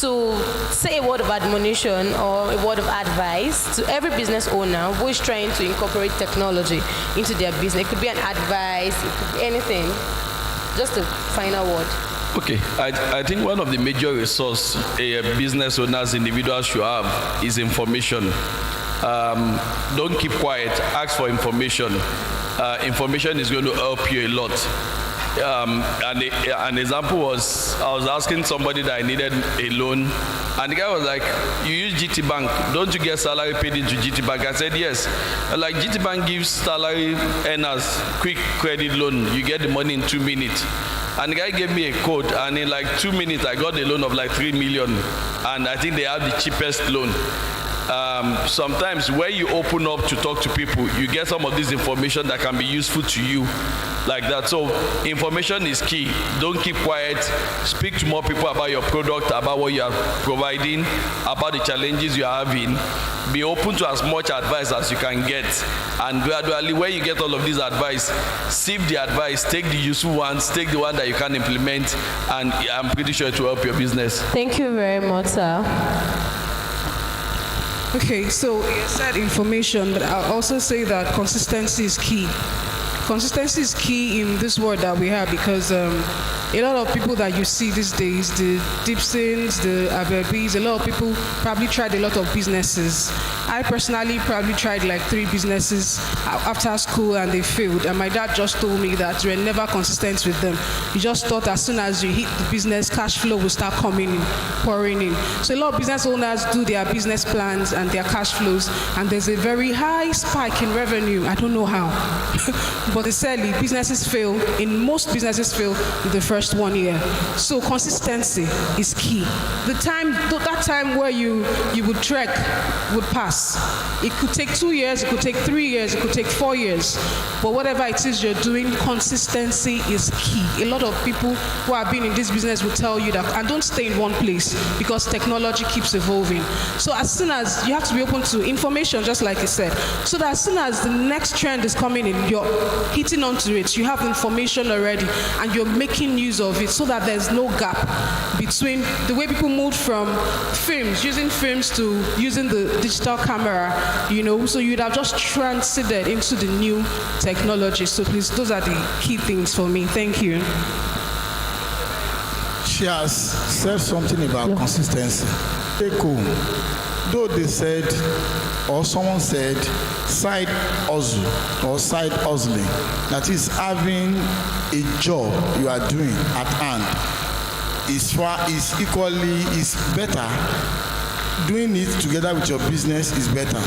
to say a word of admonition or a word of advice to every business owner who is trying to incorporate technology into their business. It could be an advice, it could be anything. Just a final word. Okay, I think one of the major resources a business owners, individuals should have is information. Don't keep quiet, ask for information. Information is going to help you a lot. An example was, I was asking somebody that I needed a loan, and the guy was like, you use GT Bank, don't you get salary paid into GT Bank? I said, yes. Like, GT Bank gives salary earners quick credit loan. You get the money in 2 minutes. And the guy gave me a code, and in like 2 minutes, I got a loan of like 3 million. And I think they have the cheapest loan. Sometimes when you open up to talk to people, you get some of this information that can be useful to you like that. So information is key. Don't keep quiet. Speak to more people about your product, about what you are providing, about the challenges you are having. Be open to as much advice as you can get. And gradually, when you get all of this advice, sieve the advice, take the useful ones, take the one that you can implement, and I'm pretty sure it will help your business. Thank you very much, sir. Okay, so you said information, but I'll also say that consistency is key. Consistency is key in this world that we have, because a lot of people that you see these days, the Dipsons, the Abebis, a lot of people probably tried a lot of businesses. I personally probably tried like 3 businesses after school and they failed. And my dad just told me that you were never consistent with them. You just thought as soon as you hit the business, cash flow will start coming in, pouring in. So a lot of business owners do their business plans and their cash flows, and there's a very high spike in revenue. I don't know how. But sadly, businesses fail. Most businesses fail in the first 1 year. So consistency is key. That time where you would trek would pass. It could take 2 years, it could take 3 years, it could take 4 years. But whatever it is you're doing, consistency is key. A lot of people who have been in this business will tell you that, and don't stay in one place, because technology keeps evolving. So as soon as you have to be open to information, just like you said, so that as soon as the next trend is coming in, you're hitting onto it, you have information already, and you're making use of it, so that there's no gap between the way people moved from films, using films, to using the digital camera, so you'd have just transited into the new technology. So please, those are the key things for me. Thank you. She has said something about consistency. Take home. Though they said, or someone said, side hustle or side hustling, that is having a job you are doing at hand, is better. Doing it together with your business is better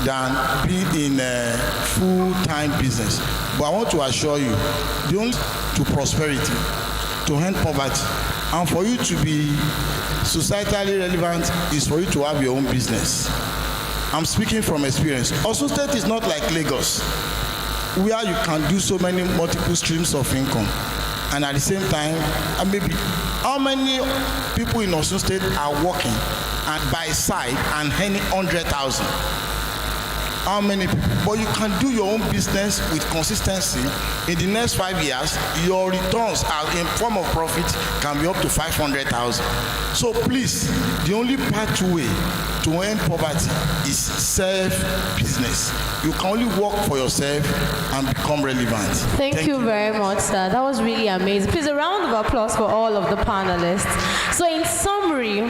than being in a full-time business. But I want to assure you, the only to prosperity, to end poverty, and for you to be societally relevant is for you to have your own business. I'm speaking from experience. Osun State is not like Lagos, where you can do so many multiple streams of income. And at the same time, maybe how many people in Osun State are working and by side and earning 100,000? How many people? But you can do your own business with consistency. In the next 5 years, your returns in form of profit can be up to 500,000. So please, the only pathway to end poverty is self-business. You can only work for yourself and become relevant. Thank you very much, sir. That was really amazing. Please, a round of applause for all of the panelists. So in summary,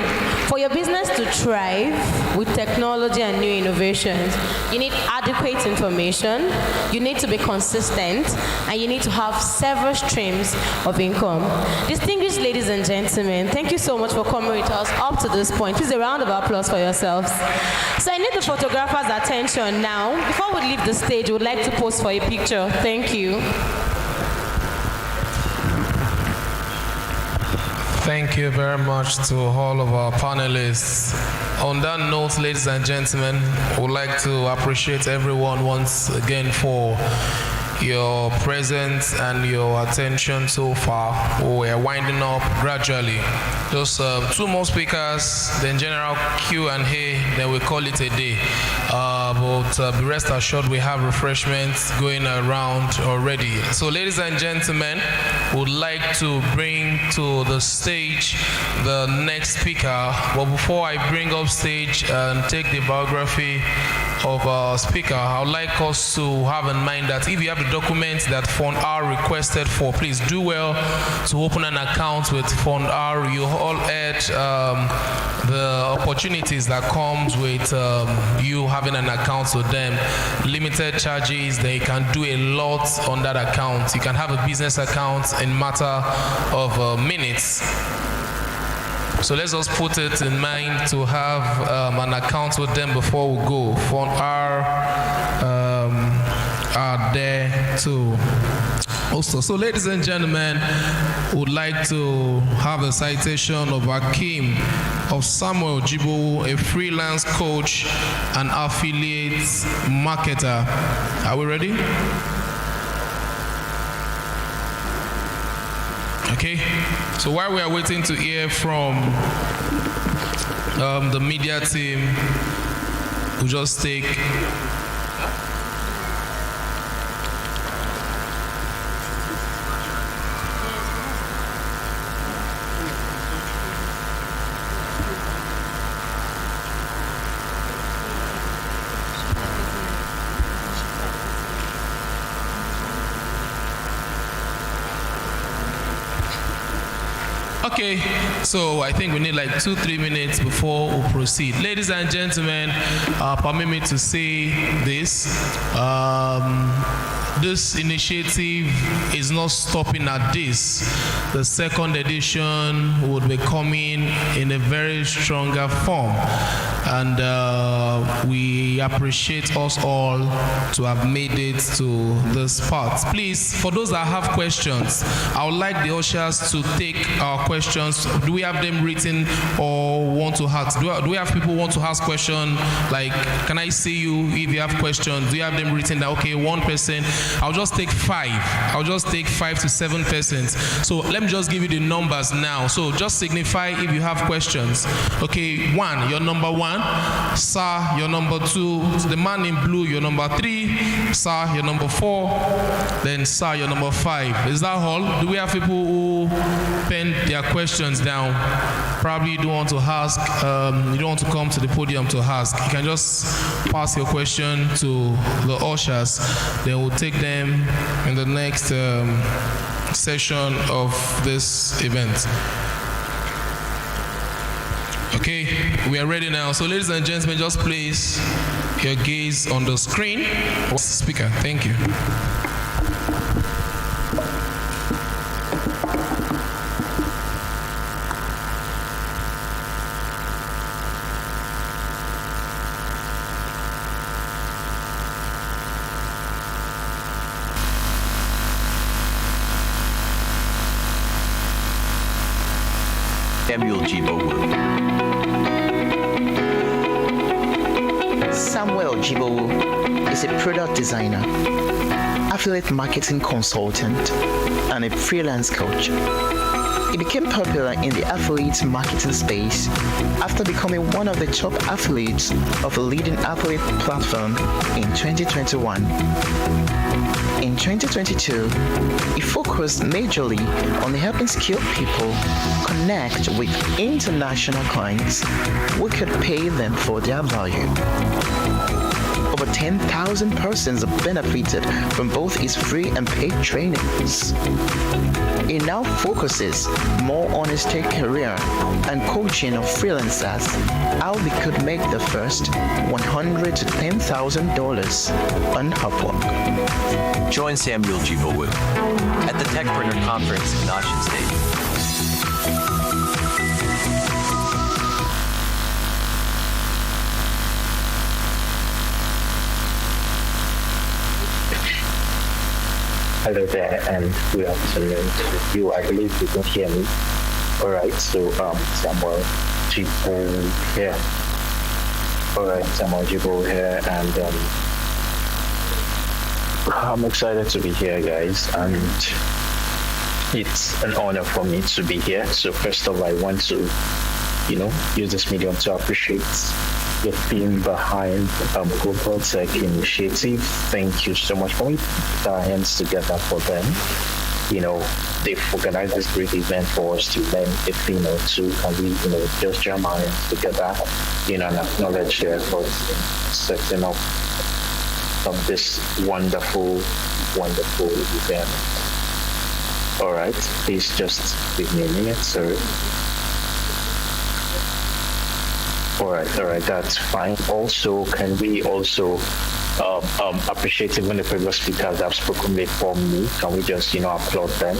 For your business to thrive with technology and new innovations, you need adequate information, you need to be consistent, and you need to have several streams of income. Distinguished ladies and gentlemen, thank you so much for coming with us up to this point. Please a round of applause for yourselves. So I need the photographer's attention now. Before we leave the stage, we would like to pose for a picture. Thank you. Thank you very much to all of our panelists. On that note, ladies and gentlemen, I would like to appreciate everyone once again for your presence and your attention so far. We are winding up gradually. Just two more speakers, then general Q&A, then we call it a day. But be rest assured we have refreshments going around already. So ladies and gentlemen, would like to bring to the stage the next speaker. But before I bring up stage and take the biography of our speaker, I would like us to have in mind that if you have the documents that Fund R requested for, please do well to open an account with Fund R. You all had the opportunities that comes with you having an account with them. Limited charges, they can do a lot on that account. You can have a business account in matter of minutes. So let's just put it in mind to have an account with them before we go. Fund R are there too. Also, so ladies and gentlemen, would like to have a citation of Akim of Samuel Jibo, a freelance coach and affiliate marketer. Are we ready? Okay, so while we are waiting to hear from the media team, we'll just take Okay, so I think we need like 2-3 minutes before we proceed. Ladies and gentlemen, permit me to say this. This initiative is not stopping at this. The second edition would be coming in a very stronger form. And we appreciate us all to have made it to this part. Please, for those that have questions, I would like the ushers to take our questions. Do we have them written or want to ask? Do we have people who want to ask questions? Like, can I see you if you have questions? Do you have them written that, okay, one person? I'll just take 5. I'll just take 5 to 7 persons. So let me just give you the numbers now. So just signify if you have questions. Okay, 1, you're number 1. Sir, you're number 2. The man in blue, you're number 3. Sir, you're number 4. Then sir, you're number 5. Is that all? Do we have people who pen their questions down? Probably you don't want to ask, you don't want to come to the podium to ask. You can just pass your question to the ushers. Then we'll take them in the next session of this event. Okay, we are ready now. So ladies and gentlemen, just place your gaze on the screen. Speaker, thank you. Samuel Jibo. Samuel Jibo is a product designer, affiliate marketing consultant, and a freelance coach. He became popular in the affiliate marketing space after becoming one of the top affiliates of a leading affiliate platform in 2021. In 2022, he focused majorly on helping skilled people connect with international clients who could pay them for their value. over 10,000 persons have benefited from both his free and paid trainings. He now focuses more on his tech career and coaching of freelancers, how they could make the first $100 to $10,000 on Upwork. Join Samuel Jibowu at the Techpreneur Conference in Osun State. Hello there, and good afternoon to you. I believe you can hear me. All right, so Samuel Jibowu here. All right, Samuel Jibowu here, and I'm excited to be here, guys, and it's an honor for me to be here. So first of all, I want to, use this medium to appreciate the team behind Global Tech Initiative. Thank you so much. Can we put our hands together for them? They've organized this great event for us to learn a thing or two. Can we, just jam our hands together, and acknowledge their efforts in setting up this wonderful, wonderful event. All right, please just give me a minute, sorry. All right, that's fine. Also, can we also appreciate even the previous speakers that have spoken before me? Can we just, applaud them?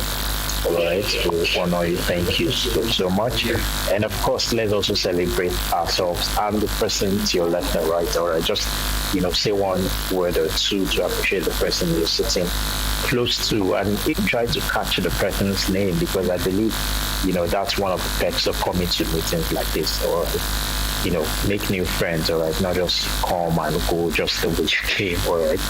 All right, we honor you. Thank you so much. And of course, let's also celebrate ourselves. I'm the person to your left and right. All right, just, say one word or two to appreciate the person you're sitting close to, and even try to catch the person's name, because I believe, that's one of the perks of coming to meetings like this. Or make new friends, all right? Not just come and go just the way you came, all right?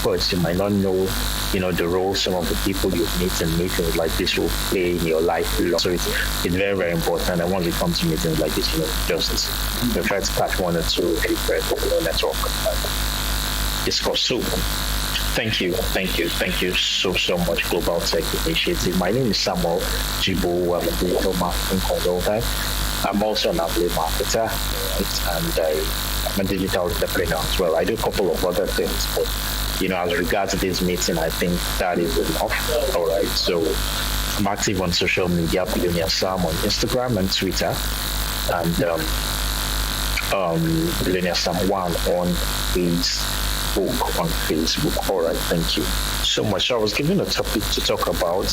But you might not know, the role some of the people you meet in meetings like this will play in your life. So it's very, very important. And once you come to meetings like this, just try to catch one or two friends, network, discuss. So thank you so much, Global Tech Initiative. My name is Samuel Jibowu. I'm a digital marketing consultant. I'm also an affiliate marketer, right? And I'm a digital entrepreneur as well. I do a couple of other things, but as regards to this meeting, I think that is enough. All right. So I'm active on social media, Billionaire Sam on Instagram and Twitter, and Billionaire Sam 1 on Facebook. All right. Thank you so much. So I was given a topic to talk about,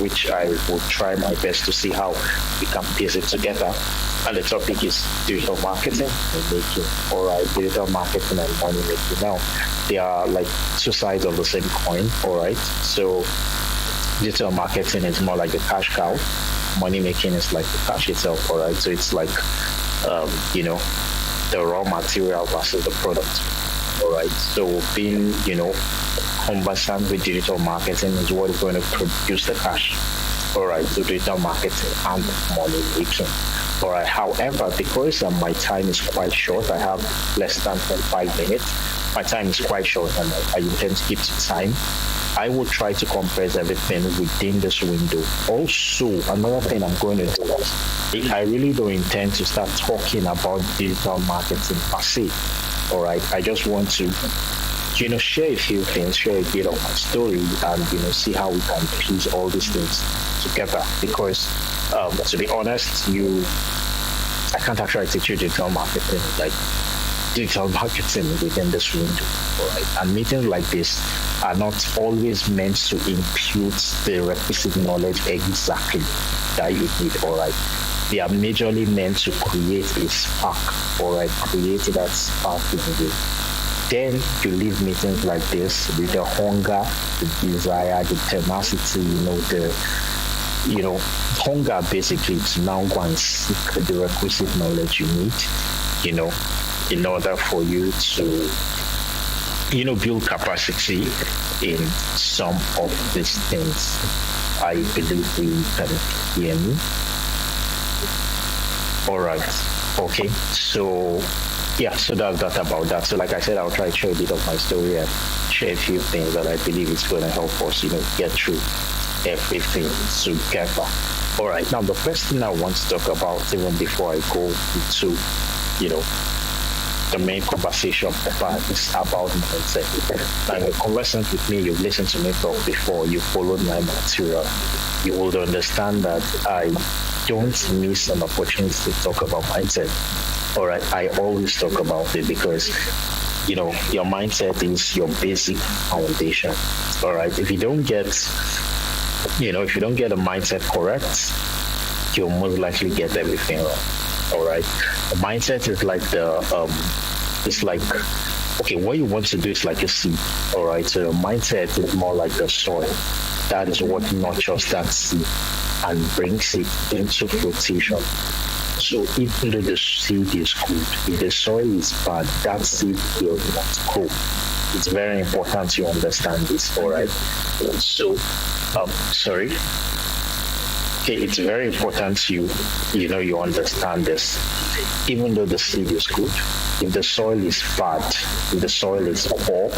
which I will try my best to see how we can piece it together. And the topic is digital marketing and making. All right, digital marketing and money making. Now, they are like two sides of the same coin. All right, so digital marketing is more like the cash cow. Money making is like the cash itself. All right, so it's like, the raw material versus the product. All right, so being, conversant with digital marketing is what is going to produce the cash. All right, so digital marketing and money making. All right, however, because my time is quite short, I have less than 5 minutes. My time is quite short, and I intend to keep to time. I will try to compress everything within this window. Also, another thing I'm going to do is I really don't intend to start talking about digital marketing per se. All right, I just want to, share a few things, share a bit of my story, and, see how we can piece all these things together. Because, to be honest, I can't actually teach you digital marketing within this window. All right, and meetings like this are not always meant to impute the requisite knowledge exactly that you need. All right. They are majorly meant to create a spark, all right, create that spark in you. Then you leave meetings like this with the hunger, the desire, the tenacity, hunger basically to now go and seek the requisite knowledge you need, in order for you to, build capacity in some of these things. I believe you can hear me. All right. Okay. So, so that's that about that. So, like I said, I'll try to share a bit of my story and share a few things that I believe is going to help us, get through everything together. All right. Now, the first thing I want to talk about, even before I go into, the main conversation is about mindset. Now, you're conversant with me, you've listened to me talk before, you followed my material, you would understand that I don't miss an opportunity to talk about mindset. All right, I always talk about it because your mindset is your basic foundation. All right, if you don't get a mindset correct, you'll most likely get everything wrong. All right, the mindset is like what you want to do is like a seed. All right, so the mindset is more like the soil. That is what nurtures that seed and brings it into fruition. So even though the seed is good, if the soil is bad, that seed will not grow. It's very important you understand this, all right? So, it's very important you understand this. Even though the seed is good, if the soil is bad, if the soil is poor,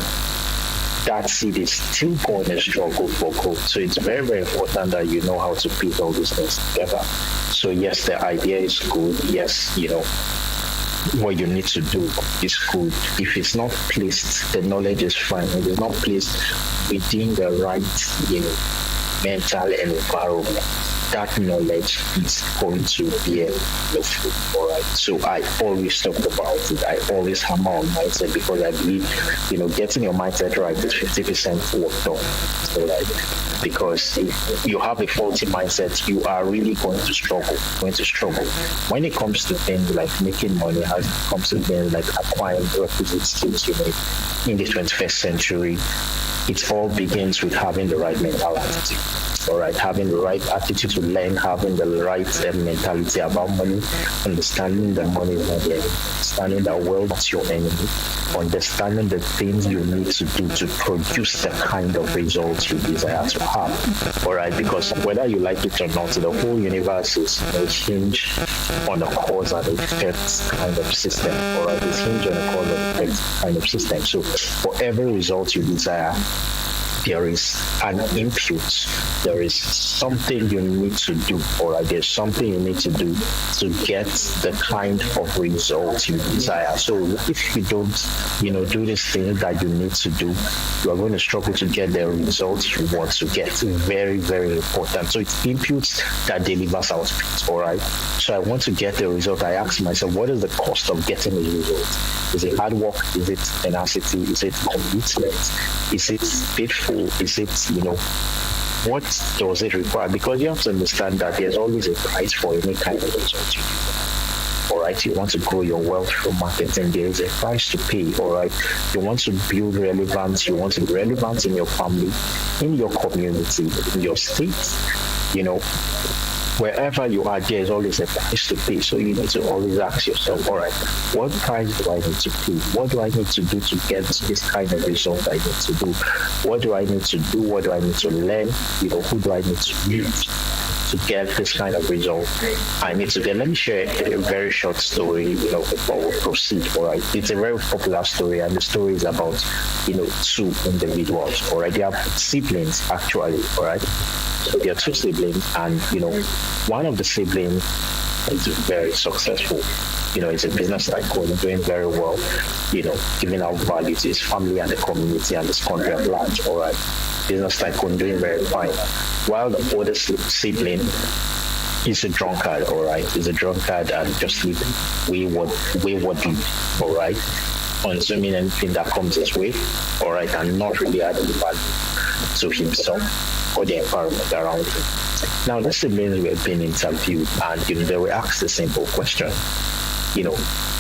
that seed is still going to struggle for growth. So it's very, very important that you know how to piece all these things together. So yes, the idea is good. Yes, what you need to do is good. If it's not placed, the knowledge is fine. If it's not placed within the right, mental environment, that knowledge is going to be no fruit. All right. So I always talk about it. I always hammer on mindset because I believe, getting your mindset right is 50% work done. All right. Because if you have a faulty mindset, you are really going to struggle. When it comes to things like making money, as it comes to things like acquiring requisite skills, in the 21st century, it all begins with having the right mental attitude. All right, having the right attitude to learn, having the right mentality about money, understanding that money is not the enemy, understanding that wealth is your enemy, understanding the things you need to do to produce the kind of results you desire to have. All right, because whether you like it or not, the whole universe is hinged on a cause and effect kind of system. All right, it's hinged on a cause and effect kind of system. So for every result you desire, there is an input, there is something you need to do, or there's something you need to do to get the kind of result you desire. So if you don't, do this thing that you need to do, you are going to struggle to get the results you want to get. Very, very important. So it's inputs that delivers outputs, all right? So I want to get the result. I ask myself, what is the cost of getting the result? Is it hard work? Is it tenacity? Is it commitment? Is it faithful? Is it, what does it require? Because you have to understand that there's always a price for any kind of result you do. All right, you want to grow your wealth from marketing, there is a price to pay. All right, you want to build relevance, you want to be relevant in your family, in your community, in your state, wherever you are, there is always a price to pay. So you need to always ask yourself, all right, what price do I need to pay? What do I need to do to get this kind of result I need to do? What do I need to do? What do I need to learn? Who do I need to meet to get this kind of result I need to get? Let me share a very short story, before we proceed, all right? It's a very popular story, and the story is about, two individuals, all right? They have siblings, actually, all right? So there are two siblings, and one of the siblings is very successful. He's a business tycoon, doing very well, giving out value to his family and the community and his country at large. All right, business tycoon, doing very fine. While the older sibling is a drunkard. All right, he's a drunkard and just living waywardly. All right, consuming anything that comes his way. All right, and not really adding value to himself or the environment around him. Now, the siblings were being interviewed, and they were asked a simple question.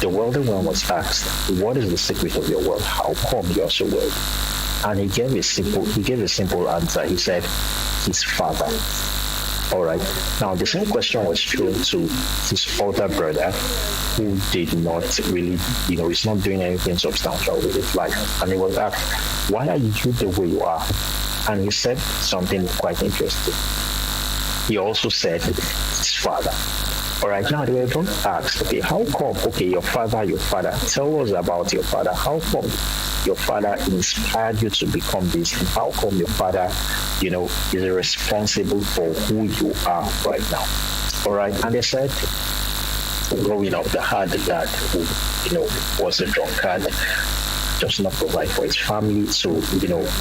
The wealthy one was asked, "What is the secret of your wealth? How come you are so wealthy?" And he gave a simple answer. He said, "His father." All right. Now, the same question was thrown to his older brother, who did not really, is not doing anything substantial with his life. And he was asked, "Why are you the way you are?" And he said something quite interesting. He also said, "His father." All right, now they were both asked, okay, how come, your father, tell us about your father. How come your father inspired you to become this? And how come your father, is responsible for who you are right now? All right, and they said, growing up, they had a dad who, was a drunkard, just not provide for his family. So,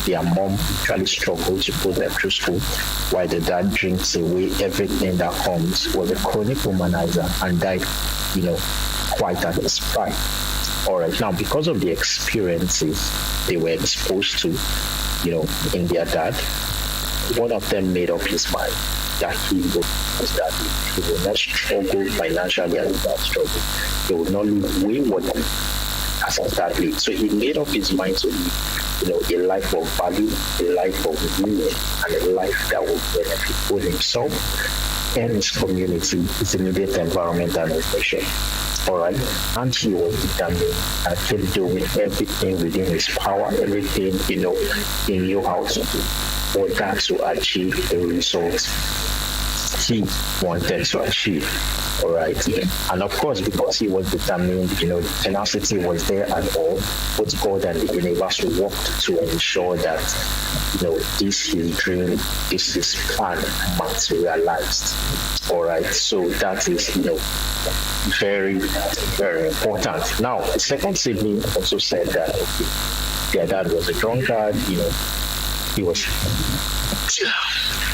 their mom usually struggled to put them through school, while the dad drinks away everything that comes, was a chronic womanizer, and died, quite at his prime. All right, now, because of the experiences they were exposed to, in their dad, one of them made up his mind that he will not struggle financially as that struggle. He will not live waywardly as a dad lived. So he made up his mind to live, a life of value, a life of meaning, and a life that will benefit both himself and his community, his immediate environment and nation. All right, and he was determined and kept doing everything within his power, everything he knew how to do, for that to achieve the results he wanted to achieve. All right, and of course, because he was determined, tenacity was there, and all, both God and the universe worked to ensure that this his dream, this his plan materialized. All right, so that is very, very important. Now, the second sibling also said that their dad was a drunkard. He was.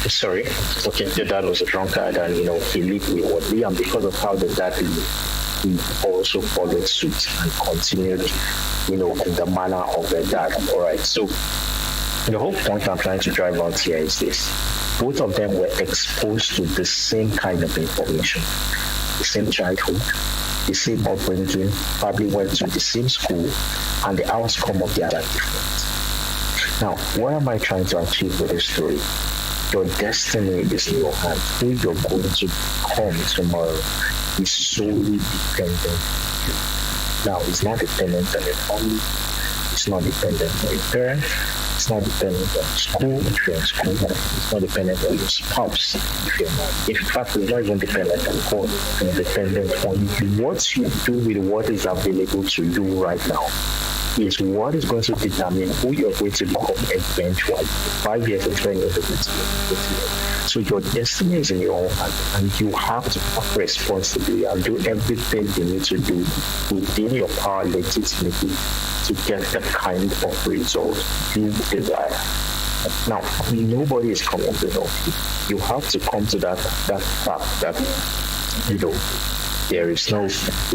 Sorry. Okay, the dad was a drunkard, and he lived waywardly, and because of how the dad lived, he also followed suit and continued, in the manner of the dad. All right. So the whole point I'm trying to drive out here is this: both of them were exposed to the same kind of information, the same childhood, the same upbringing, probably went to the same school, and the outcome of the other different. Now, what am I trying to achieve with this story? Your destiny is in your hand. Who you're going to become tomorrow is solely dependent on you. Now, it's not dependent on your family. It's not dependent on your parents. It's not dependent on school, if you're in school. It's not dependent on your spouse, if you're not. In fact, it's not even dependent on God. It's dependent on you. What you do with what is available to you right now is what is going to determine who you're going to become eventually. 5 years or 10 years ago. So your destiny is in your own hand, and you have to take responsibility and do everything you need to do within your power legitimately to get the kind of result you desire. Now, nobody is coming to help you. You have to come to that fact that there is no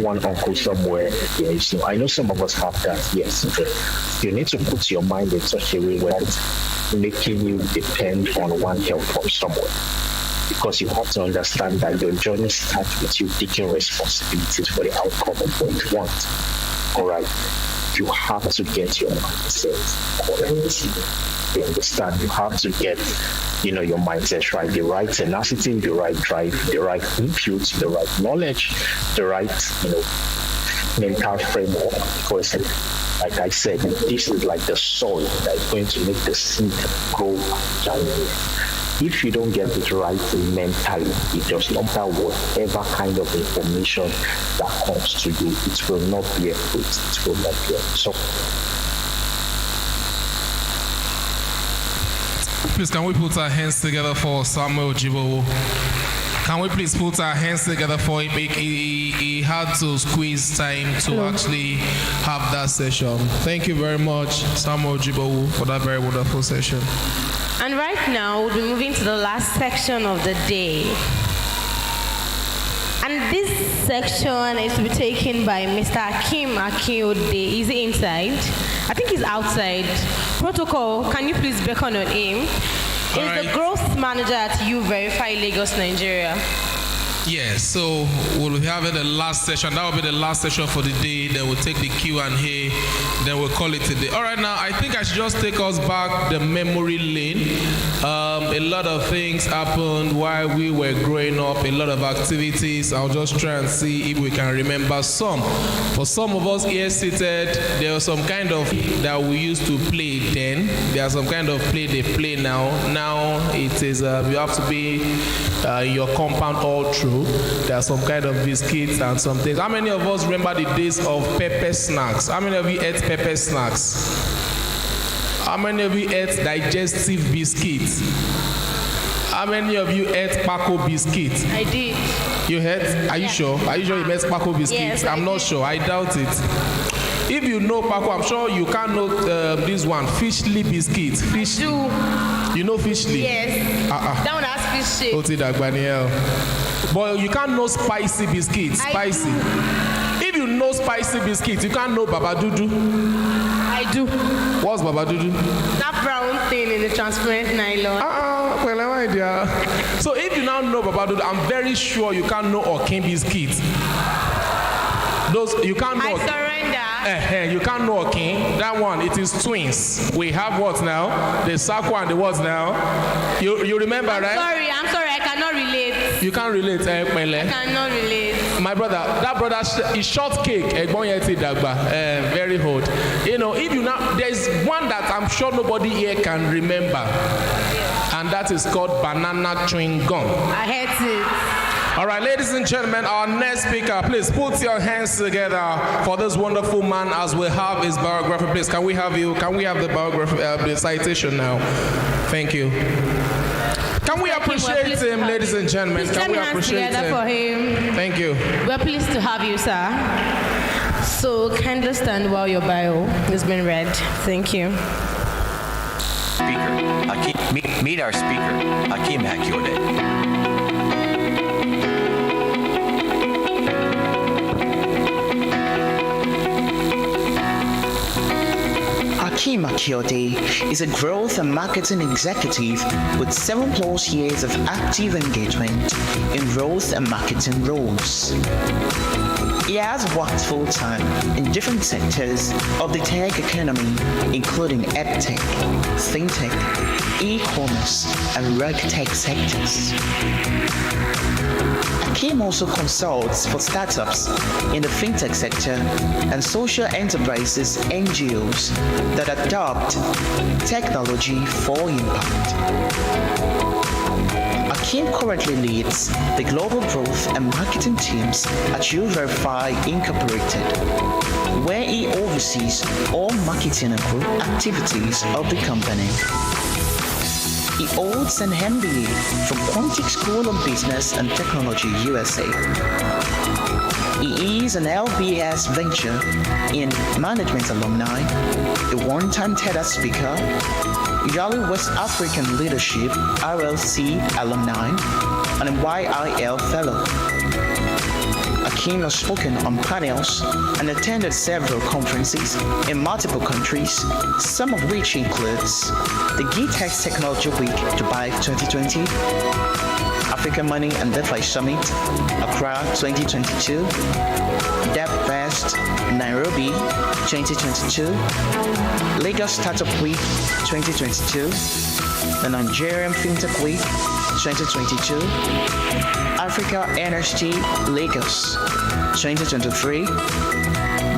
one uncle somewhere. There is no. I know some of us have that, yes, but you need to put your mind in such a way where it's making you depend on one help from somewhere. Because you have to understand that your journey starts with you taking responsibilities for the outcome of what you want. All right? You have to get your mindset correct. You understand? You have to get, your mindset right. The right tenacity, the right drive, the right input, the right knowledge, the right, mental framework. Because, like I said, this is like the soil that is going to make the seed grow and germinate. If you don't get it right mentally, it does not matter whatever kind of information that comes to you, it will not be a fruit. It will not be a result. Please, can we put our hands together for Samuel Jibo? Can we please put our hands together for him? He had to squeeze time to actually have that session. Thank you very much, Samuel Jibo, for that very wonderful session. And right now, we'll be moving to the last section of the day. And this section is to be taken by Mr. Akim Akiode. Is he inside? I think he's outside. Protocol, can you please beckon on him? He's the growth manager at You Verify Lagos, Nigeria. Yes, so we'll be having the last session. That will be the last session for the day. Then we'll take the Q&A. Then we'll call it a day. All right, now I think I should just take us back the memory lane. A lot of things happened while we were growing up. A lot of activities. I'll just try and see if we can remember some. For some of us here seated, there was some kind of that we used to play then. There's some kind of play they play now. Now it is you have to be in your compound all through. There are some kind of biscuits and some things. How many of us remember the days of pepper snacks? How many of you ate pepper snacks? How many of you ate digestive biscuits? How many of you ate Paco biscuits? I did. You ate? Are you sure? Are you sure you ate Paco biscuits? Yes, I'm not sure. I doubt it. If you know Paco, I'm sure you can know this one, Fishly biscuits. Fish. Do. You know Fishly? Yes. That one has fish shape. Oti Dagbaniel. But you can't know spicy biscuits. Spicy. If you know spicy biscuits, you can't know Baba Dudu. I do. What's Baba Dudu? That brown thing in the transparent nylon. Well, my dear. So if you now know Baba Dudu, I'm very sure you can't know Okin biscuits. Those you can't know. I surrender. You can't know Okin. That one, it is twins. We have what now? The Sako and the what now? You remember, right? I'm sorry, I cannot relate. You can't relate, I cannot relate. My brother, that brother is short cake. Very hot. You know, if you now, there's one that I'm sure nobody here can remember, and that is called banana chewing gum. I hate it. All right, ladies and gentlemen, our next speaker, please put your hands together for this wonderful man as we have his biography. Please, can we have the biography, the citation now? Thank you. Can we appreciate him, ladies and gentlemen? Can we appreciate him? For him? Thank you. We're pleased to have you, sir. So, kindly stand while your bio has been read. Thank you. Speaker, meet our speaker, Hakeem Hakiode. Hakeem Hakiode is a growth and marketing executive with 7+ years of active engagement in growth and marketing roles. He has worked full-time in different sectors of the tech economy, including edtech, fintech, e-commerce, and regtech sectors. Hakeem also consults for startups in the fintech sector and social enterprises (NGOs) that adopt technology for impact. Hakeem currently leads the global growth and marketing teams at YouVerify Incorporated, where he oversees all marketing and growth activities of the company. He holds an MBA from Quantic School of Business and Technology, USA. He is an LBS Venture in Management alumni, a one-time TEDx speaker, Yali West African Leadership RLC alumni, and a YIL Fellow. Hakeem has spoken on panels and attended several conferences in multiple countries, some of which includes the GTEx Technology Week Dubai 2020, Africa Money and DeFi Summit Accra 2022, DevFest Nairobi 2022, Lagos Startup Week 2022, the Nigerian FinTech Week 2022, Africa NST Lagos 2023,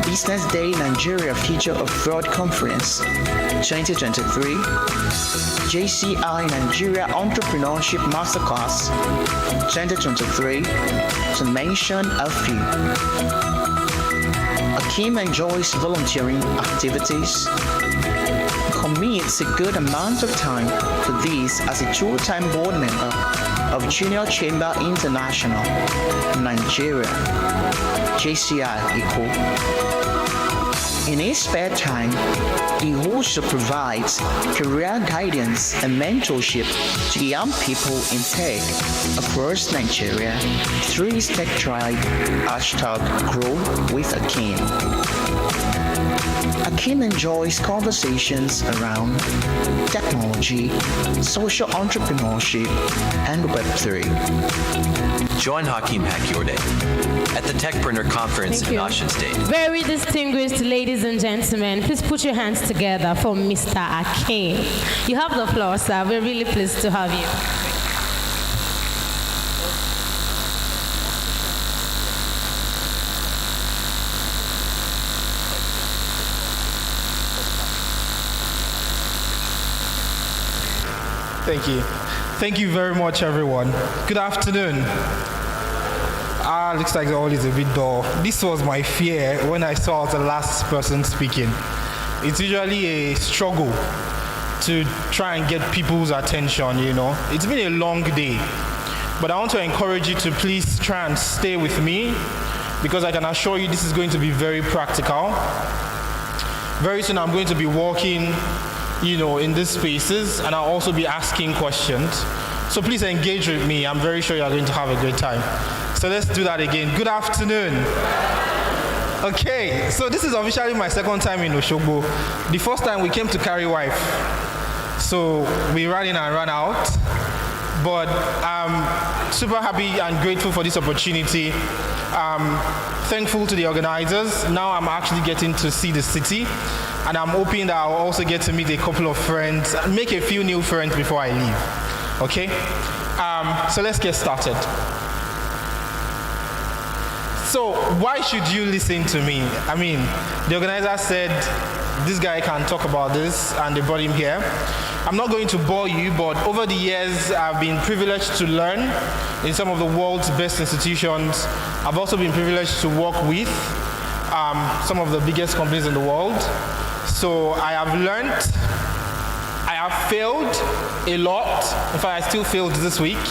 Business Day Nigeria Future of Fraud Conference 2023, JCI Nigeria Entrepreneurship Masterclass 2023, to mention a few. Hakeem enjoys volunteering activities, commits a good amount of time to this as a two-time board member of Junior Chamber International, Nigeria, JCI Eco. In his spare time, he also provides career guidance and mentorship to young people in tech across Nigeria through his tech tribe, #GrowWithHakeem. Hakeem enjoys conversations around technology, social entrepreneurship, and Web3. Join Hakeem Hakiode at the Techpreneur Conference in Osun State. Very distinguished ladies and gentlemen, please put your hands together for Mr. Hakeem. You have the floor, sir. We're really pleased to have you. Thank you. Thank you very much, everyone. Good afternoon. Looks like all is a bit dull. This was my fear when I saw the last person speaking. It's usually a struggle to try and get people's attention, It's been a long day, but I want to encourage you to please try and stay with me, because I can assure you this is going to be very practical. Very soon I'm going to be walking, in these spaces, and I'll also be asking questions. So please engage with me. I'm very sure you're going to have a great time. So let's do that again. Good afternoon. Okay, so this is officially my second time in Osogbo. The first time we came to carry wife. So we ran in and ran out. But I'm super happy and grateful for this opportunity. I'm thankful to the organizers. Now I'm actually getting to see the city, and I'm hoping that I'll also get to meet a couple of friends, make a few new friends before I leave. Okay? So let's get started. So why should you listen to me? I mean, the organizer said this guy can talk about this, and they brought him here. I'm not going to bore you, but over the years, I've been privileged to learn in some of the world's best institutions. I've also been privileged to work with some of the biggest companies in the world. So I have learned, I have failed a lot. In fact, I still failed this week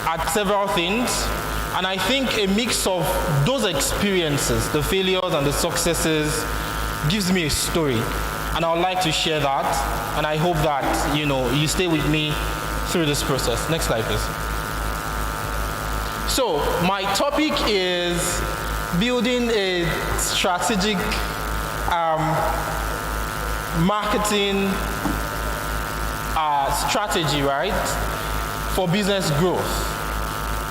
at several things. And I think a mix of those experiences, the failures and the successes, gives me a story. And I would like to share that. And I hope that, you stay with me through this process. Next slide, please. So, my topic is building a strategic marketing strategy, right, for business growth.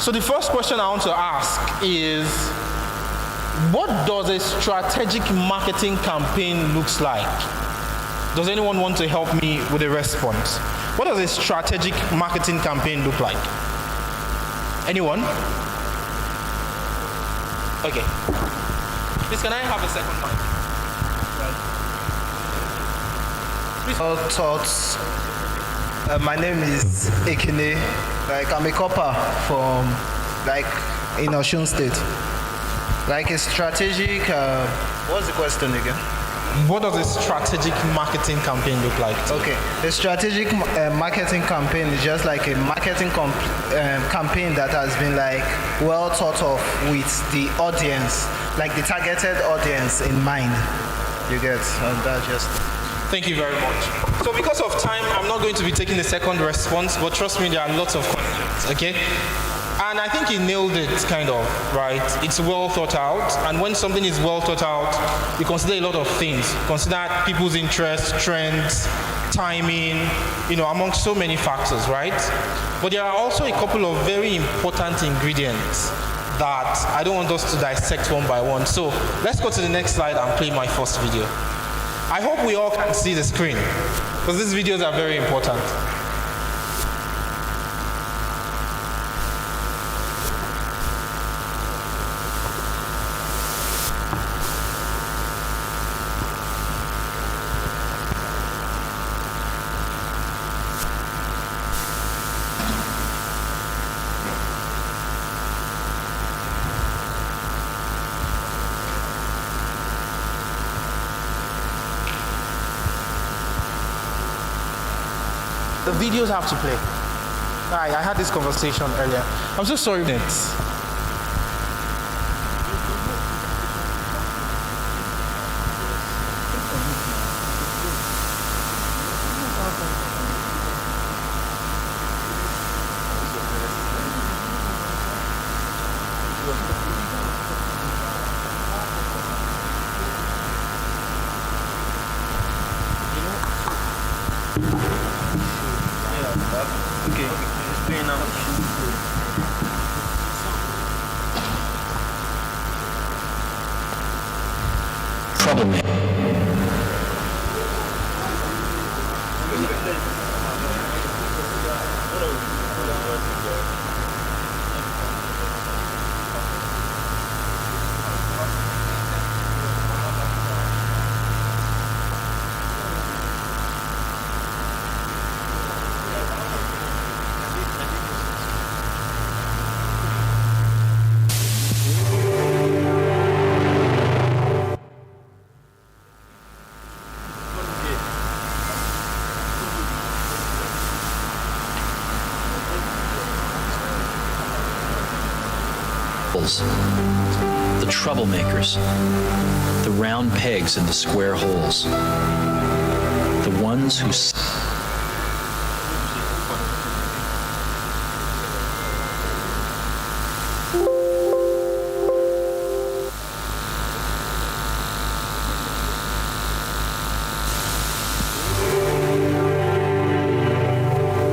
So the first question I want to ask is, what does a strategic marketing campaign looks like? Does anyone want to help me with a response? What does a strategic marketing campaign look like? Anyone? Okay. Please, can I have a second mic? All thoughts. My name is Ekene. I'm a copper from in Osun State. A strategic. What's the question again? What does a strategic marketing campaign look like? Okay, a strategic marketing campaign is just like a marketing campaign that has been well thought of with the audience, the targeted audience in mind. You get that just. Thank you very much. So because of time, I'm not going to be taking the second response, but trust me, there are lots of questions, okay? And I think he nailed it, kind of, right? It's well thought out, and when something is well thought out, you consider a lot of things. Consider people's interests, trends, timing, among so many factors, right? But there are also a couple of very important ingredients that I don't want us to dissect one by one. So let's go to the next slide and play my first video. I hope we all can see the screen, because these videos are very important. The videos have to play. I had this conversation earlier. I'm so sorry. Okay, it's playing now. rebels, the troublemakers, the round pegs in the square holes, the ones who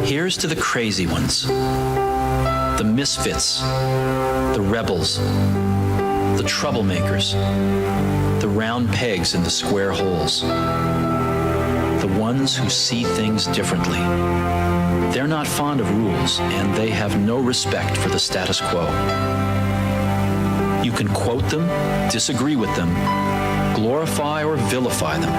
Here's to the crazy ones, the misfits, the rebels, the troublemakers, the round pegs in the square holes, the ones who see things differently. They're not fond of rules, and they have no respect for the status quo. You can quote them, disagree with them, glorify or vilify them.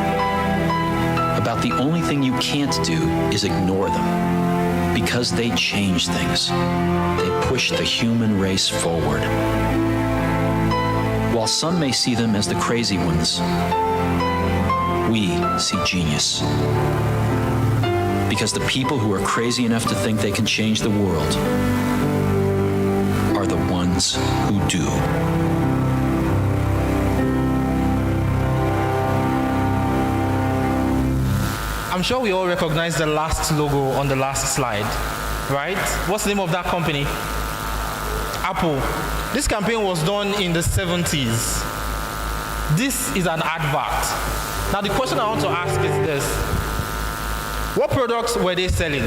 About the only thing you can't do is ignore them, because they change things. They push the human race forward. While some may see them as the crazy ones, we see genius. Because the people who are crazy enough to think they can change the world are the ones who do. I'm sure we all recognize the last logo on the last slide, right? What's the name of that company? Apple. This campaign was done in the 70s. This is an advert. Now the question I want to ask is this. What products were they selling?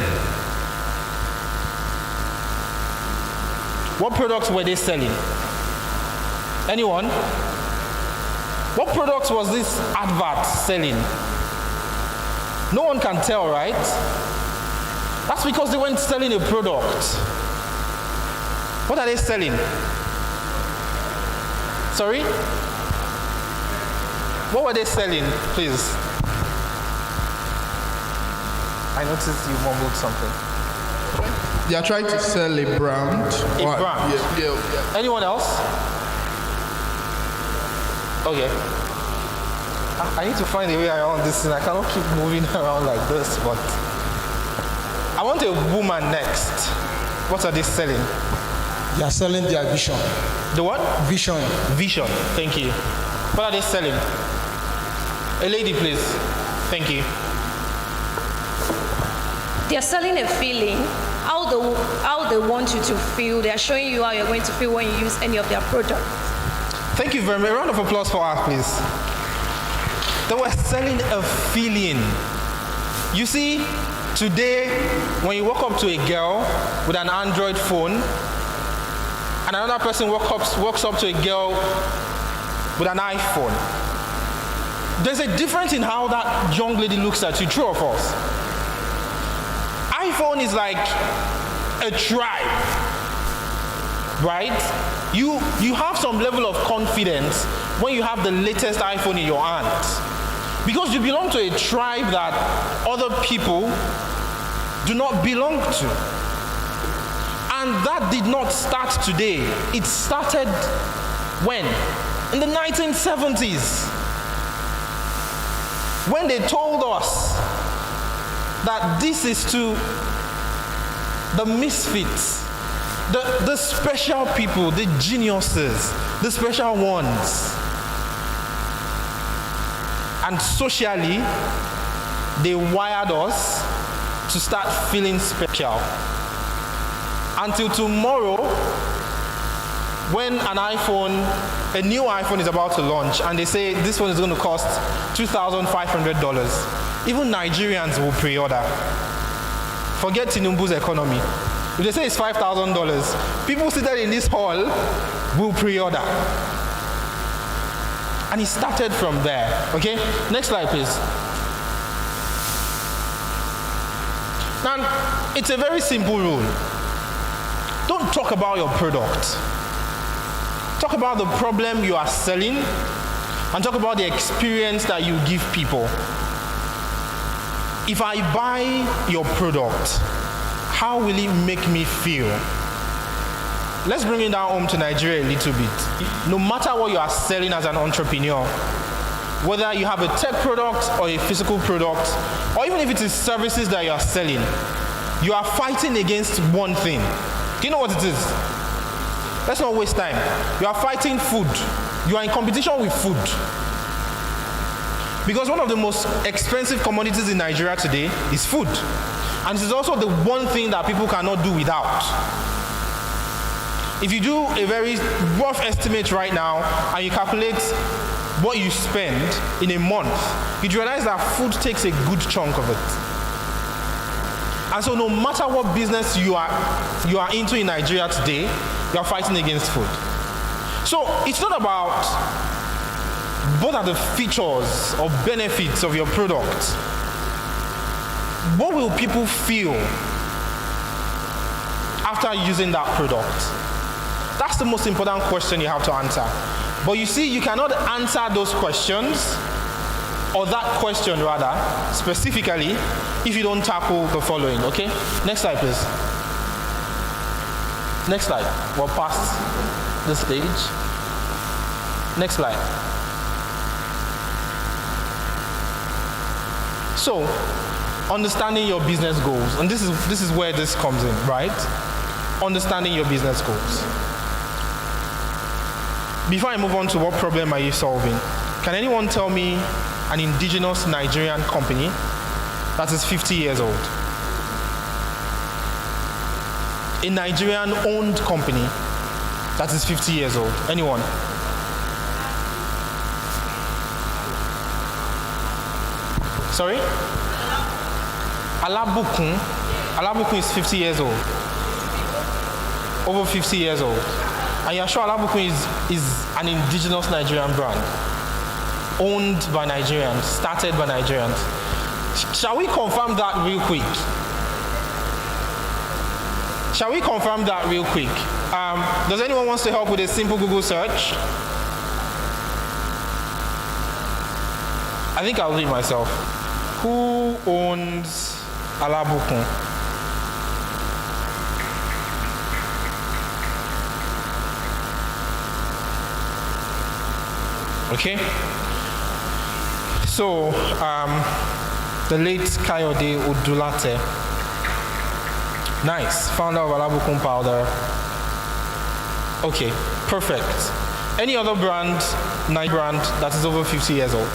What products were they selling? Anyone? What products was this advert selling? No one can tell, right? That's because they weren't selling a product. What are they selling? Sorry? What were they selling, please? I noticed you mumbled something. They are trying to sell a brand. A brand? Yeah. Anyone else? Okay. I need to find a way around this thing. I cannot keep moving around like this, but I want a woman next. What are they selling? They are selling their vision. The what? Vision. Vision. Thank you. What are they selling? A lady, please. Thank you. They are selling a feeling, how they want you to feel. They are showing you how you're going to feel when you use any of their products. Thank you very much. A round of applause for us, please. They were selling a feeling. You see, today, when you walk up to a girl with an Android phone, and another person walks up to a girl with an iPhone, there's a difference in how that young lady looks at you, true or false? iPhone is like a tribe, right? You have some level of confidence when you have the latest iPhone in your hand, because you belong to a tribe that other people do not belong to. And that did not start today. It started when? In the 1970s. When they told us that this is to the misfits, the special people, the geniuses, the special ones. And socially, they wired us to start feeling special. Until tomorrow, when a new iPhone is about to launch, and they say this one is going to cost $2,500, even Nigerians will pre-order. Forget Tinubu's economy. If they say it's $5,000, people seated in this hall will pre-order. And it started from there. Okay? Next slide, please. Now, it's a very simple rule. Don't talk about your product. Talk about the problem you are selling, and talk about the experience that you give people. If I buy your product, how will it make me feel? Let's bring it down home to Nigeria a little bit. No matter what you are selling as an entrepreneur, whether you have a tech product or a physical product, or even if it is services that you are selling, you are fighting against one thing. Do you know what it is? let's not waste time. You are fighting food. You are in competition with food. Because one of the most expensive commodities in Nigeria today is food. And it is also the one thing that people cannot do without. If you do a very rough estimate right now and you calculate what you spend in a month, you realize that food takes a good chunk of it. And so no matter what business you are into in Nigeria today, you are fighting against food. So it's not about what are the features or benefits of your product. What will people feel after using that product? That's the most important question you have to answer. But you see, you cannot answer those questions, or that question rather, specifically, if you don't tackle the following, okay? Next slide, please. Next slide. We're past the stage. Next slide. So, understanding your business goals, and this is where this comes in, right? Understanding your business goals. Before I move on to what problem are you solving, can anyone tell me an indigenous Nigerian company that is 50 years old? A Nigerian-owned company that is 50 years old. Anyone? Sorry? Alabukun. Alabukun is 50 years old. Over 50 years old. And you're sure Alabukun is an indigenous Nigerian brand, owned by Nigerians, started by Nigerians. Shall we confirm that real quick? Shall we confirm that real quick? Does anyone want to help with a simple Google search? I think I'll leave myself. Who owns Alabukun? Okay, so the late Kayode Odulate, nice, founder of Alabukun powder. Okay, perfect. Any other brand, Nike brand that is over 50 years old?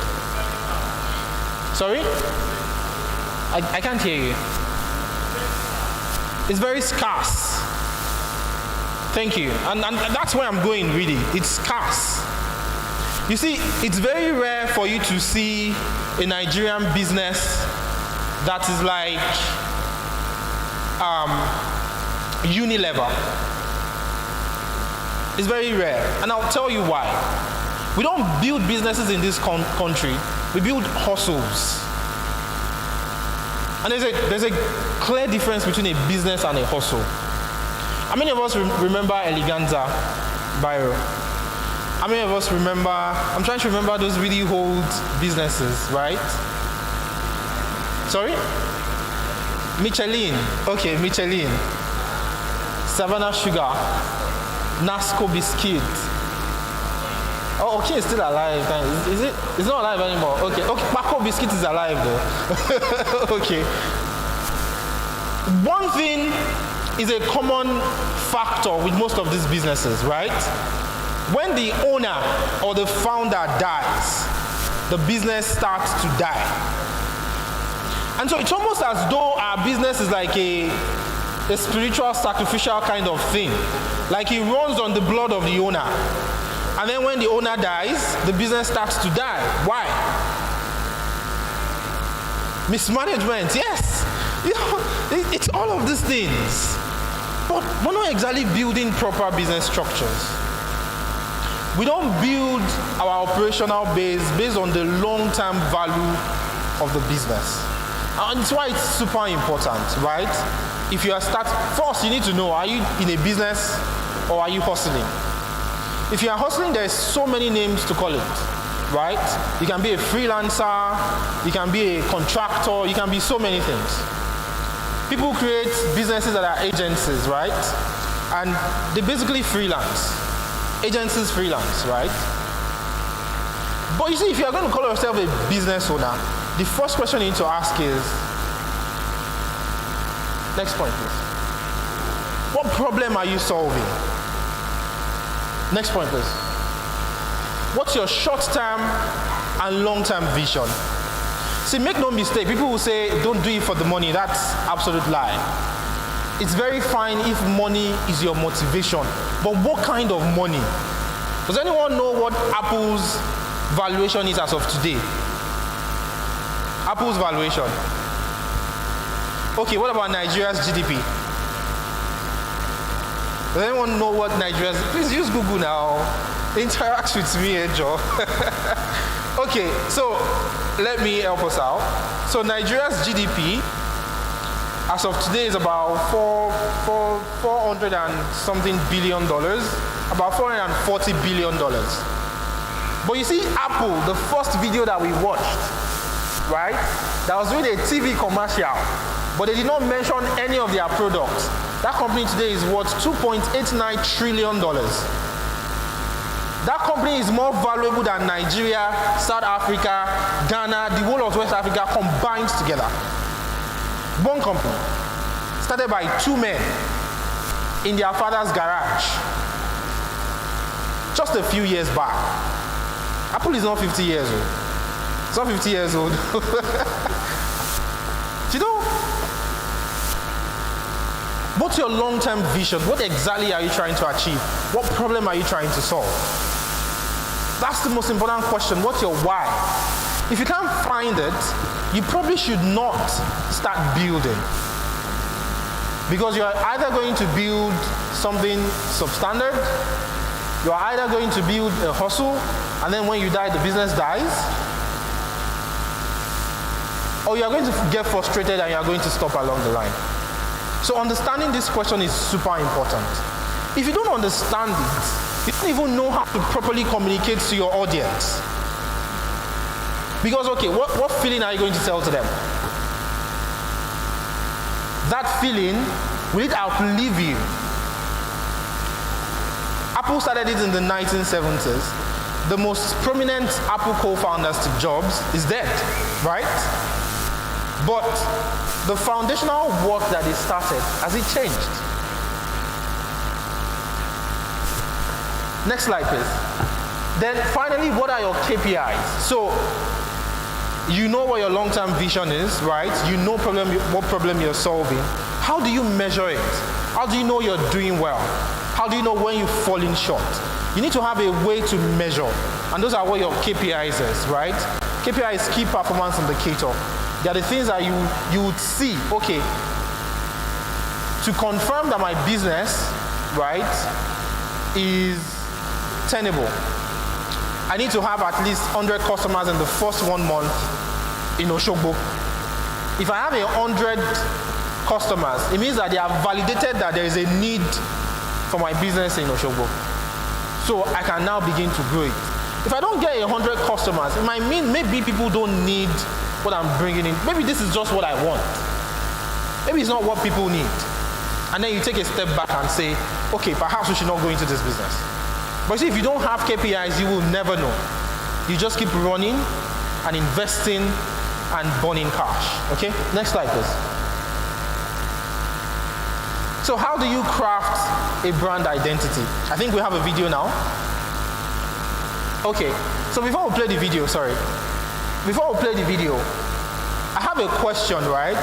Sorry? I can't hear you. It's very scarce. Thank you, and that's where I'm going really, it's scarce. You see, it's very rare for you to see a Nigerian business that is like Unilever. It's very rare, and I'll tell you why. We don't build businesses in this country, we build hustles. And there's a clear difference between a business and a hustle. How many of us remember Eleganza Biro? How many of us remember, I'm trying to remember those really old businesses, right? Sorry? Michelin. Okay, Michelin. Savannah Sugar. Nasco Biscuit. Oh, okay, it's still alive. Is it? It's not alive anymore. Okay, Paco Biscuit is alive though. Okay. One thing is a common factor with most of these businesses, right? When the owner or the founder dies, the business starts to die. And so it's almost as though our business is like a spiritual sacrificial kind of thing. Like it runs on the blood of the owner. And then when the owner dies, the business starts to die. Why? Mismanagement, yes. You know, it's all of these things. But we're not exactly building proper business structures. We don't build our operational base based on the long-term value of the business. And it's why it's super important, right? If you are first you need to know, are you in a business or are you hustling? If you are hustling, there's so many names to call it, right? You can be a freelancer, you can be a contractor, you can be so many things. People create businesses that are agencies, right? And they basically freelance. Agencies freelance, right? But you see, if you are going to call yourself a business owner, the first question you need to ask is, next point please. What problem are you solving? Next point, please. What's your short-term and long-term vision? See, make no mistake, people will say, don't do it for the money. That's absolute lie. It's very fine if money is your motivation, but what kind of money? Does anyone know what Apple's valuation is as of today? Apple's valuation. Okay, what about Nigeria's GDP? Does anyone know what Nigeria's... Please use Google now. Interact with me, Joe. Okay, so let me help us out. So Nigeria's GDP as of today is about 400 and something billion dollars, about $440 billion. But you see, Apple, the first video that we watched, right, that was doing a TV commercial, but they did not mention any of their products. That company today is worth $2.89 trillion. That company is more valuable than Nigeria, South Africa, Ghana, the whole of West Africa combined together. One company, started by two men in their father's garage just a few years back. Apple is not 50 years old. It's not 50 years old. You know, what's your long-term vision? What exactly are you trying to achieve? What problem are you trying to solve? That's the most important question. What's your why? If you can't find it, you probably should not start building. Because you are either going to build something substandard, you are either going to build a hustle, and then when you die, the business dies, or you are going to get frustrated and you are going to stop along the line. So understanding this question is super important. If you don't understand it, you don't even know how to properly communicate to your audience. Because, okay, what feeling are you going to tell to them? That feeling, will it outlive you? Apple started it in the 1970s. The most prominent Apple co-founder, Steve Jobs, is dead, right? But the foundational work that he started, has it changed? Next slide, please. Then finally, what are your KPIs? So, you know what your long-term vision is, right? You know what problem you're solving. How do you measure it? How do you know you're doing well? How do you know when you're falling short? You need to have a way to measure. And those are what your KPIs is, right? KPI is key performance indicator. They are the things that you would see, okay, to confirm that my business, right, is tenable. I need to have at least 100 customers in the first 1 month in Oshogbo. If I have 100 customers, it means that they have validated that there is a need for my business in Oshogbo. So I can now begin to grow it. If I don't get 100 customers, it might mean maybe people don't need what I'm bringing in. Maybe this is just what I want. Maybe it's not what people need. And then you take a step back and say, okay, perhaps we should not go into this business. But see, if you don't have KPIs, you will never know. You just keep running and investing and burning cash. Okay? Next slide, please. So how do you craft a brand identity? I think we have a video now. Okay, so before we play the video, I have a question, right?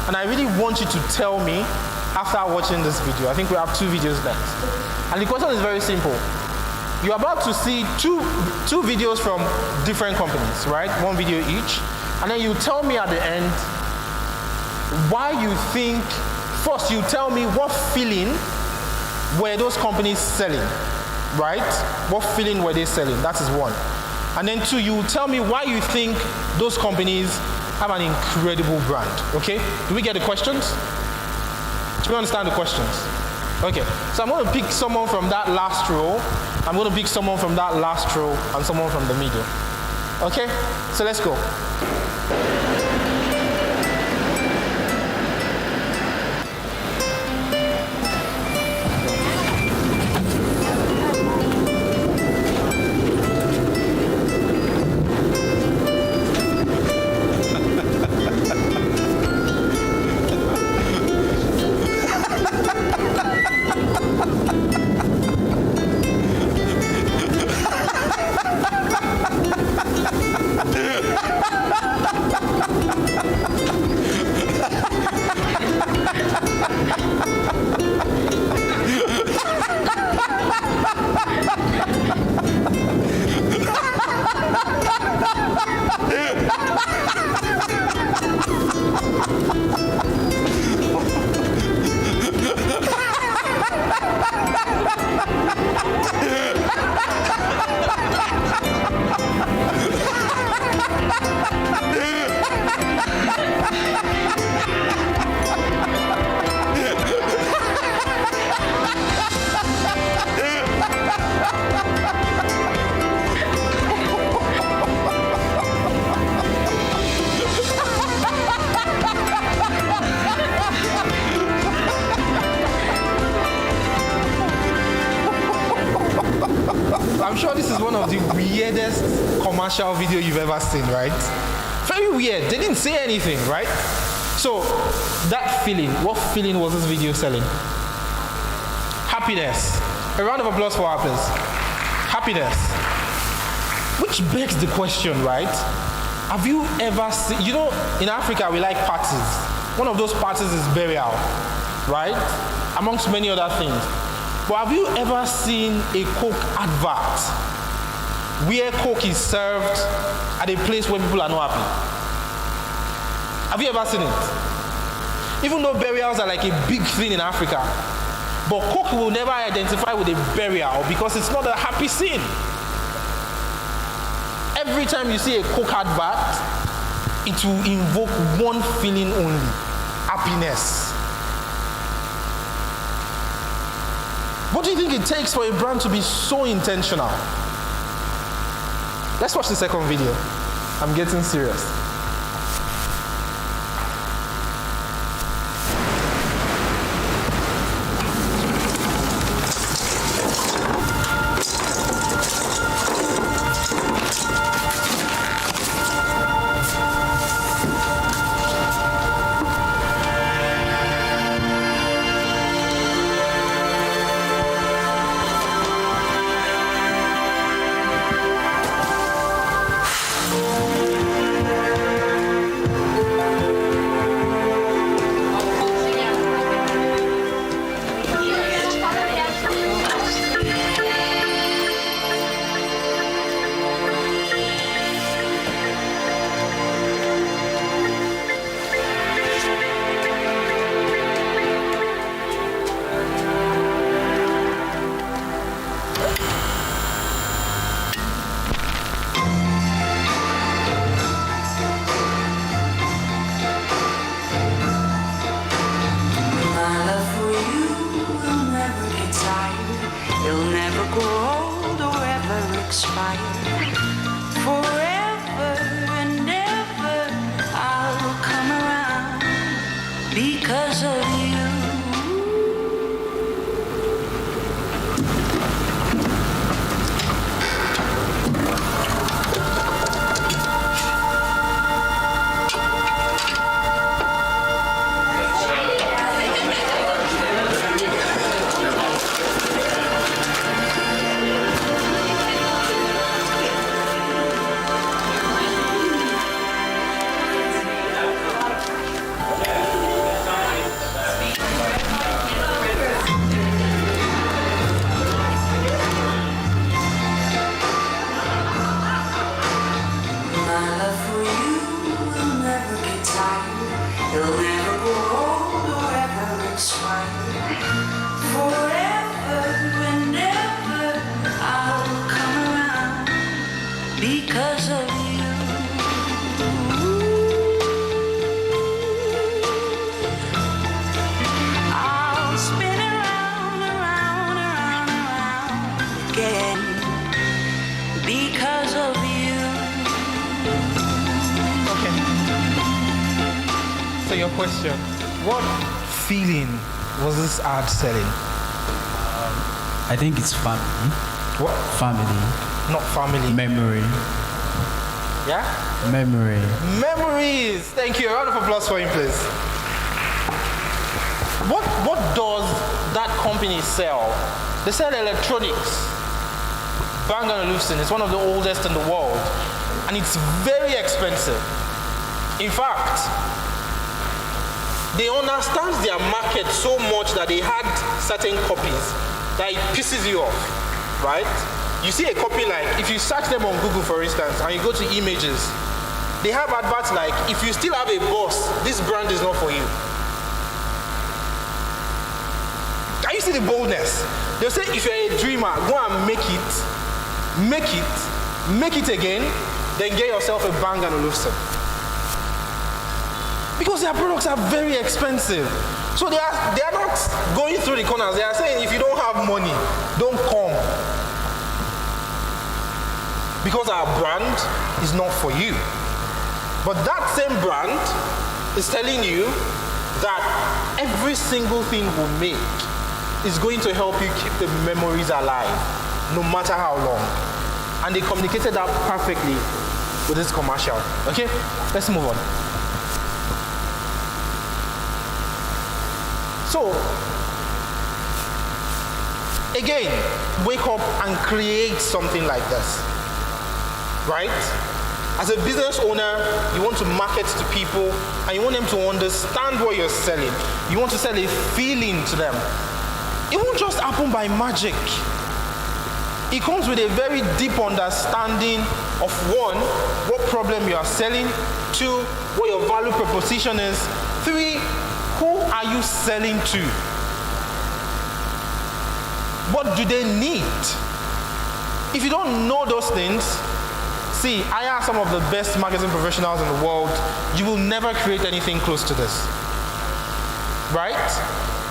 And I really want you to tell me after watching this video. I think we have 2 videos left. And the question is very simple. You're about to see two videos from different companies, right? 1 video each. And then you tell me at the end why you think, first you tell me what feeling were those companies selling, right? What feeling were they selling? That is 1. And then 2, you tell me why you think those companies have an incredible brand, okay? Do we get the questions? Do we understand the questions? Okay, so I'm going to pick someone from that last row. I'm going to pick someone from that last row and someone from the middle. Okay, so let's go. I'm sure this is one of the weirdest commercial video you've ever seen, right? Very weird. They didn't say anything, right? So, that feeling, what feeling was this video selling? Happiness. A round of applause for her, please. Happiness. Which begs the question, right? Have you ever seen, you know, in Africa we like parties. One of those parties is burial, right? Amongst many other things. But have you ever seen a Coke advert where Coke is served at a place where people are not happy? Have you ever seen it? Even though burials are like a big thing in Africa, but Coke will never identify with a burial because it's not a happy scene. Every time you see a Coke advert, it will invoke one feeling only: happiness. What do you think it takes for a brand to be so intentional? Let's watch the second video. I'm getting serious. Your question, what feeling was this ad selling? I think it's family. What? Family. Not family. Memory. Yeah? Memory. Memories. Thank you. A round of applause for him, please. What does that company sell? They sell electronics. Bang & Olufsen is one of the oldest in the world, and it's very expensive. In fact, they understand their market so much that they had certain copies that it pisses you off, right? You see a copy like, if you search them on Google, for instance, and you go to images, they have adverts like, if you still have a boss, this brand is not for you. Can you see the boldness? They'll say, if you're a dreamer, go and make it again, then get yourself a Bang & Olufsen. Because their products are very expensive. So they are not going through the corners. They are saying, if you don't have money, don't come. Because our brand is not for you. But that same brand is telling you that every single thing we make is going to help you keep the memories alive, no matter how long. And they communicated that perfectly with this commercial. Okay, let's move on. So, again, wake up and create something like this, right? As a business owner, you want to market to people and you want them to understand what you're selling. You want to sell a feeling to them. It won't just happen by magic. It comes with a very deep understanding of one, what problem you are selling, two, what your value proposition is, three, who are you selling to? What do they need? If you don't know those things, see, I are some of the best marketing professionals in the world. You will never create anything close to this. Right?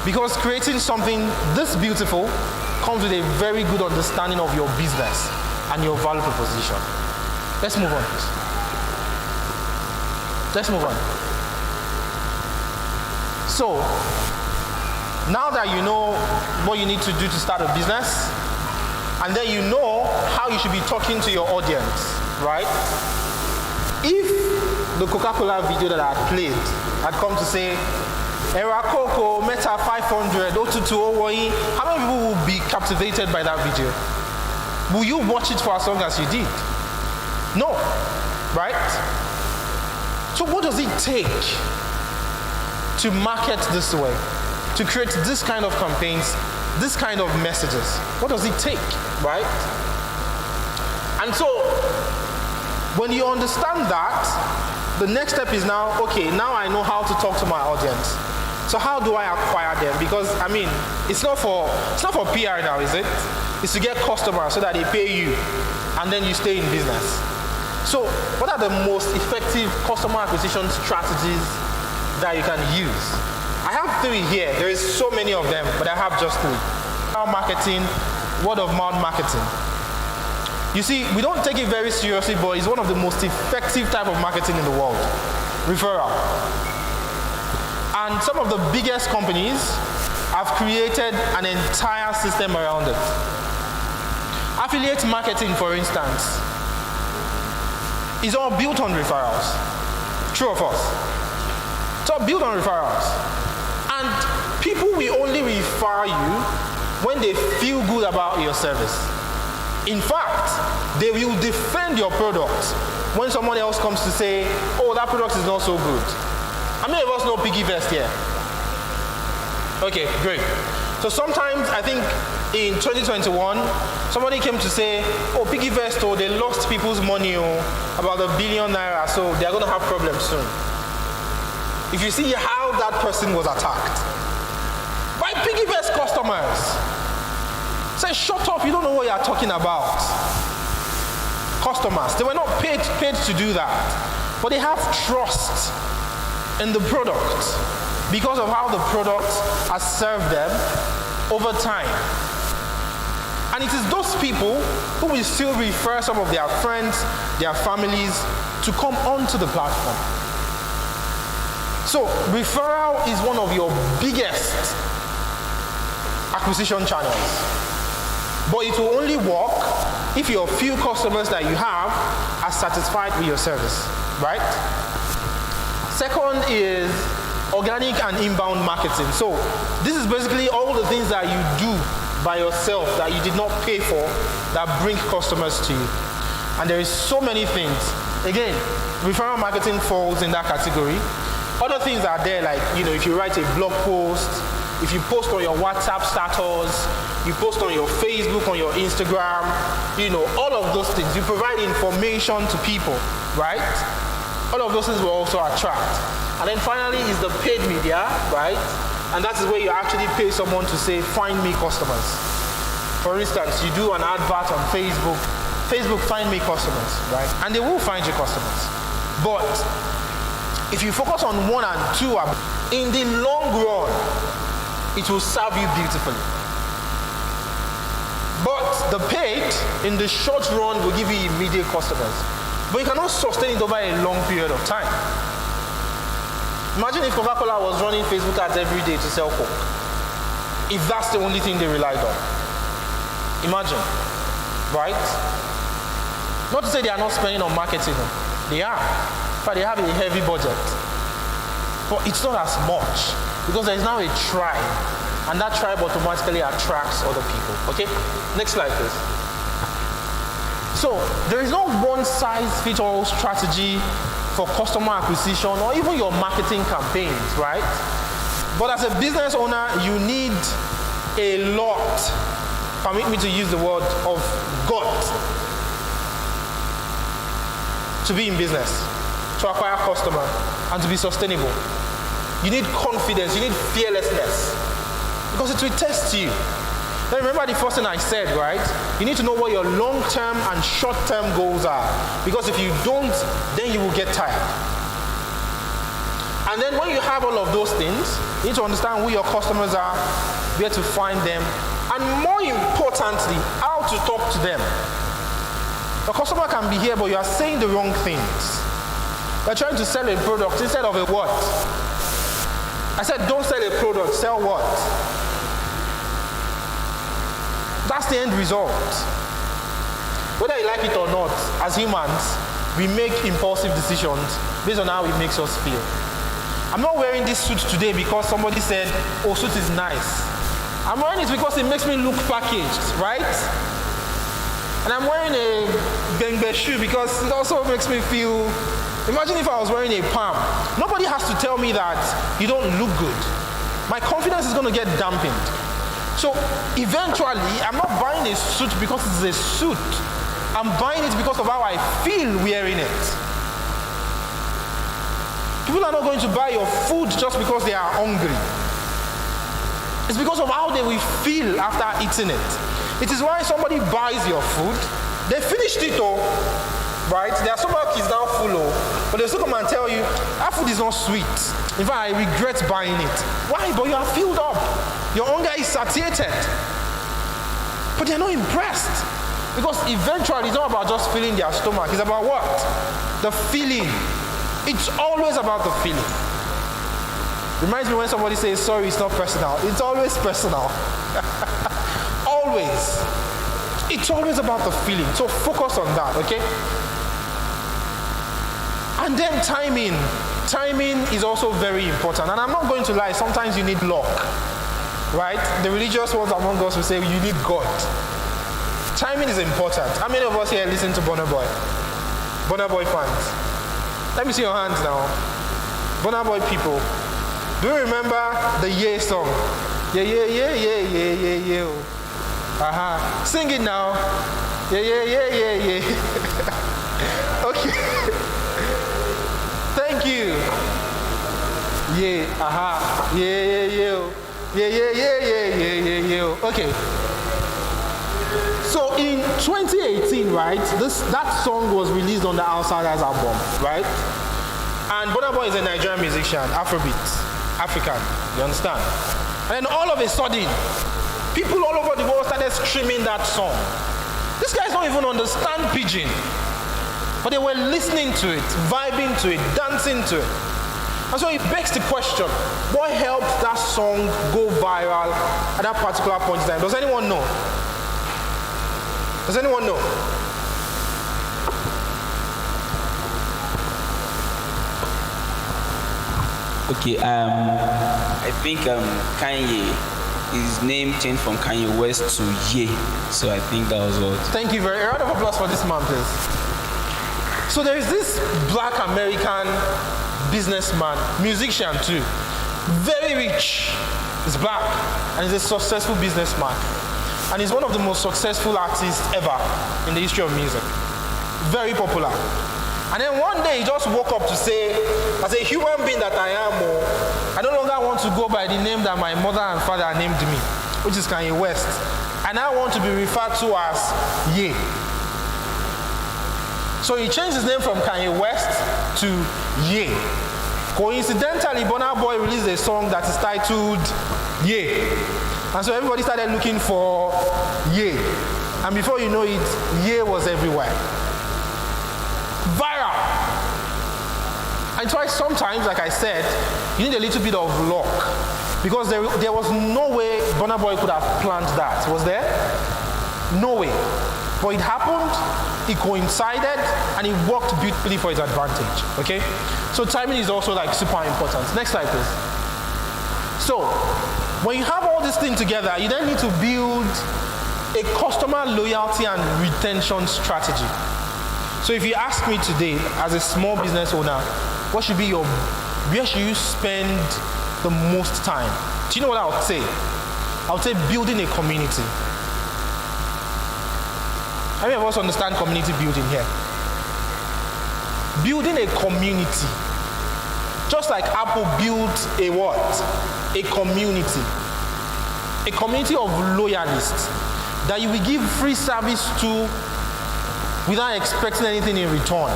Because creating something this beautiful comes with a very good understanding of your business and your value proposition. Let's move on, please. Let's move on. So, now that you know what you need to do to start a business, and then you know how you should be talking to your audience, right? If the Coca-Cola video that I had played had come to say, Era Coco, Meta 500, O22, how many people will be captivated by that video? Will you watch it for as long as you did? No, right? So what does it take to market this way? To create this kind of campaigns, this kind of messages? What does it take, right? And so, when you understand that, the next step is now, okay, now I know how to talk to my audience. So how do I acquire them? Because, I mean, it's not for PR now, is it? It's to get customers so that they pay you, and then you stay in business. So, what are the most effective customer acquisition strategies that you can use? I have three here. There is so many of them, but I have just three. Marketing, word of mouth marketing. You see, we don't take it very seriously, but it's one of the most effective type of marketing in the world. Referral. And some of the biggest companies have created an entire system around it. Affiliate marketing, for instance, is all built on referrals. True or false? It's all built on referrals. And people will only refer you when they feel good about your service. In fact, they will defend your product when someone else comes to say, oh, that product is not so good. How many of us know Piggy Vest here? Okay, great. So sometimes, I think in 2021, somebody came to say, oh, Piggy Vest, oh, they lost people's money, oh, about £1 billion, so they're going to have problems soon. If you see how that person was attacked by Piggy Vest customers, say, shut up, you don't know what you're talking about. Customers, they were not paid to do that, but they have trust in the product because of how the product has served them over time. And it is those people who will still refer some of their friends, their families to come onto the platform. So referral is one of your biggest acquisition channels. But it will only work if your few customers that you have are satisfied with your service, right? Second is organic and inbound marketing. So this is basically all the things that you do by yourself that you did not pay for that bring customers to you. And there is so many things. Again, referral marketing falls in that category. Other things are there, like, if you write a blog post, If you post on your WhatsApp status, you post on your Facebook, on your Instagram, all of those things. You provide information to people, right? All of those things will also attract. And then finally is the paid media, right? And that is where you actually pay someone to say, find me customers. For instance, you do an advert on Facebook, find me customers, right? And they will find you customers. But if you focus on 1 and 2, in the long run, it will serve you beautifully. But the paid, in the short run, will give you immediate customers. But you cannot sustain it over a long period of time. Imagine if Coca-Cola was running Facebook ads every day to sell Coke. If that's the only thing they relied on. Imagine, right? Not to say they are not spending on marketing. They are. But they have a heavy budget. But it's not as much. Because there is now a tribe. And that tribe automatically attracts other people. Okay? Next slide, please. So, there is no one-size-fits-all strategy for customer acquisition or even your marketing campaigns, right? But as a business owner, you need a lot, permit me to use the word, of gut to be in business, to acquire customer, and to be sustainable. You need confidence, you need fearlessness, because it will test you. Now remember the first thing I said, right? You need to know what your long-term and short-term goals are, because if you don't, then you will get tired. And then when you have all of those things, you need to understand who your customers are, where to find them, and more importantly, how to talk to them. The customer can be here, but you are saying the wrong things. You're trying to sell a product instead of a what? I said, don't sell a product, sell what? That's the end result. Whether you like it or not, as humans, we make impulsive decisions based on how it makes us feel. I'm not wearing this suit today because somebody said, oh, suit is nice. I'm wearing it because it makes me look packaged, right? And I'm wearing a Bengbe shoe because it also makes me feel. Imagine if I was wearing a palm. Nobody has to tell me that you don't look good. My confidence is going to get dampened. So eventually, I'm not buying a suit because it's a suit. I'm buying it because of how I feel wearing it. People are not going to buy your food just because they are hungry. It's because of how they will feel after eating it. It is why somebody buys your food, they finished it all, right? Their stomach is now full, but they still come and tell you, that food is not sweet. In fact, I regret buying it. Why? But you are filled up. Your hunger is satiated. But they're not impressed. Because eventually, it's not about just filling their stomach. It's about what? The feeling. It's always about the feeling. Reminds me when somebody says, sorry, it's not personal. It's always personal. Always. It's always about the feeling. So focus on that, okay? And then timing. Timing is also very important. And I'm not going to lie, sometimes you need luck. Right? The religious ones among us will say you need God. Timing is important. How many of us here listen to Burna Boy? Burna Boy fans. Let me see your hands now. Burna Boy people. Do you remember the Yeah song? Yeah, yeah, yeah, yeah, yeah, yeah, yeah. Aha. Sing it now. Yeah, yeah, yeah, yeah, yeah. Okay. Thank you. Yeah, aha. Yeah, yeah, yeah. Yeah, yeah, yeah, yeah, yeah, yeah, yeah. Okay. So in 2018, right, that song was released on the Outsiders album, right? And Burna Boy is a Nigerian musician, Afrobeat, African, you understand? And then all of a sudden, people all over the world started streaming that song. These guys don't even understand pidgin, but they were listening to it, vibing to it, dancing to it. And so it begs the question, what helped that song go viral at that particular point in time? Does anyone know? Does anyone know? Okay, I think Kanye, his name changed from Kanye West to Ye. So I think that was what. Thank you very much. A round of applause for this man, please. So there is this black American businessman, musician too, very very rich. He's black and he's a successful businessman. And he's one of the most successful artists ever in the history of music. Very popular. And then one day he just woke up to say, as a human being that I am, I no longer want to go by the name that my mother and father named me, which is Kanye West. And I want to be referred to as Ye. So he changed his name from Kanye West to Ye. Coincidentally, Burna Boy released a song that is titled Ye. And so everybody started looking for Ye. And before you know it, Ye was everywhere. Viral. And twice sometimes, like I said, you need a little bit of luck. Because there was no way Burna Boy could have planned that. Was there? No way. But it happened, it coincided, and it worked beautifully for his advantage. Okay? So timing is also like super important. Next slide, please. So, when you have all this thing together, you then need to build a customer loyalty and retention strategy. So if you ask me today, as a small business owner, where should you spend the most time? Do you know what I would say? I would say building a community. How many of us understand community building here? Building a community. Just like Apple built a what? A community. A community of loyalists that you will give free service to without expecting anything in return.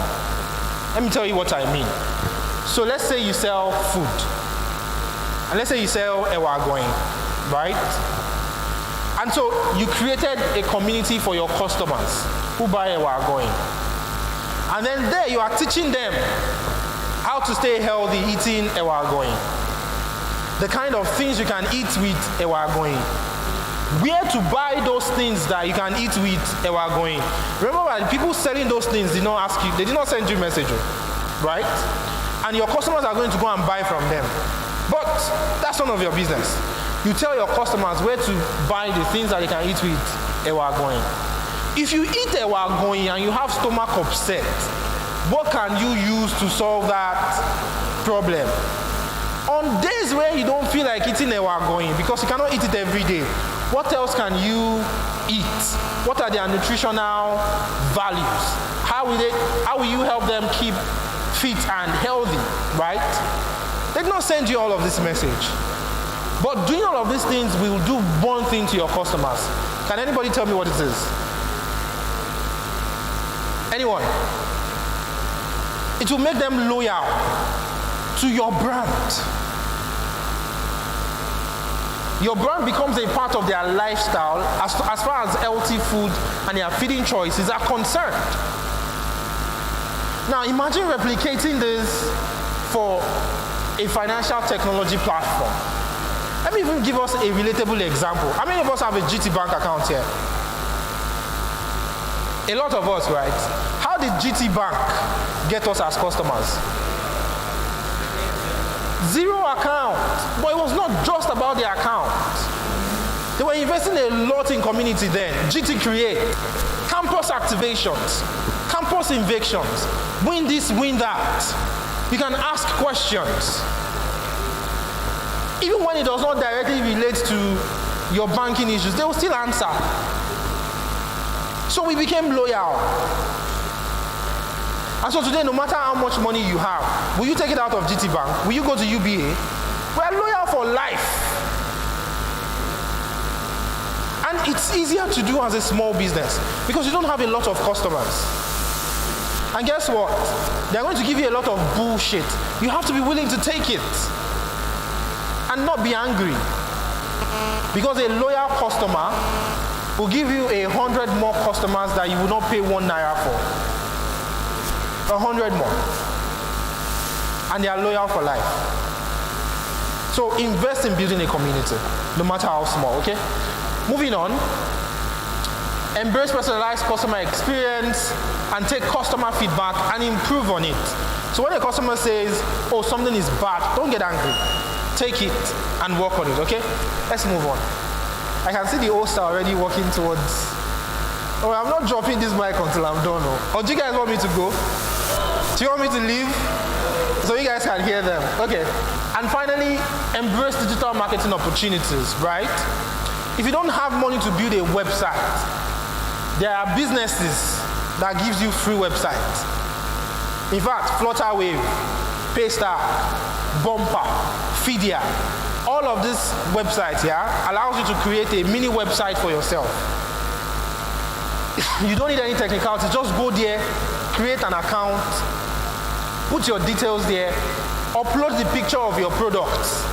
Let me tell you what I mean. So let's say you sell food. And let's say you sell ewa going, right? And so you created a community for your customers who buy ewa going. And then there you are teaching them how to stay healthy eating ewa going. The kind of things you can eat with ewa going. Where to buy those things that you can eat with ewa going. Remember that people selling those things did not ask you, they did not send you a message, right? And your customers are going to go and buy from them. But that's none of your business. You tell your customers where to buy the things that they can eat with ewa going. If you eat ewa going and you have stomach upset, what can you use to solve that problem? On days where you don't feel like eating ewa going, because you cannot eat it every day, what else can you eat? What are their nutritional values? How will you help them keep fit and healthy, right? They did not send you all of this message. But doing all of these things will do one thing to your customers. Can anybody tell me what it is? Anyone? It will make them loyal to your brand. Your brand becomes a part of their lifestyle as far as healthy food and their feeding choices are concerned. Now imagine replicating this for a financial technology platform. Let me even give us a relatable example. How many of us have a GT Bank account here? A lot of us, right? How did GT Bank get us as customers? Zero account. But it was not just about the account. They were investing a lot in community then. GT Create, campus activations, campus invasions, win this, win that. You can ask questions. Even when it does not directly relate to your banking issues, they will still answer. So we became loyal. And so today, no matter how much money you have, will you take it out of GT Bank? Will you go to UBA? We are loyal for life. And it's easier to do as a small business because you don't have a lot of customers. And guess what? They're going to give you a lot of bullshit. You have to be willing to take it and not be angry. Because a loyal customer will give you 100 more customers that you will not pay 1 naira for. 100 more. And they are loyal for life. So invest in building a community, no matter how small, okay? Moving on. Embrace personalized customer experience and take customer feedback and improve on it. So when a customer says, oh, something is bad, don't get angry. Take it and work on it, okay? Let's move on. I can see the host already working towards. Oh, I'm not dropping this mic until I'm done. Or do you guys want me to go? Do you want me to leave? So you guys can hear them. Okay. And finally, embrace digital marketing opportunities, right? If you don't have money to build a website, there are businesses that gives you free websites. In fact, Flutterwave, Paystar, Bumper, Feedia, all of these websites allows you to create a mini website for yourself. You don't need any technicality, just go there, create an account, put your details there, upload the picture of your products,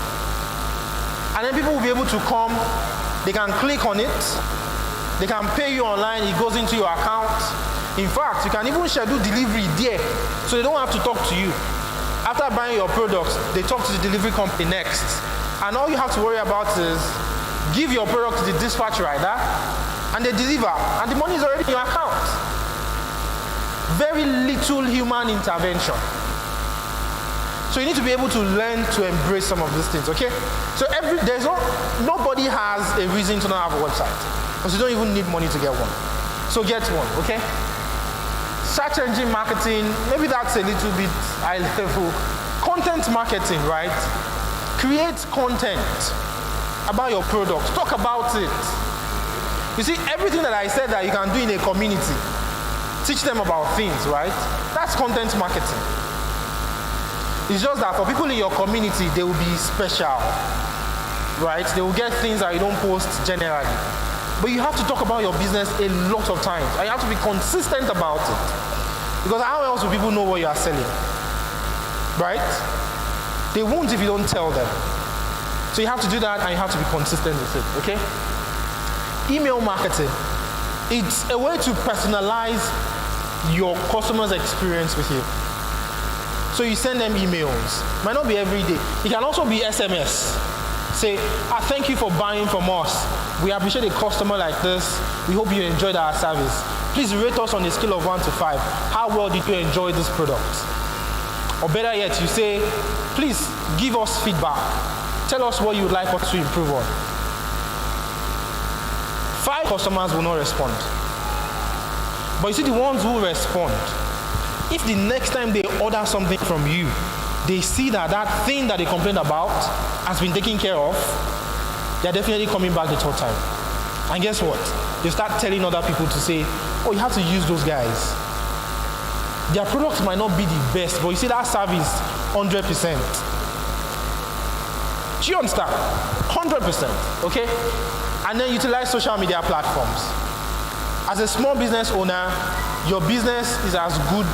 and then people will be able to come, they can click on it, they can pay you online, it goes into your account. In fact, you can even schedule delivery there, so they don't have to talk to you. After buying your products, they talk to the delivery company next. And all you have to worry about is give your product to the dispatch rider, and they deliver, and the money is already in your account. Very little human intervention. So you need to be able to learn to embrace some of these things, okay? So nobody has a reason to not have a website, because you don't even need money to get one. So get one, okay? Search engine marketing, maybe that's a little bit high level. Content marketing, right? Create content about your product. Talk about it. You see, everything that I said that you can do in a community, teach them about things, right? That's content marketing. It's just that for people in your community, they will be special, right? They will get things that you don't post generally. But you have to talk about your business a lot of times, and you have to be consistent about it. Because how else will people know what you are selling? Right? They won't if you don't tell them. So you have to do that, and you have to be consistent with it, okay? Email marketing. It's a way to personalize your customer's experience with you. So you send them emails. Might not be every day. It can also be SMS. Say, thank you for buying from us. We appreciate a customer like this. We hope you enjoyed our service. Please rate us on a scale of 1 to 5. How well did you enjoy this product? Or better yet, you say, please give us feedback. Tell us what you would like us to improve on. 5 customers will not respond. But you see, the ones who respond, if the next time they order something from you, they see that that thing that they complained about has been taken care of, they're definitely coming back the third time. And guess what? You start telling other people to say, oh, you have to use those guys. Their products might not be the best, but you see that service, 100%. Do you understand? 100%, okay? And then utilize social media platforms. As a small business owner, your business is as good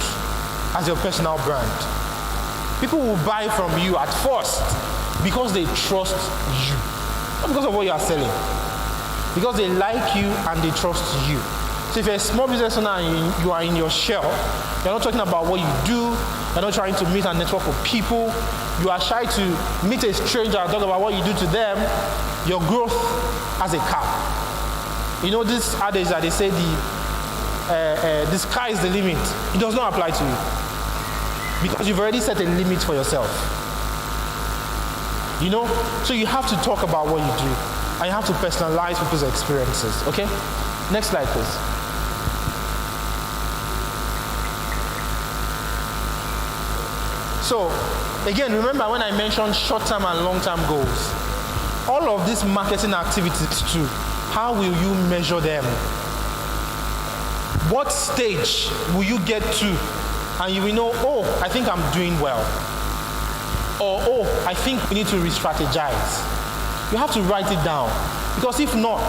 as your personal brand. People will buy from you at first because they trust you. Not because of what you are selling. Because they like you and they trust you. So if you're a small business owner and you are in your shell, you're not talking about what you do, you're not trying to meet and network with people, you are shy to meet a stranger and talk about what you do to them, your growth has a cap. You know this adage that they say the sky is the limit. It does not apply to you. Because you've already set a limit for yourself. You know? So you have to talk about what you do. And you have to personalize people's experiences. Okay? Next slide, please. So, again, remember when I mentioned short-term and long-term goals. All of these marketing activities too, how will you measure them? What stage will you get to and you will know, oh, I think I'm doing well. Or, oh, I think we need to re-strategize. You have to write it down. Because if not,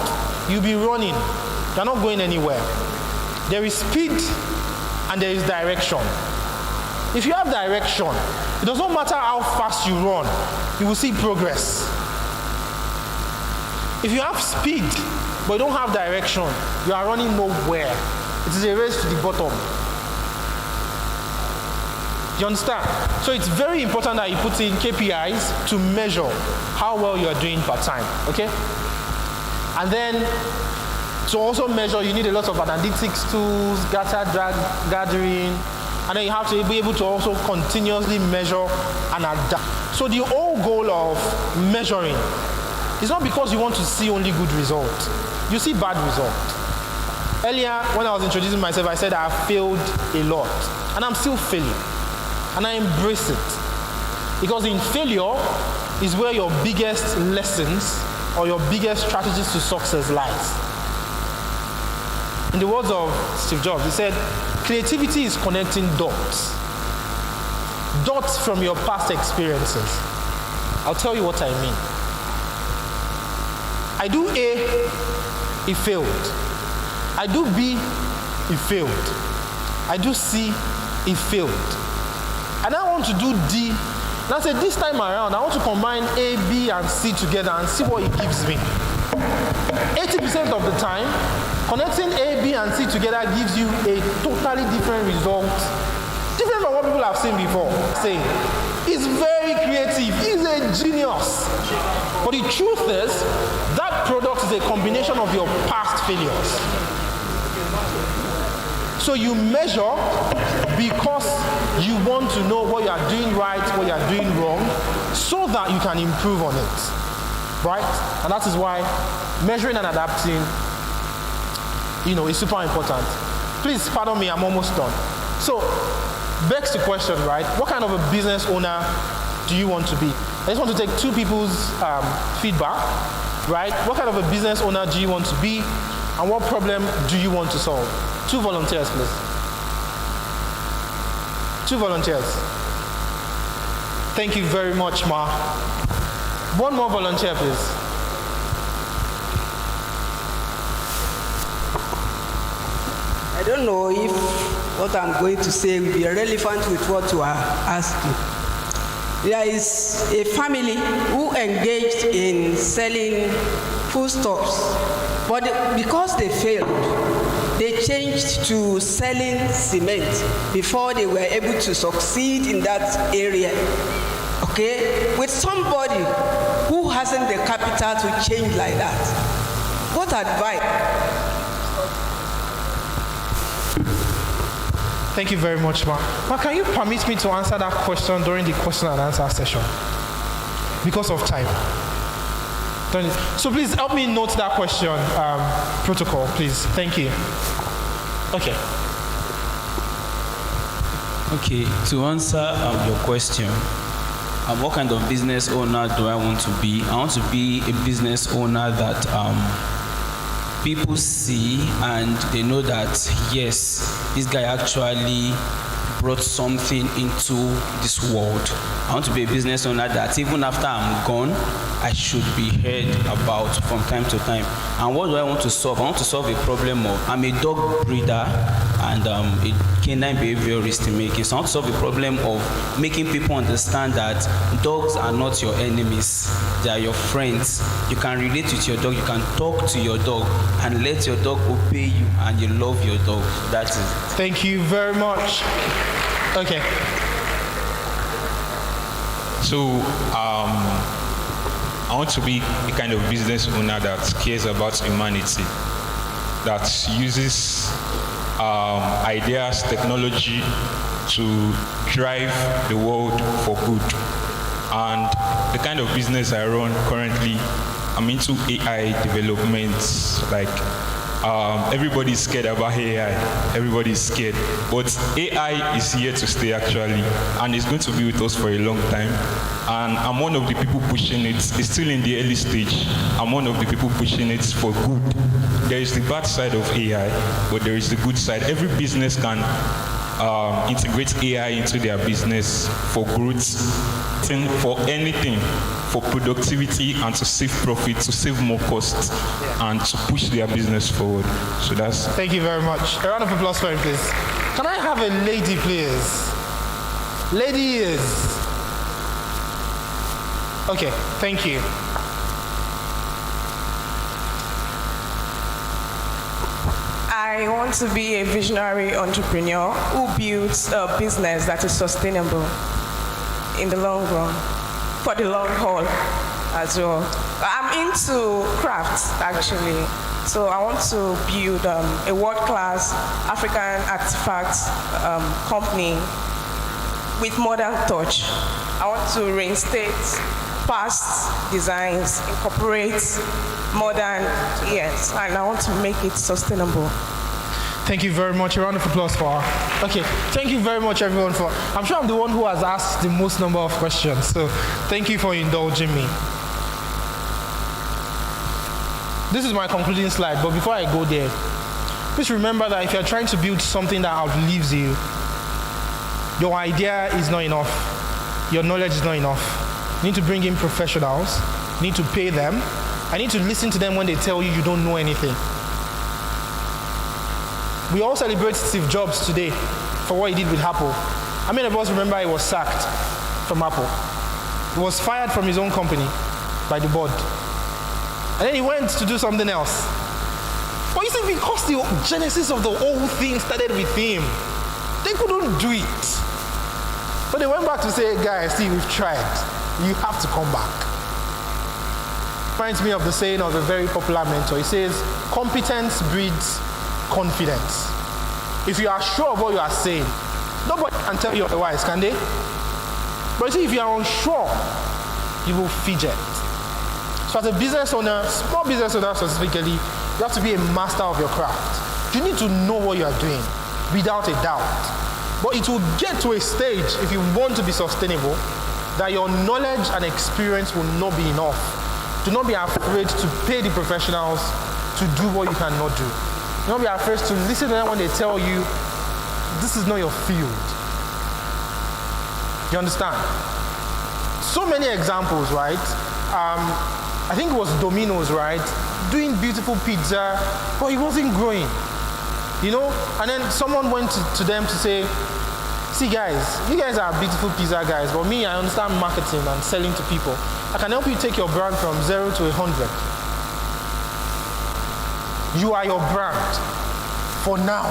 you'll be running. You're not going anywhere. There is speed and there is direction. If you have direction, it does not matter how fast you run, you will see progress. If you have speed, but you don't have direction, you are running nowhere. It is a race to the bottom. You understand? So it's very important that you put in KPIs to measure how well you are doing per time, okay? And then to also measure, you need a lot of analytics tools, data gathering, and then you have to be able to also continuously measure and adapt. So the whole goal of measuring is not because you want to see only good results. You see bad results. Earlier, when I was introducing myself, I said I have failed a lot, and I'm still failing, and I embrace it. Because in failure is where your biggest lessons or your biggest strategies to success lies. In the words of Steve Jobs, he said, creativity is connecting dots. Dots from your past experiences. I'll tell you what I mean. I do A, it failed. I do B, it failed. I do C, it failed. And I want to do D. And I said, this time around, I want to combine A, B, and C together and see what it gives me. 80% of the time, connecting A, B, and C together gives you a totally different result. Different from what people have seen before. Saying, he's very creative, he's a genius. But the truth is, that product is a combination of your past failures. So you measure because you want to know what you are doing right, what you are doing wrong, so that you can improve on it. Right? And that is why measuring and adapting, is super important. Please pardon me, I'm almost done. So, begs the question, right? What kind of a business owner do you want to be? I just want to take two people's feedback, right? What kind of a business owner do you want to be? And what problem do you want to solve? 2 volunteers, please. 2 volunteers. Thank you very much, Ma. 1 more volunteer, please. I don't know if what I'm going to say will be relevant with what you are asking. There is a family who engaged in selling foodstuffs, but because they failed, they changed to selling cement before they were able to succeed in that area. Okay? With somebody who hasn't the capital to change like that, what advice? Thank you very much, Ma. Ma, can you permit me to answer that question during the question and answer session? Because of time. So please help me note that question, protocol, please. Thank you. Okay. Okay, to answer your question, what kind of business owner do I want to be? I want to be a business owner that people see and they know that, yes, this guy actually brought something into this world. I want to be a business owner that even after I'm gone, I should be heard about from time to time. And what do I want to solve? I want to solve a problem of, I'm a dog breeder and a canine behaviorist in making. So I want to solve a problem of making people understand that dogs are not your enemies. They are your friends. You can relate with your dog. You can talk to your dog and let your dog obey you and you love your dog. That is it. Thank you very much. Okay. So, I want to be a kind of business owner that cares about humanity, that uses ideas, technology to drive the world for good. And the kind of business I run currently, I'm into AI development. Like, everybody's scared about AI. Everybody's scared. But AI is here to stay, actually, and it's going to be with us for a long time. And I'm one of the people pushing it. It's still in the early stage. I'm one of the people pushing it for good. There is the bad side of AI, but there is the good side. Every business can integrate AI into their business for growth, for anything, for productivity, and to save profit, to save more costs, and to push their business forward. So that's. Thank you very much. A round of applause for him, please. Can I have a lady, please? Lady is. Okay, thank you. I want to be a visionary entrepreneur who builds a business that is sustainable in the long run, for the long haul as well. I'm into crafts, actually. So I want to build a world-class African artifacts company with modern touch. I want to reinstate past designs, incorporate modern, yes, and I want to make it sustainable. Thank you very much. A round of applause for her. Okay, thank you very much, everyone. I'm sure I'm the one who has asked the most number of questions, so thank you for indulging me. This is my concluding slide, but before I go there, please remember that if you're trying to build something that outlives you, your idea is not enough. Your knowledge is not enough. You need to bring in professionals. You need to pay them. I need to listen to them when they tell you don't know anything. We all celebrate Steve Jobs today for what he did with Apple. How many of us remember he was sacked from Apple? He was fired from his own company by the board. And then he went to do something else. But you see, because the genesis of the whole thing started with him, they couldn't do it. So they went back to say, guys, see, we've tried. You have to come back. Reminds me of the saying of a very popular mentor. He says, competence breeds confidence. If you are sure of what you are saying, nobody can tell you otherwise, can they? But you see, if you are unsure, you will fidget. So as a business owner, small business owner specifically, you have to be a master of your craft. You need to know what you are doing, without a doubt. But it will get to a stage, if you want to be sustainable, that your knowledge and experience will not be enough. Do not be afraid to pay the professionals to do what you cannot do. Do not be afraid to listen to them when they tell you, this is not your field. You understand? So many examples, right? I think it was Domino's, right? Doing beautiful pizza, but it wasn't growing. You know? And then someone went to them to say, see guys, you guys are beautiful pizza guys, but me, I understand marketing and selling to people. I can help you take your brand from 0 to 100. You are your brand for now.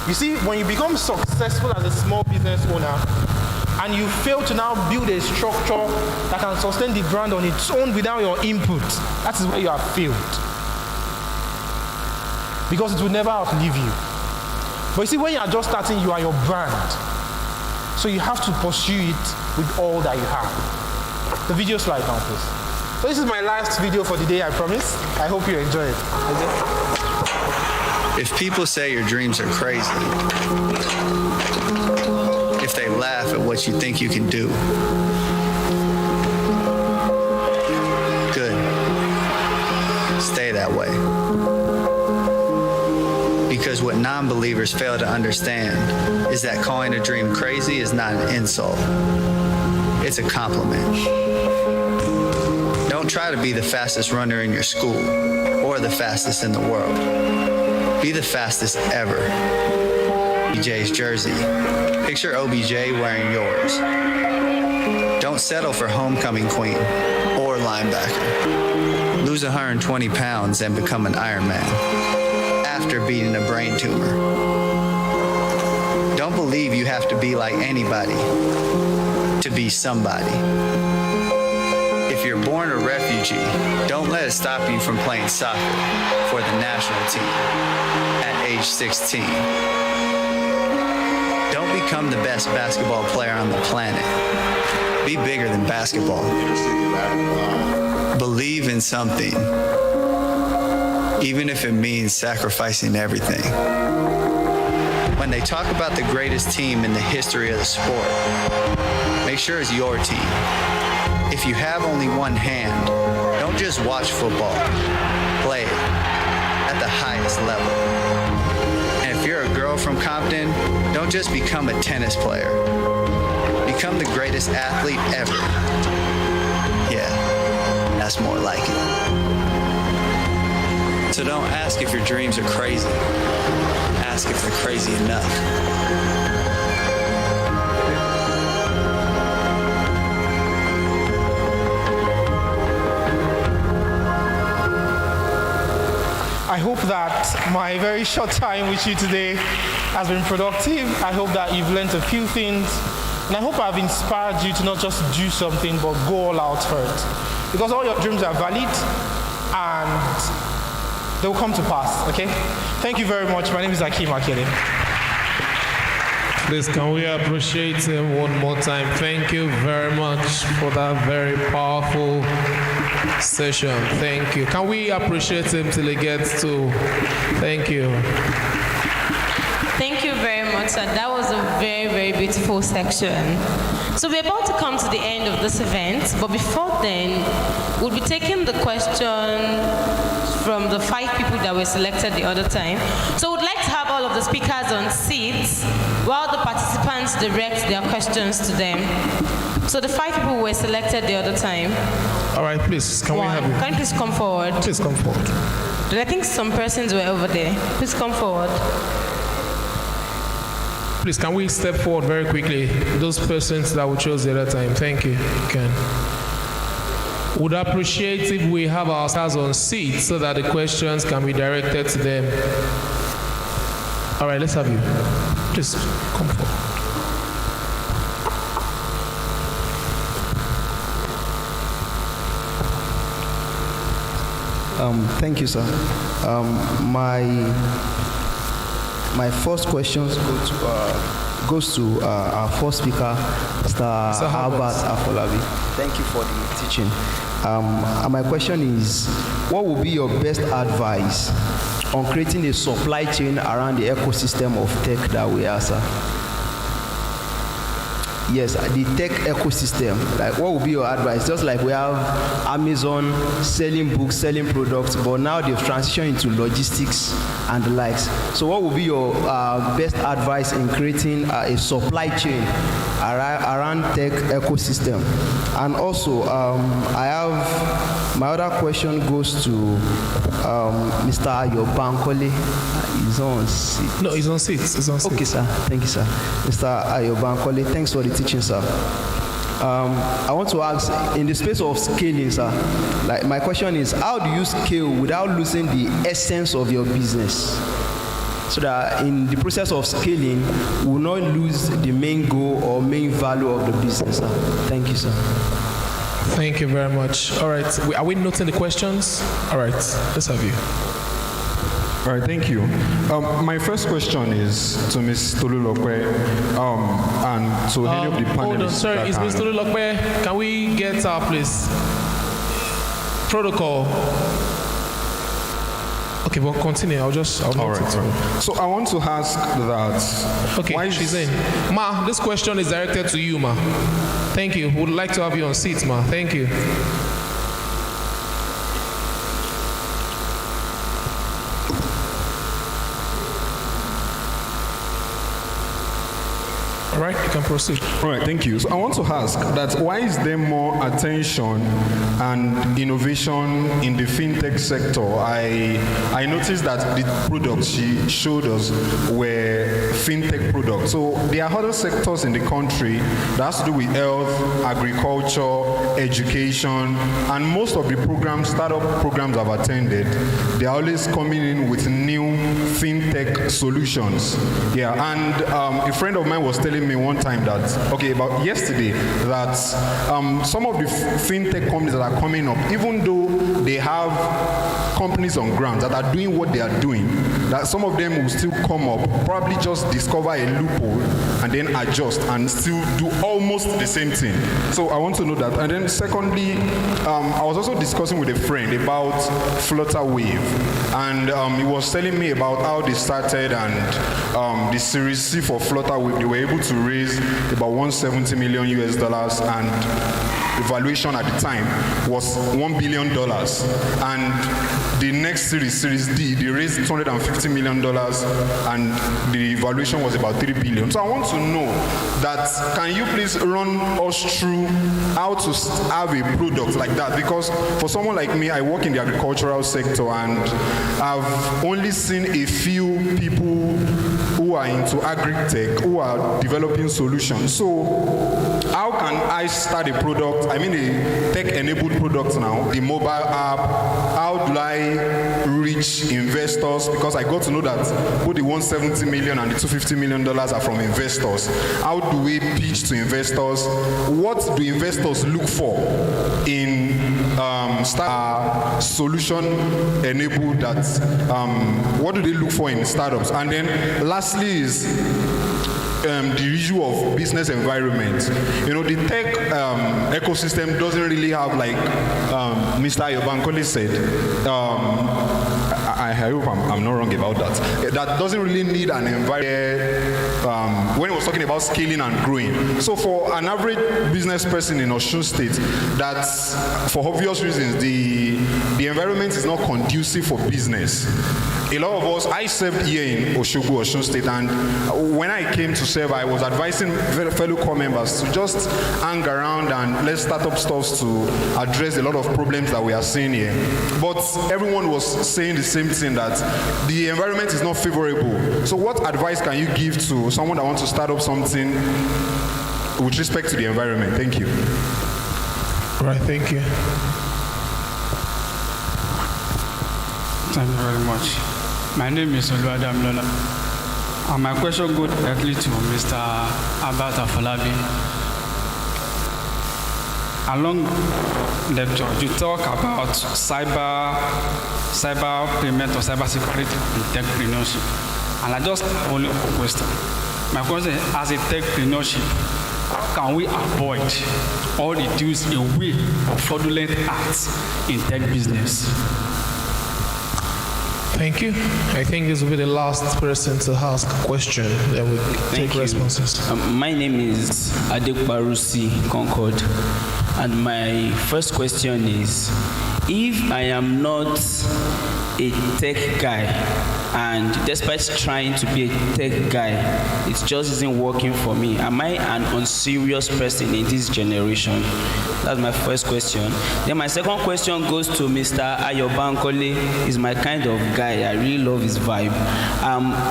You see, when you become successful as a small business owner and you fail to now build a structure that can sustain the brand on its own without your input, that is where you have failed. Because it will never outlive you. But you see, when you are just starting, you are your brand. So you have to pursue it with all that you have. The video slide now, please. So this is my last video for the day, I promise. I hope you enjoy it. If people say your dreams are crazy, if they laugh at what you think you can do, good. Stay that way. Because what non-believers fail to understand is that calling a dream crazy is not an insult. It's a compliment. Don't try to be the fastest runner in your school or the fastest in the world. Be the fastest ever. OBJ's jersey. Picture OBJ wearing yours. Don't settle for homecoming queen or linebacker. Lose 120 pounds and become an Iron Man after beating a brain tumor. Don't believe you have to be like anybody to be somebody. If you're born a refugee, don't let it stop you from playing soccer for the national team at age 16. Don't become the best basketball player on the planet. Be bigger than basketball. Believe in something, even if it means sacrificing everything. When they talk about the greatest team in the history of the sport, make sure it's your team. If you have only one hand, don't just watch football. Play it at the highest level. And if you're a girl from Compton, don't just become a tennis player. Become the greatest athlete ever. Yeah, that's more like it. So don't ask if your dreams are crazy. Ask if they're crazy enough. I hope that my very short time with you today has been productive. I hope that you've learned a few things. And I hope I've inspired you to not just do something, but go all out for it. Because all your dreams are valid and they will come to pass, okay? Thank you very much. My name is Akeem Akele. Please, can we appreciate him one more time? Thank you very much for that very powerful session. Thank you. Can we appreciate him till he gets to? Thank you. Thank you very much, sir. That was a very, very beautiful section. So we're about to come to the end of this event, but before then, we'll be taking the question from the 5 people that were selected the other time. So we'd like to have all of the speakers on seats while the participants direct their questions to them. So the 5 people who were selected the other time. All right, please, can we have you? Can you please come forward? Please come forward. I think some persons were over there. Please come forward. Please, can we step forward very quickly? Those persons that we chose the other time. Thank you. Ken. Would appreciate if we have our stars on seats so that the questions can be directed to them. All right, let's have you. Please come forward. Thank you, sir. My first question goes to our first speaker, Mr. Albert Afolabi. Thank you for the teaching. And my question is, what would be your best advice on creating a supply chain around the ecosystem of tech that we are, sir? Yes, the tech ecosystem. Like, what would be your advice? Just like we have Amazon selling books, selling products, but now they've transitioned into logistics and the likes. So, what would be your best advice in creating a supply chain around tech ecosystem? And also, I have my other question goes to Mr. Ayo Bankole. He's on seat. No, he's on seat. He's on seat. Okay, sir. Thank you, sir. Mr. Ayo Bankole, thanks for the teaching, sir. I want to ask, in the space of scaling, sir, like my question is, how do you scale without losing the essence of your business? So that in the process of scaling, we will not lose the main goal or main value of the business, sir. Thank you, sir. Thank you very much. All right, are we noting the questions? All right, let's have you. All right, thank you. My first question is to Ms. Tolulokwe and to any of the panelists. Hold on, sorry, is Ms. Tolulokwe? Can we get our please? Protocol. Okay, well, continue. I'll all right. So I want to ask that. Okay, why she's in. Ma, this question is directed to you, Ma. Thank you. Would like to have you on seats, Ma. Thank you. All right, you can proceed. All right, thank you. So I want to ask that why is there more attention and innovation in the fintech sector? I noticed that the products she showed us were fintech products. So there are other sectors in the country that has to do with health, agriculture, education, and most of the programs, startup programs I've attended, they're always coming in with new fintech solutions. Yeah, and a friend of mine was telling me one time that, about yesterday, that some of the fintech companies that are coming up, even though they have companies on ground that are doing what they are doing, that some of them will still come up, probably just discover a loophole and then adjust and still do almost the same thing. So I want to know that. And then secondly, I was also discussing with a friend about Flutterwave, and he was telling me about how they started and the Series C for Flutterwave, they were able to raise about $170 million and the valuation at the time was $1 billion. And the next Series D, they raised $250 million and the valuation was about $3 billion. So I want to know that, can you please run us through how to have a product like that? Because for someone like me, I work in the agricultural sector and I've only seen a few people who are into agri-tech, who are developing solutions. So how can I start a product, a tech-enabled product now, the mobile app? How do I reach investors? Because I got to know that both the $170 million and the $250 million are from investors. How do we pitch to investors? What do investors look for in solution enabled what do they look for in startups? And then lastly is, the issue of business environment. You know, the tech ecosystem doesn't really have, like Mr. Ayobankole said, I hope I'm not wrong about that. That doesn't really need an environment when he was talking about scaling and growing. So for an average business person in Osun State, that's for obvious reasons, the environment is not conducive for business. A lot of us, I served here in Oshogbo, Osun State, and when I came to serve, I was advising fellow corps members to just hang around and let's start up stores to address a lot of problems that we are seeing here. But everyone was saying the same thing, that the environment is not favorable. So what advice can you give to someone that wants to start up something with respect to the environment? Thank you. All right, thank you. Thank you very much. My name is Oluwadam Lola. And my question goes directly to Mr. Albert Afolabi. Along lecture, you talk about cyber payment or cyber security in techpreneurship. And I just have only one question. My question is, as a techpreneurship, how can we avoid or reduce away of fraudulent acts in tech business? Thank you. I think this will be the last person to ask a question. Then we'll take responses. My name is Adekbarusi Concord, and my first question is, if I am not a tech guy, and despite trying to be a tech guy, it just isn't working for me, am I an unserious person in this generation? That's my first question. Then my second question goes to Mr. Ayobankole. He's my kind of guy. I really love his vibe.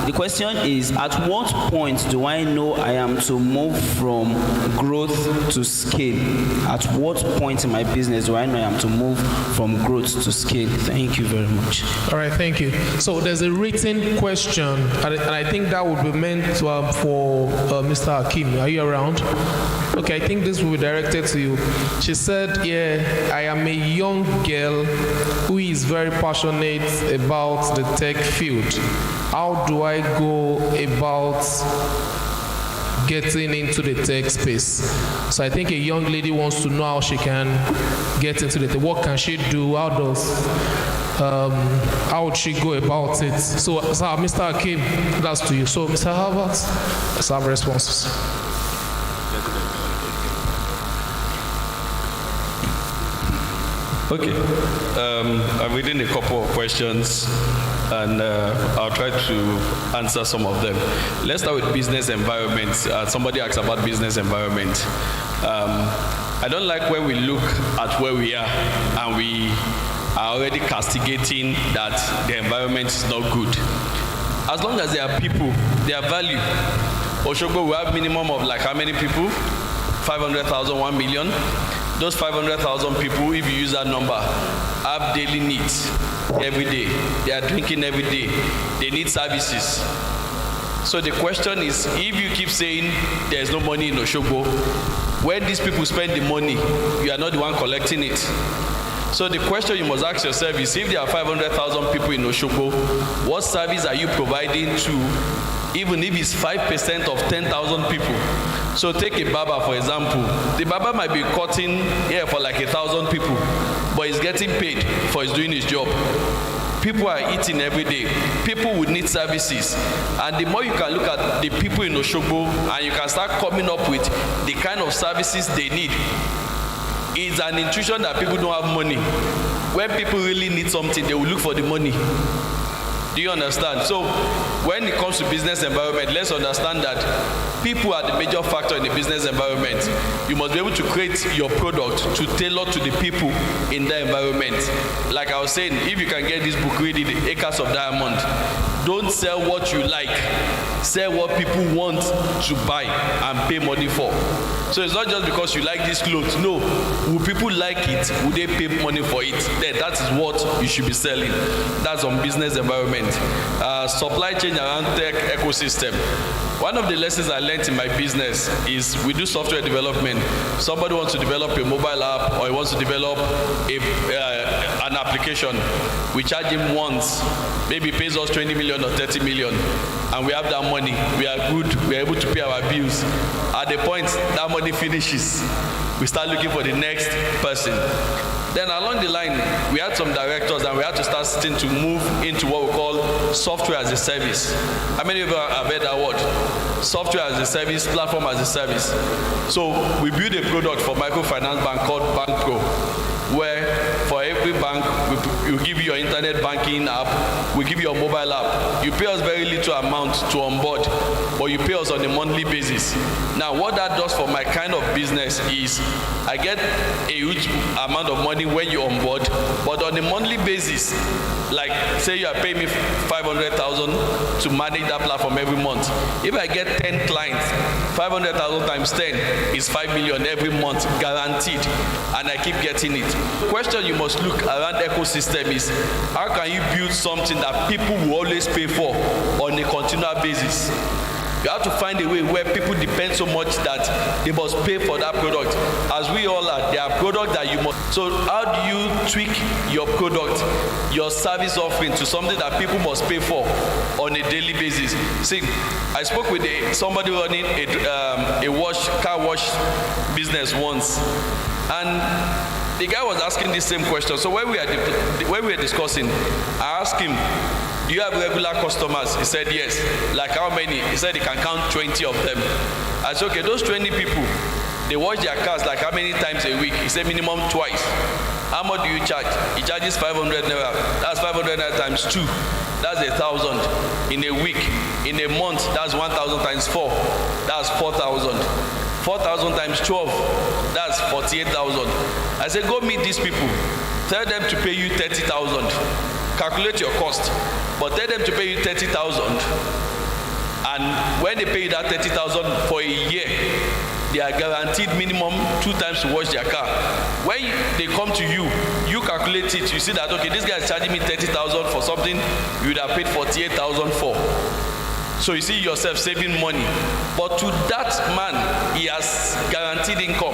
The question is, at what point do I know I am to move from growth to scale? At what point in my business do I know I am to move from growth to scale? Thank you very much. All right, thank you. So there's a written question, and I think that would be meant for Mr. Hakim. Are you around? Okay, I think this will be directed to you. She said, yeah, I am a young girl who is very passionate about the tech field. How do I go about getting into the tech space? So I think a young lady wants to know how she can get into the tech. What can she do? How would she go about it? So Mr. Hakim, that's to you. So Mr. Harvard, let's have responses. Okay, I'm reading a couple of questions, and I'll try to answer some of them. Let's start with business environment. Somebody asked about business environment. I don't like when we look at where we are and we are already castigating that the environment is not good. As long as there are people, there are value. Oshogbo, we have minimum of like how many people? 500,000, 1 million. Those 500,000 people, if you use that number, have daily needs every day. They are drinking every day. They need services. So the question is, if you keep saying there's no money in Oshogbo, when these people spend the money, you are not the one collecting it. So the question you must ask yourself is, if there are 500,000 people in Oshogbo, what service are you providing to, even if it's 5% of 10,000 people? So take a barber, for example. The barber might be cutting hair for like 1,000 people, but he's getting paid for his doing his job. People are eating every day. People would need services. And the more you can look at the people in Oshogbo and you can start coming up with the kind of services they need, it's an intuition that people don't have money. When people really need something, they will look for the money. Do you understand? So when it comes to business environment, let's understand that people are the major factor in the business environment. You must be able to create your product to tailor to the people in the environment. Like I was saying, if you can get this book, read it, The Acres of Diamond. Don't sell what you like. Sell what people want to buy and pay money for. So it's not just because you like this clothes. No. Will people like it? Will they pay money for it? Then that is what you should be selling. That's on business environment. Supply chain around tech ecosystem. One of the lessons I learned in my business is we do software development. Somebody wants to develop a mobile app or he wants to develop an application. We charge him once. Maybe he pays us 20 million million or 30 million, and we have that money, we are good, we are able to pay our bills. At the point that money finishes, we start looking for the next person. Then along the line, we had some directors and we had to start starting to move into what we call software as a service. How many of you have heard that word? Software as a service, platform as a service. So we built a product for microfinance bank called Bank Pro, where for every bank, we give you your internet banking app, we give you your mobile app. You pay us very little amount to onboard, but you pay us on a monthly basis. Now, what that does for my kind of business is I get a huge amount of money when you onboard, but on a monthly basis, like say you are paying me 500,000 to manage that platform every month. If I get 10 clients, 500,000 times 10 is 5 million every month, guaranteed, and I keep getting it. The question you must look around ecosystem is, how can you build something that people will always pay for on a continual basis? You have to find a way where people depend so much that they must pay for that product. As we all are, there are products that you must. So how do you tweak your product, your service offering to something that people must pay for on a daily basis? See, I spoke with somebody running a car wash business once, and the guy was asking the same question. So when we were discussing, I asked him, do you have regular customers? He said yes. Like how many? He said he can count 20 of them. I said, okay, those 20 people, they wash their cars like how many times a week? He said minimum twice. How much do you charge? He charges 500 naira. That's 500 naira times 2. That's 1,000 in a week. In a month, that's 1,000 times 4. That's 4,000. 4,000 times 12, that's 48,000. I said, go meet these people. Tell them to pay you 30,000. Calculate your cost, but tell them to pay you 30,000. And when they pay you that 30,000 for a year, they are guaranteed minimum 2 times to wash their car. When they come to you, you calculate it. You see that, okay, this guy is charging me 30,000 for something you would have paid 48,000 for. So you see yourself saving money. But to that man, he has guaranteed income.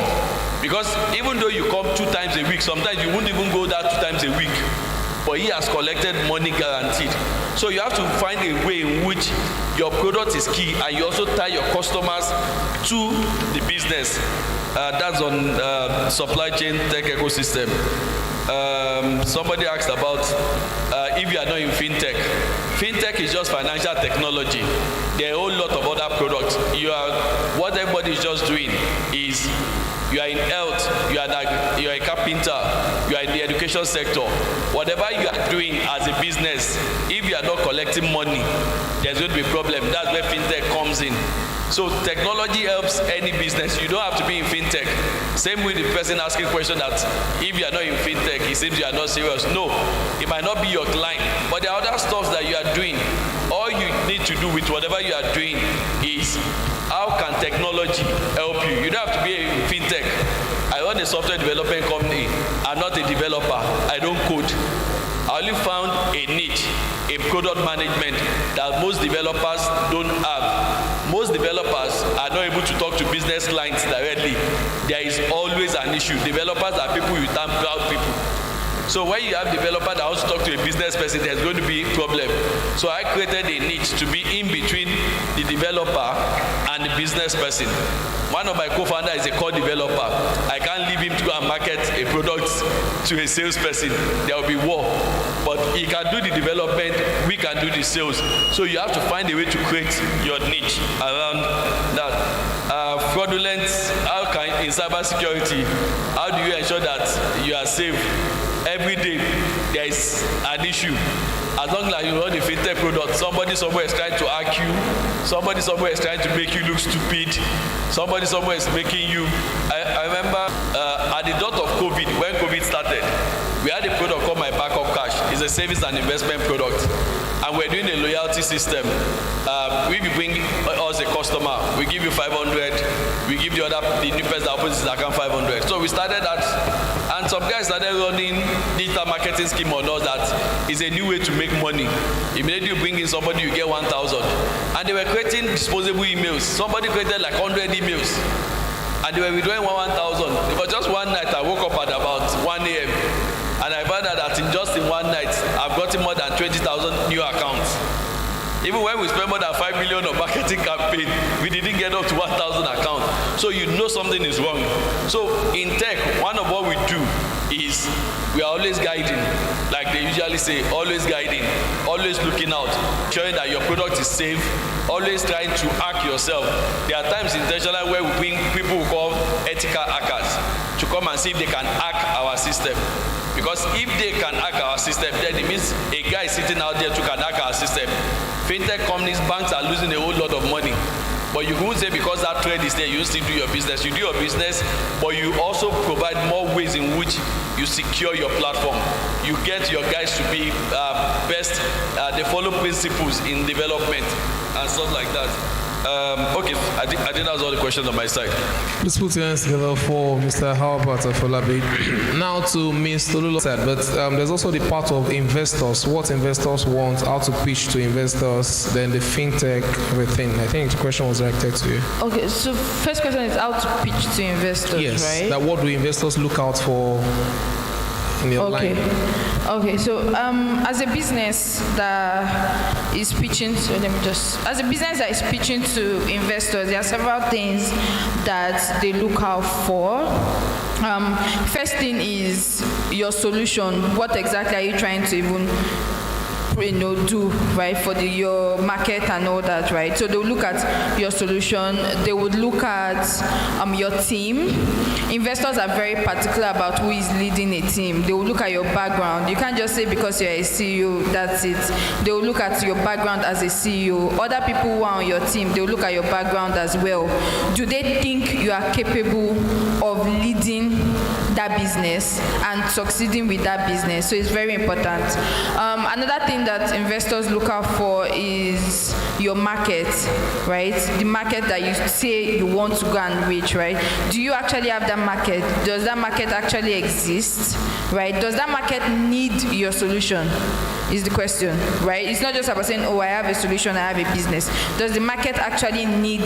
Because even though you come 2 times a week, sometimes you won't even go that 2 times a week. But he has collected money guaranteed. So you have to find a way in which your product is key, and you also tie your customers to the business. That's on supply chain tech ecosystem. Somebody asked about if you are not in fintech. Fintech is just financial technology. There are a whole lot of other products. What everybody is just doing is, you are in health, you are a carpenter, you are in the education sector. Whatever you are doing as a business, if you are not collecting money, there's going to be a problem. That's where fintech comes in. So technology helps any business. You don't have to be in fintech. Same with the person asking question that if you are not in fintech, it seems you are not serious. No, it might not be your client, but there are other stuff that you are doing. All you need to do with whatever you are doing is, how can technology help you? You don't have to be in fintech. I run a software development company. I'm not a developer. I don't code. I only found a niche in product management that most developers don't have. Most developers are not able to talk to business clients directly. There is always an issue. Developers are people you term proud people. So when you have developer that wants to talk to a business person, there's going to be a problem. So I created a niche to be in between the developer and the business person. One of my co-founders is a core developer. I can't leave him to go and market a product to a salesperson. There will be war. But he can do the development, we can do the sales. So you have to find a way to create your niche around that. Fraudulent, in cybersecurity, how do you ensure that you are safe? Every day there is an issue. As long as you run a fintech product, somebody somewhere is trying to hack you, somebody somewhere is trying to make you look stupid, somebody somewhere is making you. I remember at the dot of COVID, when COVID started, we had a product called My Backup Cash. It's a savings and investment product, and we're doing a loyalty system. We bring us a customer, we give you 500, we give the new person that opens his account 500. So we started that, and some guys started running digital marketing scheme on us that is a new way to make money. Immediately you bring in somebody, you get 1,000, and they were creating disposable emails. Somebody created like 100 emails, and they were withdrawing 1,000. But just one night I woke up at about 1 a.m. and I found out that in one night I've gotten more than 20,000 new accounts. Even when we spend more than 5 million on marketing campaign, we didn't get up to 1,000 accounts. So you know something is wrong. So in tech, one of what we do is we are always guiding. Like they usually say, always guiding, always looking out, showing that your product is safe, always trying to hack yourself. There are times intentionally where we bring people who call ethical hackers to come and see if they can hack our system. Because if they can hack our system, then it means a guy sitting out there who can hack our system. Fintech companies, banks are losing a whole lot of money. But you won't say because that trade is there, you still do your business. You do your business, but you also provide more ways in which you secure your platform. You get your guys to be best, they follow principles in development and stuff like that. Okay, I think that's all the questions on my side. Let's put your hands together for Mr. Halbert Afolabi. Now to Ms. Tolulo said, but there's also the part of investors, what investors want, how to pitch to investors, then the fintech, everything. I think the question was directed to you. Okay, so first question is how to pitch to investors, yes, right? That what do investors look out for in your line? Okay, so as a business that is pitching to, as a business that is pitching to investors, there are several things that they look out for. First thing is your solution. What exactly are you trying to even do, right, for your market and all that, right? So they will look at your solution. They would look at your team. Investors are very particular about who is leading a team. They will look at your background. You can't just say because you're a CEO, that's it. They will look at your background as a CEO. Other people who are on your team, they will look at your background as well. Do they think you are capable of leading that business and succeeding with that business? So it's very important. Another thing that investors look out for is your market, right? The market that you say you want to go and reach, right? Do you actually have that market? Does that market actually exist, right? Does that market need your solution? Is the question, right? It's not just about saying, oh, I have a solution, I have a business. Does the market actually need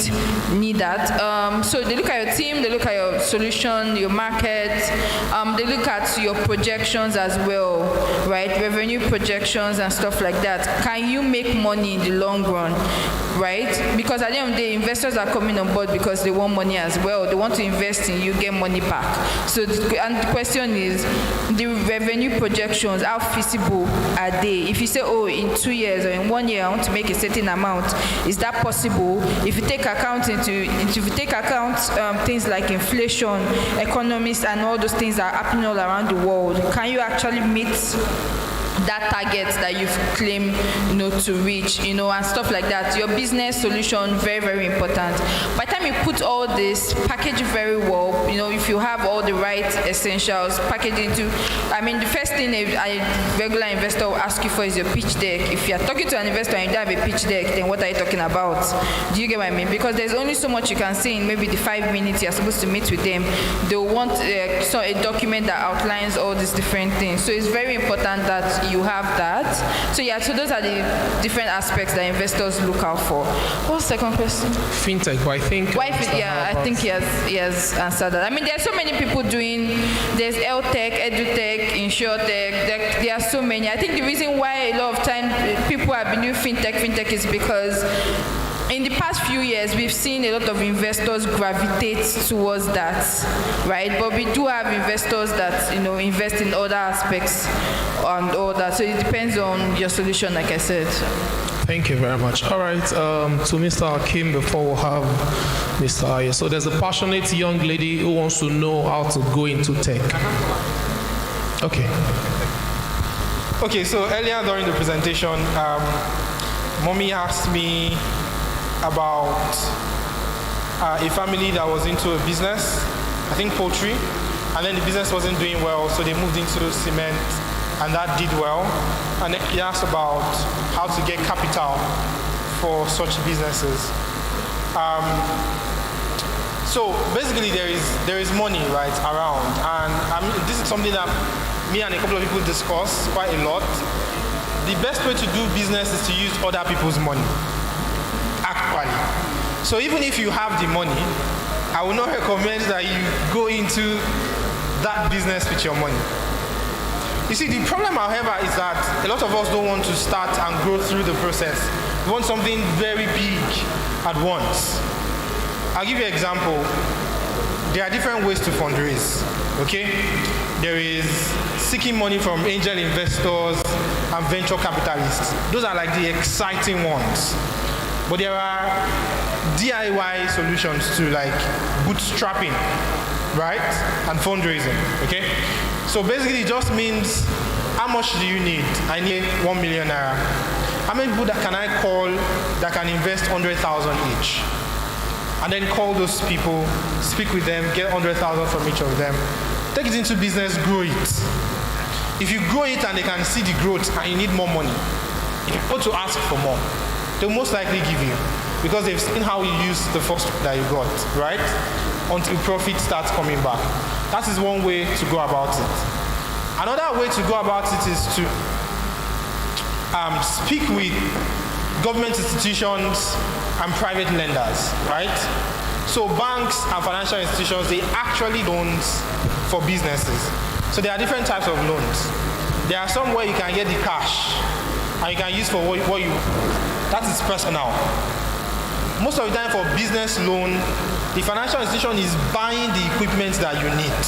that? So they look at your team, they look at your solution, your market, they look at your projections as well, right? Revenue projections and stuff like that. Can you make money in the long run, right? Because at the end of the day, investors are coming on board because they want money as well. They want to invest in you, get money back. So, and the question is, the revenue projections, how feasible are they? If you say, oh, in 2 years or in 1 year, I want to make a certain amount, is that possible? If you take account things like inflation, economics, and all those things that are happening all around the world, can you actually meet that target that you've claimed to reach, and stuff like that? Your business solution, very, very important. By the time you put all this, package it very well, if you have all the right essentials, package it into, the first thing a regular investor will ask you for is your pitch deck. If you're talking to an investor and you don't have a pitch deck, then what are you talking about? Do you get what I mean? Because there's only so much you can say in maybe the 5 minutes you're supposed to meet with them. They'll want a document that outlines all these different things. So it's very important that you have that. So those are the different aspects that investors look out for. What's the second question? Fintech, I think. I think he has answered that. There are so many people doing, there's health tech, edutech, insurtech, there are so many. I think the reason why a lot of time people have been doing fintech is because in the past few years, we've seen a lot of investors gravitate towards that, right? But we do have investors that, invest in other aspects and all that. So it depends on your solution, like I said. Thank you very much. All right, to Mr. Hakim, before we'll have Mr. Aye. So there's a passionate young lady who wants to know how to go into tech. Okay. Okay, so earlier during the presentation, Mommy asked me about a family that was into a business, I think poultry, and then the business wasn't doing well, so they moved into cement, and that did well. And then he asked about how to get capital for such businesses. So basically, there is money right around, and this is something that me and a couple of people discuss quite a lot. The best way to do business is to use other people's money. Actually. So even if you have the money, I would not recommend that you go into that business with your money. You see, the problem, however, is that a lot of us don't want to start and go through the process. You want something very big at once. I'll give you an example. There are different ways to fundraise, okay? There is seeking money from angel investors and venture capitalists. Those are like the exciting ones. But there are DIY solutions to like bootstrapping, right? And fundraising, okay? So basically it just means, how much do you need? I need 1 million naira. How many people can I call that can invest 100,000 each? And then call those people, speak with them, get 100,000 from each of them. Take it into business, grow it. If you grow it and they can see the growth and you need more money, if you go to ask for more, they'll most likely give you, because they've seen how you use the first that you got, right? Until profit starts coming back. That is one way to go about it. Another way to go about it is to speak with government institutions and private lenders, right? So banks and financial institutions, they actually loans for businesses. So there are different types of loans. There are some where you can get the cash and you can use for what you, that is personal. Most of the time for business loan, the financial institution is buying the equipment that you need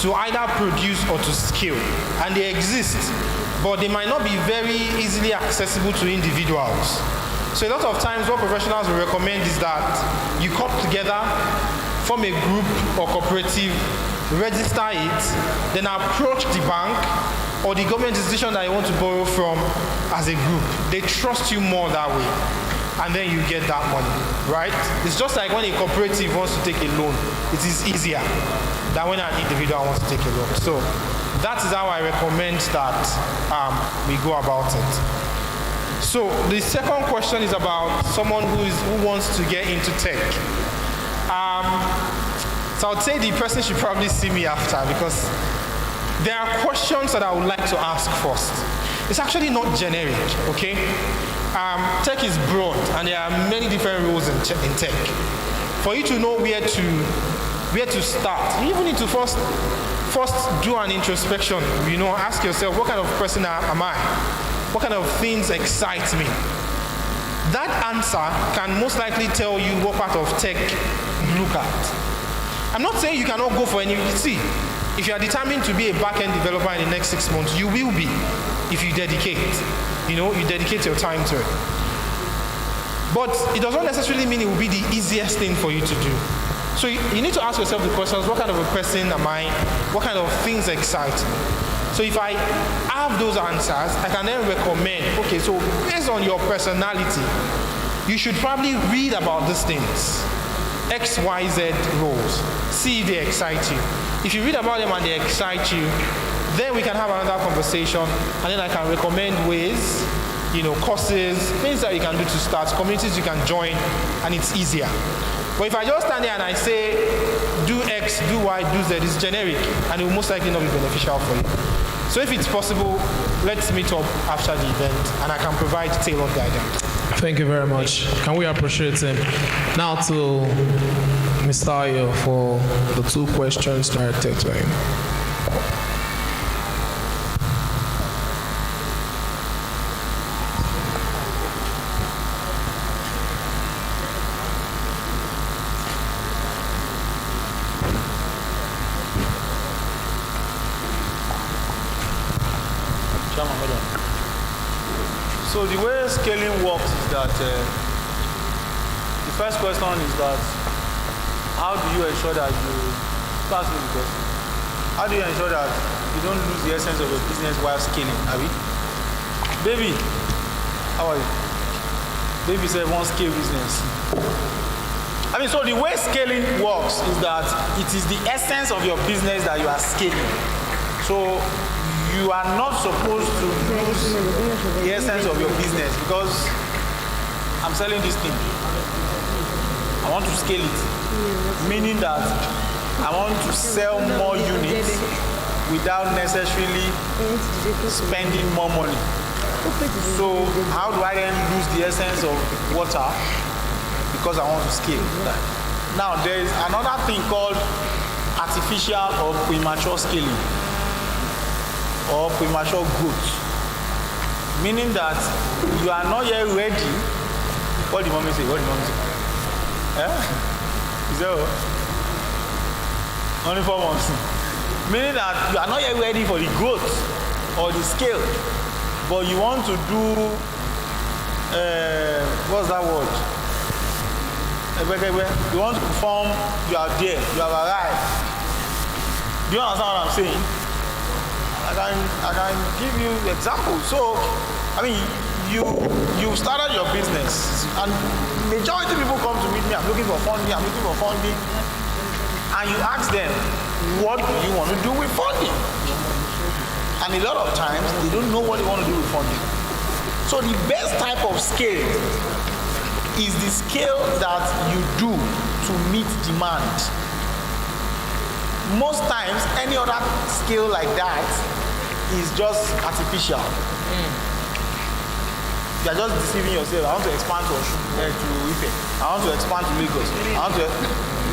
to either produce or to scale. And they exist, but they might not be very easily accessible to individuals. So a lot of times what professionals will recommend is that you come together, form a group or cooperative, register it, then approach the bank or the government institution that you want to borrow from as a group. They trust you more that way, and then you get that money, right? It's just like when a cooperative wants to take a loan, it is easier than when an individual wants to take a loan. So that is how I recommend that we go about it. So the second question is about someone who wants to get into tech. So I would say the person should probably see me after, because there are questions that I would like to ask first. It's actually not generic, okay? Tech is broad, and there are many different roles in tech. For you to know where to start, you even need to first do an introspection. You know, ask yourself, what kind of person am I? What kind of things excite me? That answer can most likely tell you what part of tech you look at. I'm not saying you cannot go for any. See, if you are determined to be a back-end developer in the next 6 months, you will be if you dedicate. You know, you dedicate your time to it. But it does not necessarily mean it will be the easiest thing for you to do. So you need to ask yourself the questions: what kind of a person am I? What kind of things excite me? So if I have those answers, I can then recommend, okay, so based on your personality, you should probably read about these things. X, Y, Z roles. See if they excite you. If you read about them and they excite you, then we can have another conversation, and then I can recommend ways, you know, courses, things that you can do to start, communities you can join, and it's easier. But if I just stand there and I say, do X, do Y, do Z, it's generic, and it will most likely not be beneficial for you. So if it's possible, let's meet up after the event, and I can provide tailored guidance. Thank you very much. Can we appreciate him? Now to Mr. Ayo for the 2 questions directed to him. So the way scaling works is that the first question is that how do you ensure that you pass me the question? How do you ensure that you don't lose the essence of your business while scaling? Abi? Baby, how are you? Baby said one scale business. I mean, so the way scaling works is that it is the essence of your business that you are scaling. So you are not supposed to lose the essence of your business, because I'm selling this thing. I want to scale it, meaning that I want to sell more units without necessarily spending more money. So how do I then lose the essence of water? Because I want to scale. Now there is another thing called artificial or premature scaling, or premature growth. Meaning that you are not yet ready. What did mommy say? What did mommy say? Is that all? Only 4 months. Meaning that you are not yet ready for the growth or the scale, but you want to do, what's that word? You want to perform, you are there, you have arrived. Do you understand what I'm saying? I can give you examples. So, I mean, you started your business, and majority of people come to meet me, I'm looking for funding, and you ask them, what do you want to do with funding? And a lot of times, they don't know what they want to do with funding. So the best type of scale is the scale that you do to meet demand. Most times, any other scale like that is just artificial. You are just deceiving yourself. I want to expand to Ife. I want to expand to Lagos.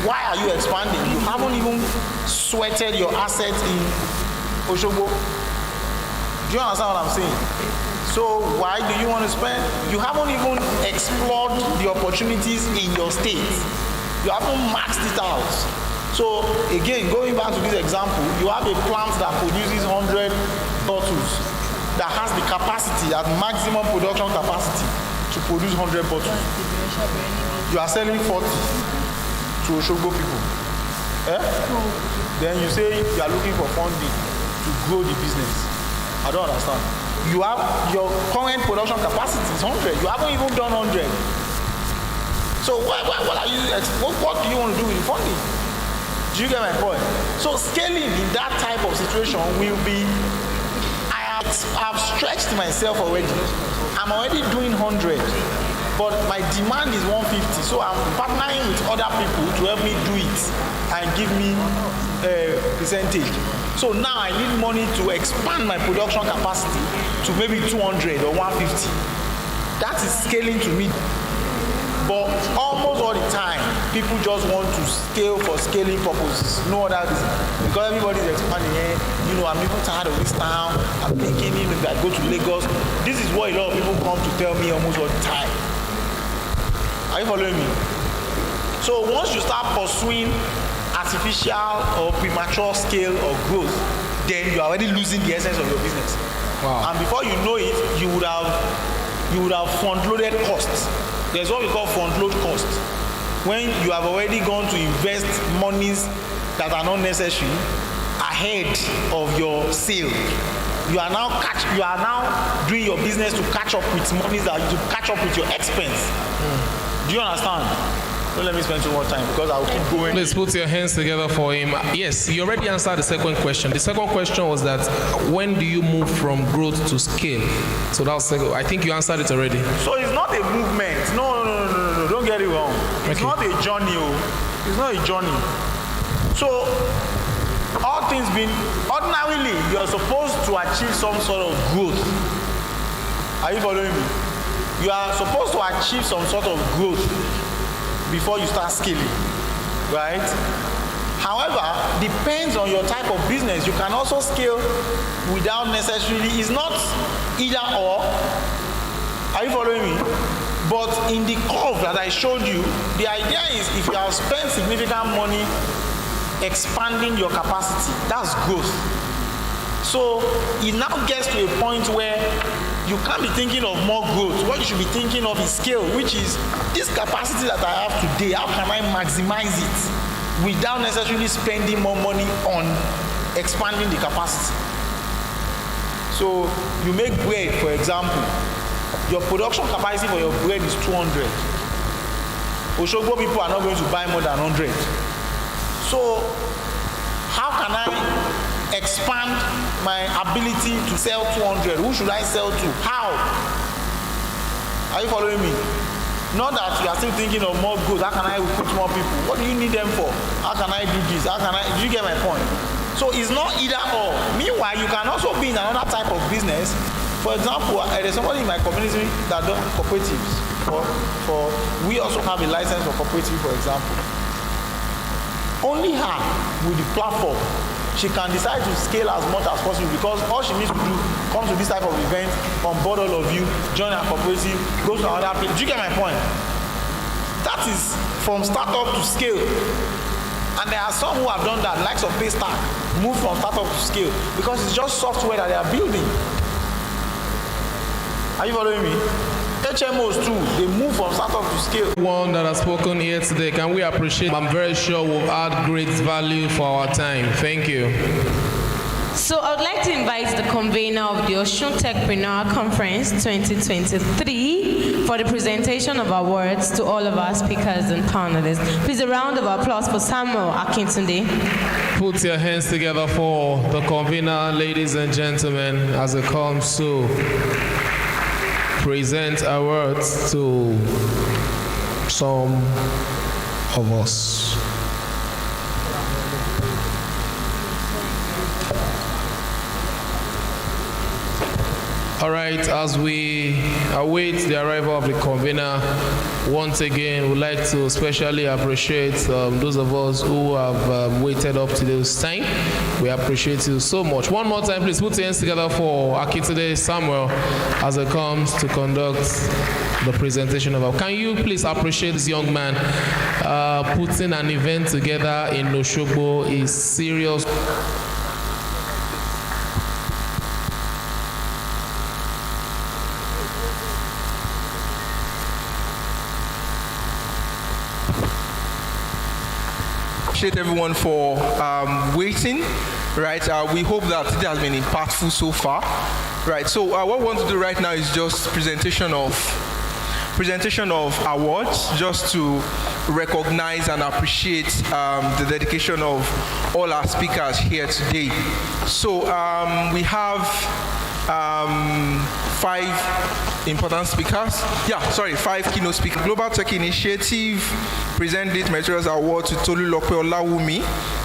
Why are you expanding? You haven't even sweated your assets in Osogbo. Do you understand what I'm saying? So why do you want to spend? You haven't even explored the opportunities in your state. You haven't maxed it out. So again, going back to this example, you have a plant that produces 100 bottles, that has the capacity, at maximum production capacity, to produce 100 bottles. You are selling 40 to Osogbo people. Then you say you are looking for funding to grow the business. I don't understand. You have your current production capacity is 100. You haven't even done 100. So what do you want to do with the funding? Do you get my point? So scaling in that type of situation will be, I've stretched myself already. I'm already doing 100, but my demand is 150. So I'm partnering with other people to help me do it and give me a percentage. So now I need money to expand my production capacity to maybe 200 or 150. That is scaling to me. But almost all the time, people just want to scale for scaling purposes. No other reason. Because everybody is expanding. I'm even tired of this town. I'm thinking maybe I go to Lagos. This is what a lot of people come to tell me almost all the time. Are you following me? So once you start pursuing artificial or premature scale or growth, then you are already losing the essence of your business. Wow. And before you know it, you would have front-loaded costs. There's what we call front-load cost. When you have already gone to invest monies that are not necessary ahead of your sale. You are now doing your business to catch up with monies to catch up with your expense. Do you understand? Don't let me spend too much time because I will keep going. Please put your hands together for him. Yes, you already answered the second question. The second question was that when do you move from growth to scale? So that was second. I think you answered it already. So it's not a movement. No. Don't get it wrong. It's not a journey. It's not a journey. So all things being ordinarily, you are supposed to achieve some sort of growth. Are you following me? You are supposed to achieve some sort of growth before you start scaling, right? However, depends on your type of business. You can also scale without necessarily, it's not either or. Are you following me? But in the curve that I showed you, the idea is if you have spent significant money expanding your capacity, that's growth. So it now gets to a point where you can't be thinking of more growth. What you should be thinking of is scale, which is this capacity that I have today, how can I maximize it without necessarily spending more money on expanding the capacity? So you make bread, for example. Your production capacity for your bread is 200. Osogbo people are not going to buy more than 100. So how can I expand my ability to sell 200? Who should I sell to? How? Are you following me? Not that you are still thinking of more growth. How can I recruit more people? What do you need them for? How can I do this? Do you get my point? So it's not either or. Meanwhile, you can also be in another type of business. For example, there's somebody in my community that does cooperatives. We also have a license for cooperative, for example. Only her with the platform she can decide to scale as much as possible, because all she needs to do, come to this type of event, onboard all of you, join her cooperative, go to another place. Do you get my point? That is from startup to scale. And there are some who have done that, likes of Paystack, move from startup to scale, because it's just software that they are building. Are you following me? HMOs too, they move from startup to scale. One that has spoken here today, can we appreciate? I'm very sure we'll add great value for our time. Thank you. So I would like to invite the convener of the Osun Techpreneur Conference 2023 for the presentation of awards to all of our speakers and panelists. Please a round of applause for Samuel Akintunde. Put your hands together for the convener, ladies and gentlemen, as it comes to present awards to some of us. All right, as we await the arrival of the convener, once again, we'd like to especially appreciate those of us who have waited up to this time. We appreciate you so much. One more time, please put your hands together for Akintunde Samuel as it comes to conduct the presentation of our. Can you please appreciate this young man putting an event together in Osogbo is serious. Appreciate everyone for waiting, right? We hope that it has been impactful so far, right? So what we want to do right now is just presentation of awards, just to recognize and appreciate the dedication of all our speakers here today. So we have 5 important speakers. 5 keynote speakers. Global Tech Initiative present this Materials Award to Tolulope Olawumi,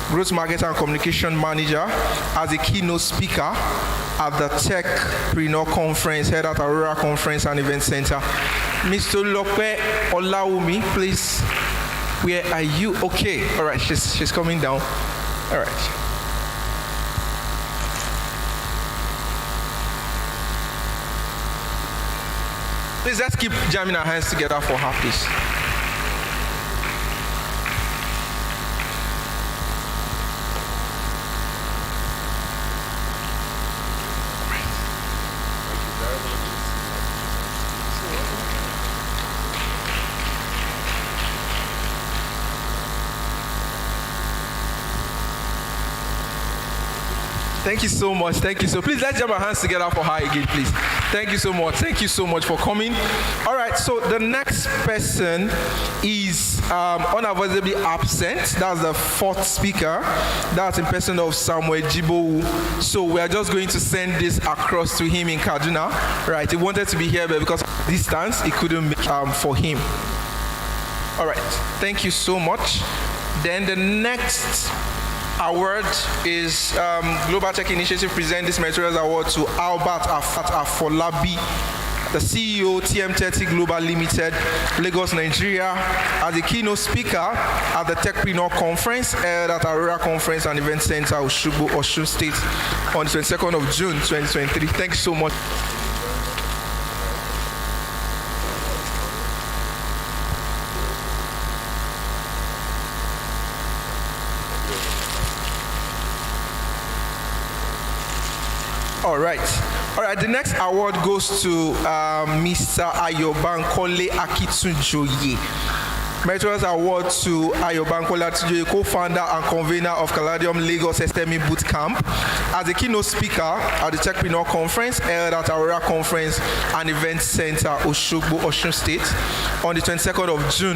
Growth Market and Communication Manager, as a keynote speaker at the Techpreneur Conference held at Aurora Conference and Event Center. Ms. Tolulope Olawumi, please, where are you? Okay, all right, she's coming down. All right. Please, let's keep jamming our hands together for her, please. Thank you so much. Thank you so. Please let's jam our hands together for her again, please. Thank you so much. Thank you so much for coming. All right. So the next person is unavoidably absent. That's the 4th speaker. That's in person of Samuel Jibo. So we are just going to send this across to him in Kaduna. Right. He wanted to be here, but because of distance, he couldn't make for him. All right. Thank you so much. Then the next award is Global Tech Initiative present this Materials Award to Albert Afolabi, the CEO, TM30 Global Limited, Lagos, Nigeria, as a keynote speaker at the Techpreneur Conference held at Aurora Conference and Event Center, Osogbo, Osun State, on the 22nd of June, 2023. Thanks so much. All right. The next award goes to Mr. Ayobankole Akitunjoye. Materials Award to Ayobankole Akitunjoye, co-founder and convener of Caladium Lagos SME Bootcamp, as a keynote speaker at the Techpreneur Conference held at Aurora Conference and Event Center, Osogbo, Osun State, on the 22nd of June,